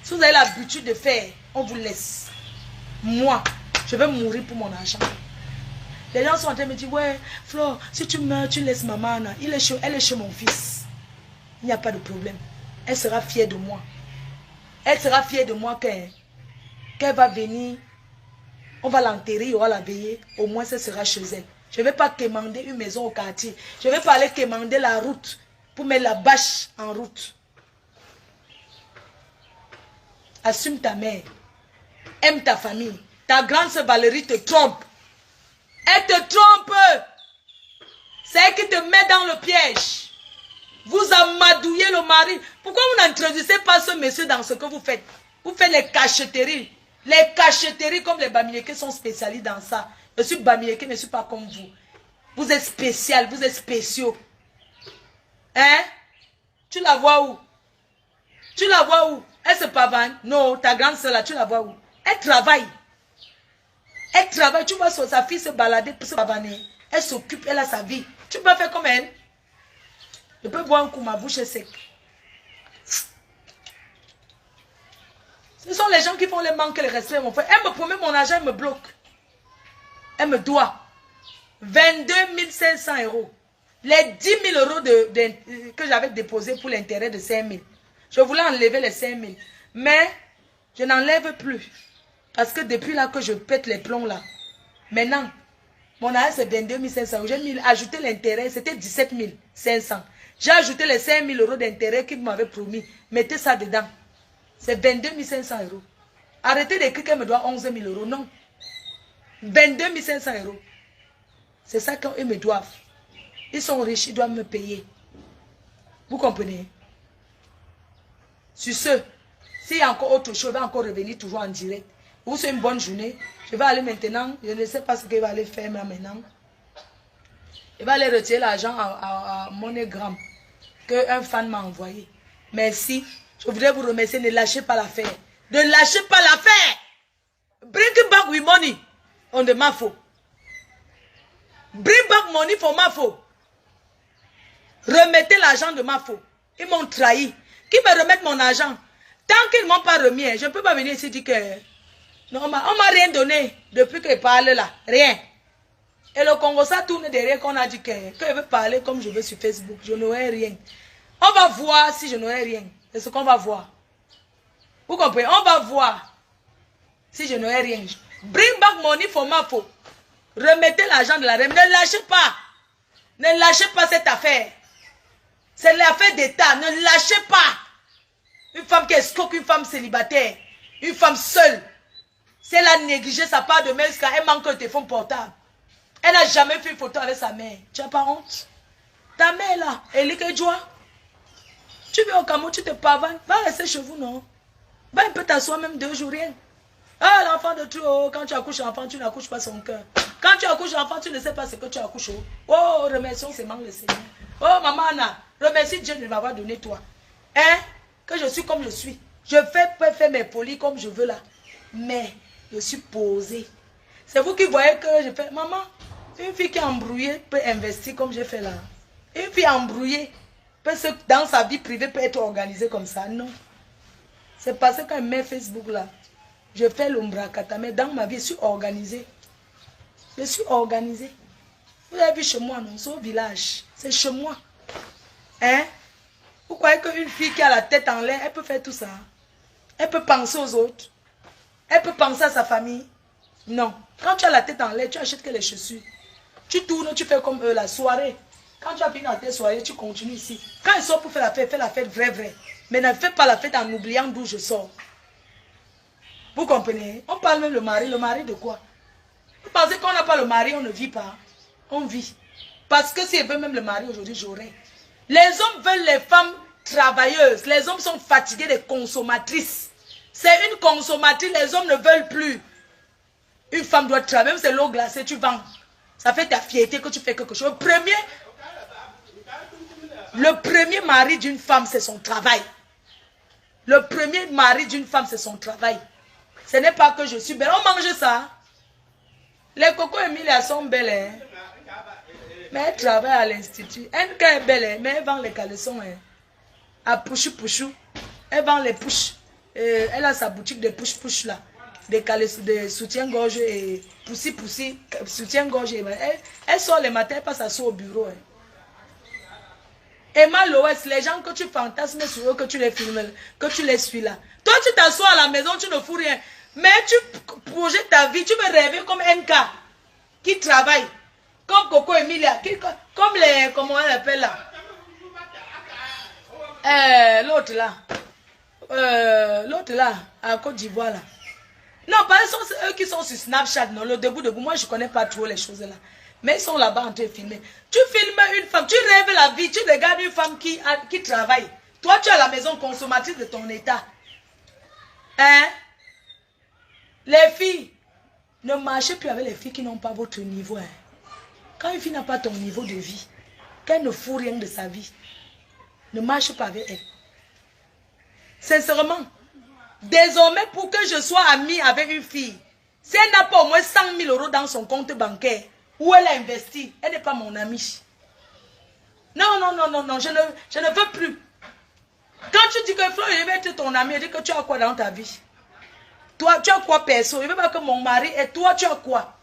Si vous avez l'habitude de faire, on vous laisse. Moi, je vais mourir pour mon argent. Les gens sont en train de me dire, ouais, Flo, si tu meurs, tu laisses maman. Elle est chez mon fils. Il n'y a pas de problème. Elle sera fière de moi. Elle sera fière de moi qu'elle va venir. On va l'enterrer, il y aura la veillée. Au moins, ce sera chez elle. Je ne vais pas quémander une maison au quartier. Je ne vais pas aller quémander la route pour mettre la bâche en route. Assume ta mère. Aime ta famille. Ta grande sœur Valérie te trompe. Elle te trompe. C'est elle qui te met dans le piège. Vous amadouillez le mari. Pourquoi vous n'introduisez pas ce monsieur dans ce que vous faites? Vous faites les cachetteries. Les cachetteries comme les Bamileke sont spécialistes dans ça. Je suis Bamileke, je ne suis pas comme vous. Vous êtes spécial, vous êtes spéciaux. Hein? Tu la vois où? Tu la vois où? Elle se pavane? Non, ta grande soeur là, tu la vois où? Elle travaille. Elle travaille. Tu vois sa fille se balader, se pavaner. Elle s'occupe, elle a sa vie. Tu peux faire comme elle. Je peux boire un coup, ma bouche est sec. Ce sont les gens qui font les manques et les respects, mon frère. Elle me promet mon argent, elle me bloque. Elle me doit 22 500 euros. Les 10 000 euros que j'avais déposés pour l'intérêt de 5 000. Je voulais enlever les 5 000. Mais je n'enlève plus. Parce que depuis là que je pète les plombs là. Maintenant, mon argent c'est 22 500 euros. J'ai ajouté l'intérêt, c'était 17 500. J'ai ajouté les 5 000 euros d'intérêt qu'ils m'avaient promis. Mettez ça dedans. C'est 22 500 euros. Arrêtez d'écrire qu'elle me doit 11 000 euros. Non. 22 500 euros. C'est ça qu'ils me doivent. Ils sont riches, ils doivent me payer. Vous comprenez? Sur ce, s'il y a encore autre chose, je vais encore revenir toujours en direct. Vous souhaitez une bonne journée. Je vais aller maintenant. Je ne sais pas ce qu'il va aller faire maintenant. Il va aller retirer l'argent à MoneyGram qu'un fan m'a envoyé. Merci. Je voudrais vous remercier. Ne lâchez pas l'affaire. Ne lâchez pas l'affaire. Bring back with money. On de Mafo. Bring back money for Mafo. Remettez l'argent de Mafo. Ils m'ont trahi. Qui me remettent mon argent? Tant qu'ils ne m'ont pas remis, je ne peux pas venir ici dire que... Non, on ne m'a rien donné depuis que je parle là. Rien. Et le Congo, ça tourne derrière qu'on a dit que je veux parler comme je veux sur Facebook. Je n'aurai rien. On va voir si je n'aurai rien. C'est ce qu'on va voir. Vous comprenez? On va voir si je n'aurai rien. Bring back money for Mafo. Remettez l'argent de la REM. Ne lâchez pas. Ne lâchez pas cette affaire. C'est l'affaire d'État. Ne lâchez pas. Une femme qui escroque, une femme célibataire. Une femme seule. Si elle a négligé sa part de mère, elle manque un téléphone portable. Elle n'a jamais fait une photo avec sa mère. Tu n'as pas honte? Ta mère là, elle est que joie. Tu vas au Cameroun, tu te pavanes. Va rester chez vous, non? Va un peu t'asseoir même 2 jours, rien. Ah, l'enfant de trop. Quand tu accouches l'enfant, tu n'accouches pas son cœur. Quand tu accouches l'enfant, tu ne sais pas ce que tu accouches. Oh, remercions seulement le Seigneur. Oh, maman Anna, remercie Dieu de m'avoir donné toi. Hein? Que je suis comme je suis. Je peux faire mes folies comme je veux là. Mais je suis posée. C'est vous qui voyez que je fais. Maman, une fille qui est embrouillée peut investir comme j'ai fait là. Une fille embrouillée peut dans sa vie privée peut être organisée comme ça. Non. C'est parce que quand je mets Facebook là, je fais l'ombracata. Mais dans ma vie, je suis organisée. Je suis organisée. Vous avez vu chez moi, non? C'est au village. C'est chez moi. Hein? Vous croyez qu'une fille qui a la tête en l'air, elle peut faire tout ça? Elle peut penser aux autres. Elle peut penser à sa famille. Non. Quand tu as la tête en l'air, tu achètes que les chaussures. Tu tournes, tu fais comme eux la soirée. Quand tu as fini dans tes soirées, tu continues ici. Quand ils sortent pour faire la fête vraie. Mais ne fais pas la fête en oubliant d'où je sors. Vous comprenez? On parle même le mari de quoi? Vous pensez qu'on n'a pas le mari, on ne vit pas? On vit. Parce que si elle veut même le mari aujourd'hui, j'aurais. Les hommes veulent les femmes travailleuses. Les hommes sont fatigués des consommatrices. C'est une consommatrice, les hommes ne veulent plus. Une femme doit travailler, même c'est l'eau glacée, tu vends. Ça fait ta fierté que tu fais quelque chose. Le premier mari d'une femme, c'est son travail. Le premier mari d'une femme, c'est son travail. Ce n'est pas que je suis belle. On mange ça. Les cocos Emilia sont belles. Hein? Mais elle travaille à l'institut. Elle, quand elle est belle, hein? Mais elle vend les caleçons. Hein? À pouchou. Elle vend les pouches. Elle a sa boutique de pouche là. Des caleçons, de soutien-gorge et poussi, soutien-gorge. Elle sort le matin, elle passe à au bureau. Hein? Emma Loès, les gens que tu fantasmes sur eux, que tu les filmes, que tu les suis là. Toi, tu t'assois à la maison, tu ne fous rien. Mais tu projettes ta vie, tu veux rêver comme MK qui travaille. Comme Coco Emilia, comme les, comment on l'appelle là. L'autre là. L'autre là, à Côte d'Ivoire là. Non, par exemple, c'est eux qui sont sur Snapchat, non, le debout. Moi, je ne connais pas trop les choses là. Mais ils sont là-bas en train de filmer. Tu filmes une femme, tu rêves la vie, tu regardes une femme qui travaille. Toi, tu es à la maison consommatrice de ton état. Hein? Les filles, ne marchez plus avec les filles qui n'ont pas votre niveau. Hein. Quand une fille n'a pas ton niveau de vie, qu'elle ne fout rien de sa vie, ne marche pas avec elle. Sincèrement, désormais, pour que je sois amie avec une fille, si elle n'a pas au moins 100 000 € dans son compte bancaire, où elle a investi, elle n'est pas mon amie. Non, non, non, non, non, je ne veux plus. Quand tu dis que Flo, je vais être ton ami, elle dit que tu as quoi dans ta vie? Toi, tu as quoi perso? Je ne veux pas que mon mari et toi, tu as quoi?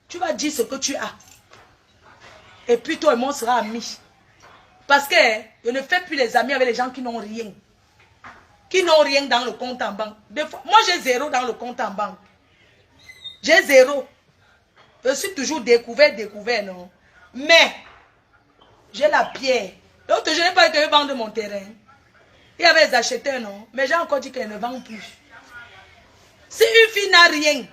Tu vas dire ce que tu as. Et puis toi et moi, on sera amis. Parce que je ne fais plus les amis avec les gens qui n'ont rien. Qui n'ont rien dans le compte en banque. Des fois, moi, j'ai 0 dans le compte en banque. J'ai 0. Je suis toujours découvert, non. Mais, j'ai la pierre. L'autre, je n'ai pas que je vende mon terrain. Il y avait des acheteurs, non. Mais j'ai encore dit qu'elle ne vend plus. Si une fille n'a rien,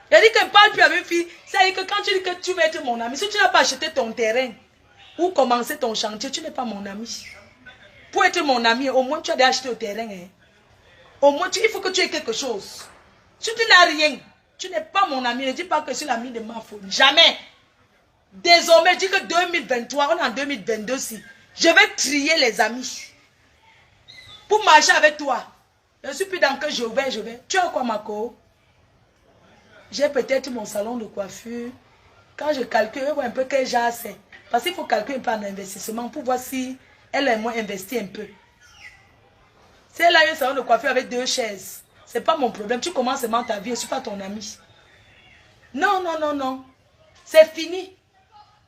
elle dit qu'elle ne parle plus avec une fille, c'est-à-dire que quand tu dis que tu veux être mon ami, si tu n'as pas acheté ton terrain ou commencé ton chantier, tu n'es pas mon ami. Pour être mon ami, au moins tu as déjà acheté le terrain. Hein. Au moins, il faut que tu aies quelque chose. Si tu n'as rien, tu n'es pas mon ami. Ne dis pas que je suis l'ami de ma faute. Jamais. Désormais, je dis que 2023, on est en 2022 si. Je vais trier les amis. Pour marcher avec toi. Je ne suis plus dans que je vais. Tu as quoi, Marco? J'ai peut-être mon salon de coiffure. Quand je calcule, je vois un peu quel genre c'est. Parce qu'il faut calculer un peu en investissement pour voir si elle a moins investi un peu. Si elle a un salon de coiffure avec 2 chaises, ce n'est pas mon problème. Tu commences seulement ta vie, je ne suis pas ton ami. Non, non, non, non. C'est fini.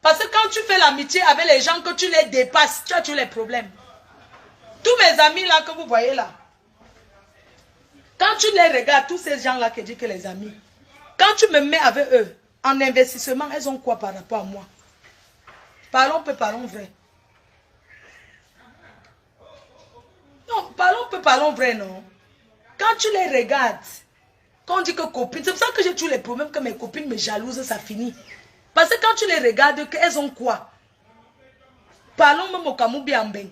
Parce que quand tu fais l'amitié avec les gens, que tu les dépasses, tu as tous les problèmes. Tous mes amis là que vous voyez là, quand tu les regardes, tous ces gens là qui disent que les amis, quand tu me mets avec eux, en investissement, elles ont quoi par rapport à moi? Parlons peu, parlons vrai. Non, parlons peu, parlons vrai, non. Quand tu les regardes, quand on dit que copines, c'est pour ça que j'ai tous les problèmes que mes copines me jalousent, ça finit. Parce que quand tu les regardes, elles ont quoi? Parlons même au Kamoubi Ambeng.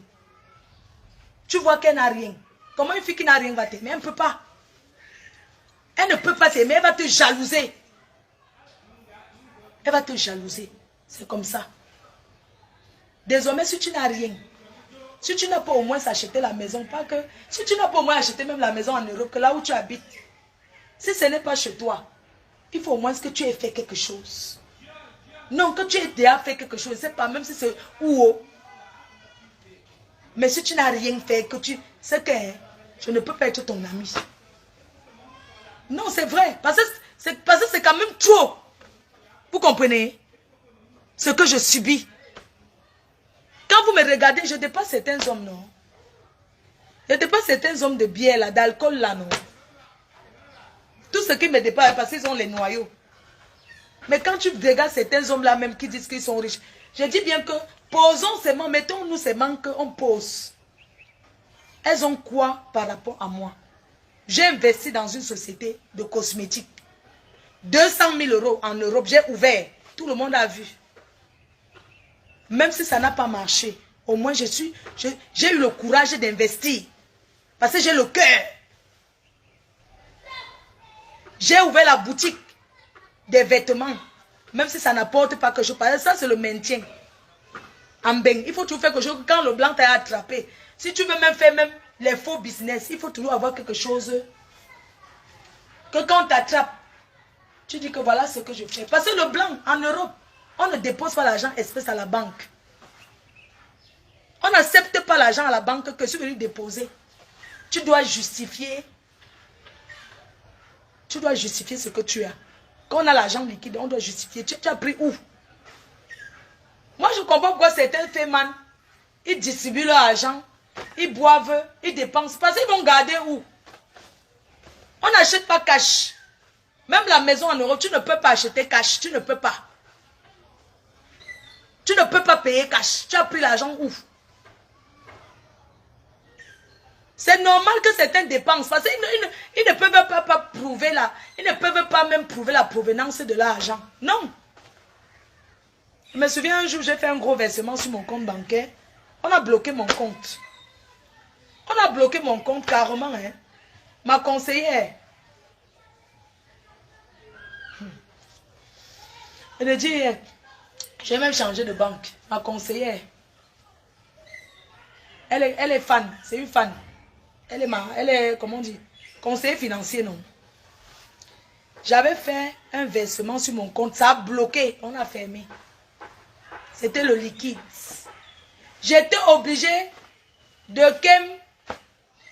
Tu vois qu'elle n'a rien. Comment une fille qui n'a rien va t'aimer? Elle ne peut pas. Elle ne peut pas t'aimer, elle va te jalouser. Elle va te jalouser. C'est comme ça. Désormais, si tu n'as rien, si tu n'as pas au moins acheté la maison, pas que, si tu n'as pas au moins acheté même la maison en Europe, que là où tu habites, si ce n'est pas chez toi, il faut au moins que tu aies fait quelque chose. Non, que tu aies déjà fait quelque chose, c'est pas même si c'est où. Mais si tu n'as rien fait, que tu sais que je ne peux pas être ton ami. Non, c'est vrai. Parce que c'est quand même trop. Vous comprenez? Ce que je subis. Quand vous me regardez, je dépasse certains hommes, non? Je dépasse certains hommes de bière, là, d'alcool, là, non? Tout ce qui me dépasse, parce qu'ils ont les noyaux. Mais quand tu regardes certains hommes-là, même qui disent qu'ils sont riches, je dis bien que, posons seulement, mettons-nous seulement qu'on pose. Elles ont quoi par rapport à moi? J'ai investi dans une société de cosmétiques. 200 000 € en Europe, j'ai ouvert. Tout le monde a vu. Même si ça n'a pas marché, au moins j'ai eu le courage d'investir. Parce que j'ai le cœur. J'ai ouvert la boutique des vêtements. Même si ça n'apporte pas quelque chose. Parce que ça, c'est le maintien. En beng, il faut toujours faire quelque chose. Quand le blanc t'a attrapé, si tu veux même faire même les faux business, il faut toujours avoir quelque chose. Que quand on t'attrape, tu dis que voilà ce que je fais. Parce que le blanc, en Europe, on ne dépose pas l'argent espèce à la banque. On n'accepte pas l'argent à la banque que si tu veux lui déposer. Tu dois justifier. Tu dois justifier ce que tu as. Quand on a l'argent liquide, on doit justifier. Tu as pris où? Moi, je comprends pourquoi certains femmes, ils distribuent leur argent, ils boivent, ils dépensent. Parce qu'ils vont garder où? On n'achète pas cash. Même la maison en Europe, tu ne peux pas acheter cash. Tu ne peux pas. Tu ne peux pas payer cash. Tu as pris l'argent où? C'est normal que certaines dépensent parce qu'ils ne peuvent pas prouver ils ne peuvent pas même prouver la provenance de l'argent. Non. Je me souviens un jour, j'ai fait un gros versement sur mon compte bancaire. On a bloqué mon compte. On a bloqué mon compte carrément. Hein. Ma conseillère. Elle a dit, j'ai même changé de banque. Ma conseillère. Elle est fan. C'est une fan. Elle est, comment on dit, conseiller financier, non. J'avais fait un versement sur mon compte. Ça a bloqué. On a fermé. C'était le liquide. J'étais obligée de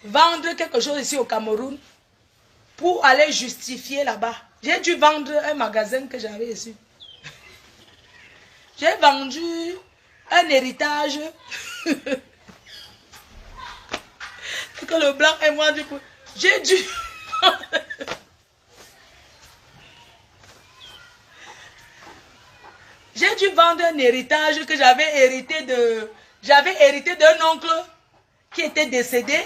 vendre quelque chose ici au Cameroun pour aller justifier là-bas. J'ai dû vendre un magasin que j'avais ici. J'ai vendu un héritage que le blanc et moi du coup. J'ai dû vendre un héritage que j'avais hérité d'un oncle qui était décédé.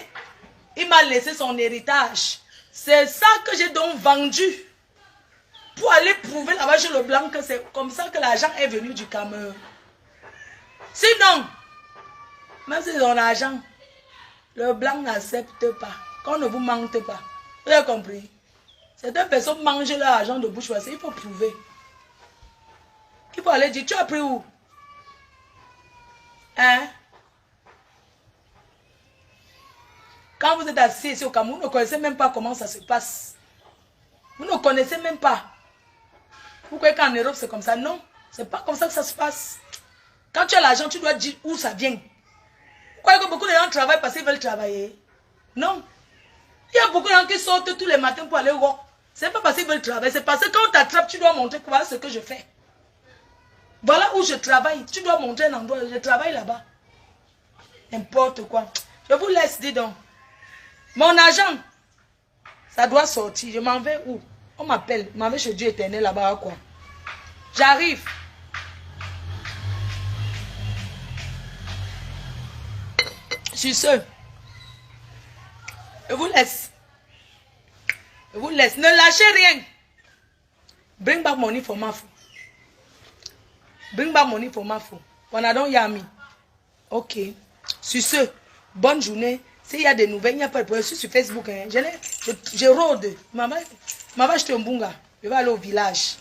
Il m'a laissé son héritage. C'est ça que j'ai donc vendu pour aller prouver là-bas chez le blanc que c'est comme ça que l'argent est venu du Cameroun. Sinon, même si c'est ton argent, le blanc n'accepte pas. Qu'on ne vous mente pas. Vous avez compris? Certaines personnes mangent leur argent de bouche parce qu'il faut prouver. Il faut aller dire, tu as pris où? Hein? Quand vous êtes assis ici au Cameroun, vous ne connaissez même pas comment ça se passe. Vous ne connaissez même pas. Vous croyez qu'en Europe c'est comme ça? Non, c'est pas comme ça que ça se passe. Quand tu as l'argent, tu dois dire où ça vient. Vous croyez que beaucoup de gens travaillent parce qu'ils veulent travailler? Non. Il y a beaucoup de gens qui sortent tous les matins pour aller work. C'est pas parce qu'ils veulent travailler, c'est parce que quand on t'attrape, tu dois montrer que voilà ce que je fais. Voilà où je travaille. Tu dois montrer un endroit. Je travaille là-bas. N'importe quoi. Je vous laisse, dis donc. Mon argent, ça doit sortir. Je m'en vais où? On m'appelle. Je m'en vais chez Dieu éternel là-bas, quoi. J'arrive. Sur ce, je vous laisse. Je vous laisse. Ne lâchez rien. Bring back money for my phone. Bring back money for my phone. Wanadon Yami. Ok. Sur ce, bonne journée. S'il y a des nouvelles, il n'y a pas de problème. Je suis sur Facebook. Hein. Je rôde. Maman, je suis un bunga. Je vais aller au village.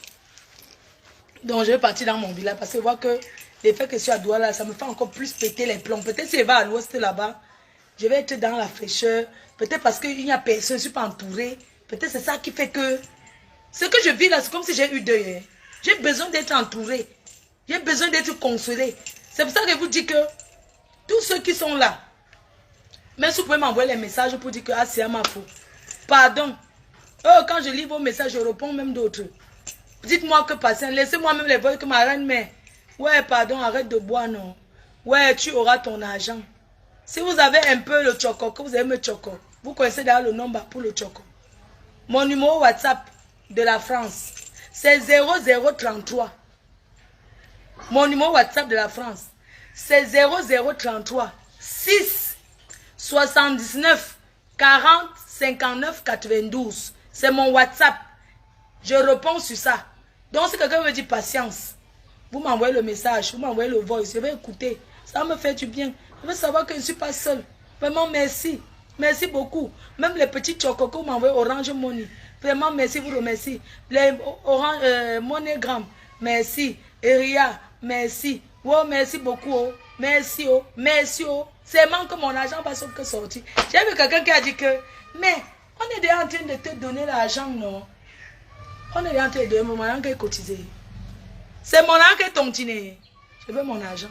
Donc, je vais partir dans mon village parce que je vois que l'effet que je suis à Douala, ça me fait encore plus péter les plombs. Peut-être si je vais à l'ouest là-bas, je vais être dans la fraîcheur. Peut-être parce qu'il n'y a personne, je ne suis pas entourée. Peut-être c'est ça qui fait que... Ce que je vis là, c'est comme si j'ai eu deuil. Hein. J'ai besoin d'être entourée. J'ai besoin d'être consolée. C'est pour ça que je vous dis que tous ceux qui sont là, même si vous pouvez m'envoyer les messages pour dire que c'est à ma faute. Pardon. Quand je lis vos messages, je réponds même d'autres. Dites-moi que patient. Laissez-moi même les voix que ma reine met. Ouais, pardon, arrête de boire, non. Ouais, tu auras ton argent. Si vous avez un peu le choco, que vous aimez le choco, vous connaissez d'ailleurs le nombre pour le choco. Mon numéro WhatsApp de la France, c'est 0033. Mon numéro WhatsApp de la France, c'est 0033 6 79 40 59 92. C'est mon WhatsApp. Je réponds sur ça. Donc si quelqu'un me dit patience, vous m'envoyez le message, vous m'envoyez le voice, je vais écouter. Ça me fait du bien. Je veux savoir que je ne suis pas seule. Vraiment merci. Merci beaucoup. Même les petits chocos que vous m'envoyez Orange Money. Vraiment merci, vous remercie. Les Orange MoneyGram, merci. Eria, merci. Oh, merci beaucoup. Oh. Merci. Oh. Merci. Oh. C'est manque que mon argent va sauf que sortir. J'ai vu quelqu'un qui a dit que, mais on est déjà en train de te donner l'argent, non? On est déjà en train de donner mon argent qui est cotisé. C'est mon argent qui est tontiné. Je veux mon argent.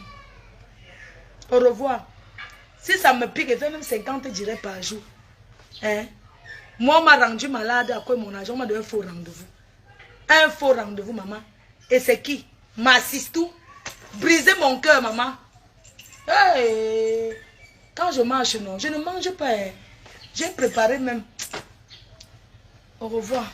Au revoir. Si ça me pique, je fais même 50 directs par jour. Hein? Moi, on m'a rendu malade à cause de mon argent. On m'a donné un faux rendez-vous. Un faux rendez-vous, maman. Et c'est qui? Ma sistou. Briser mon cœur, maman. Hey. Quand je mange, non, je ne mange pas. Hein. J'ai préparé même. Au revoir.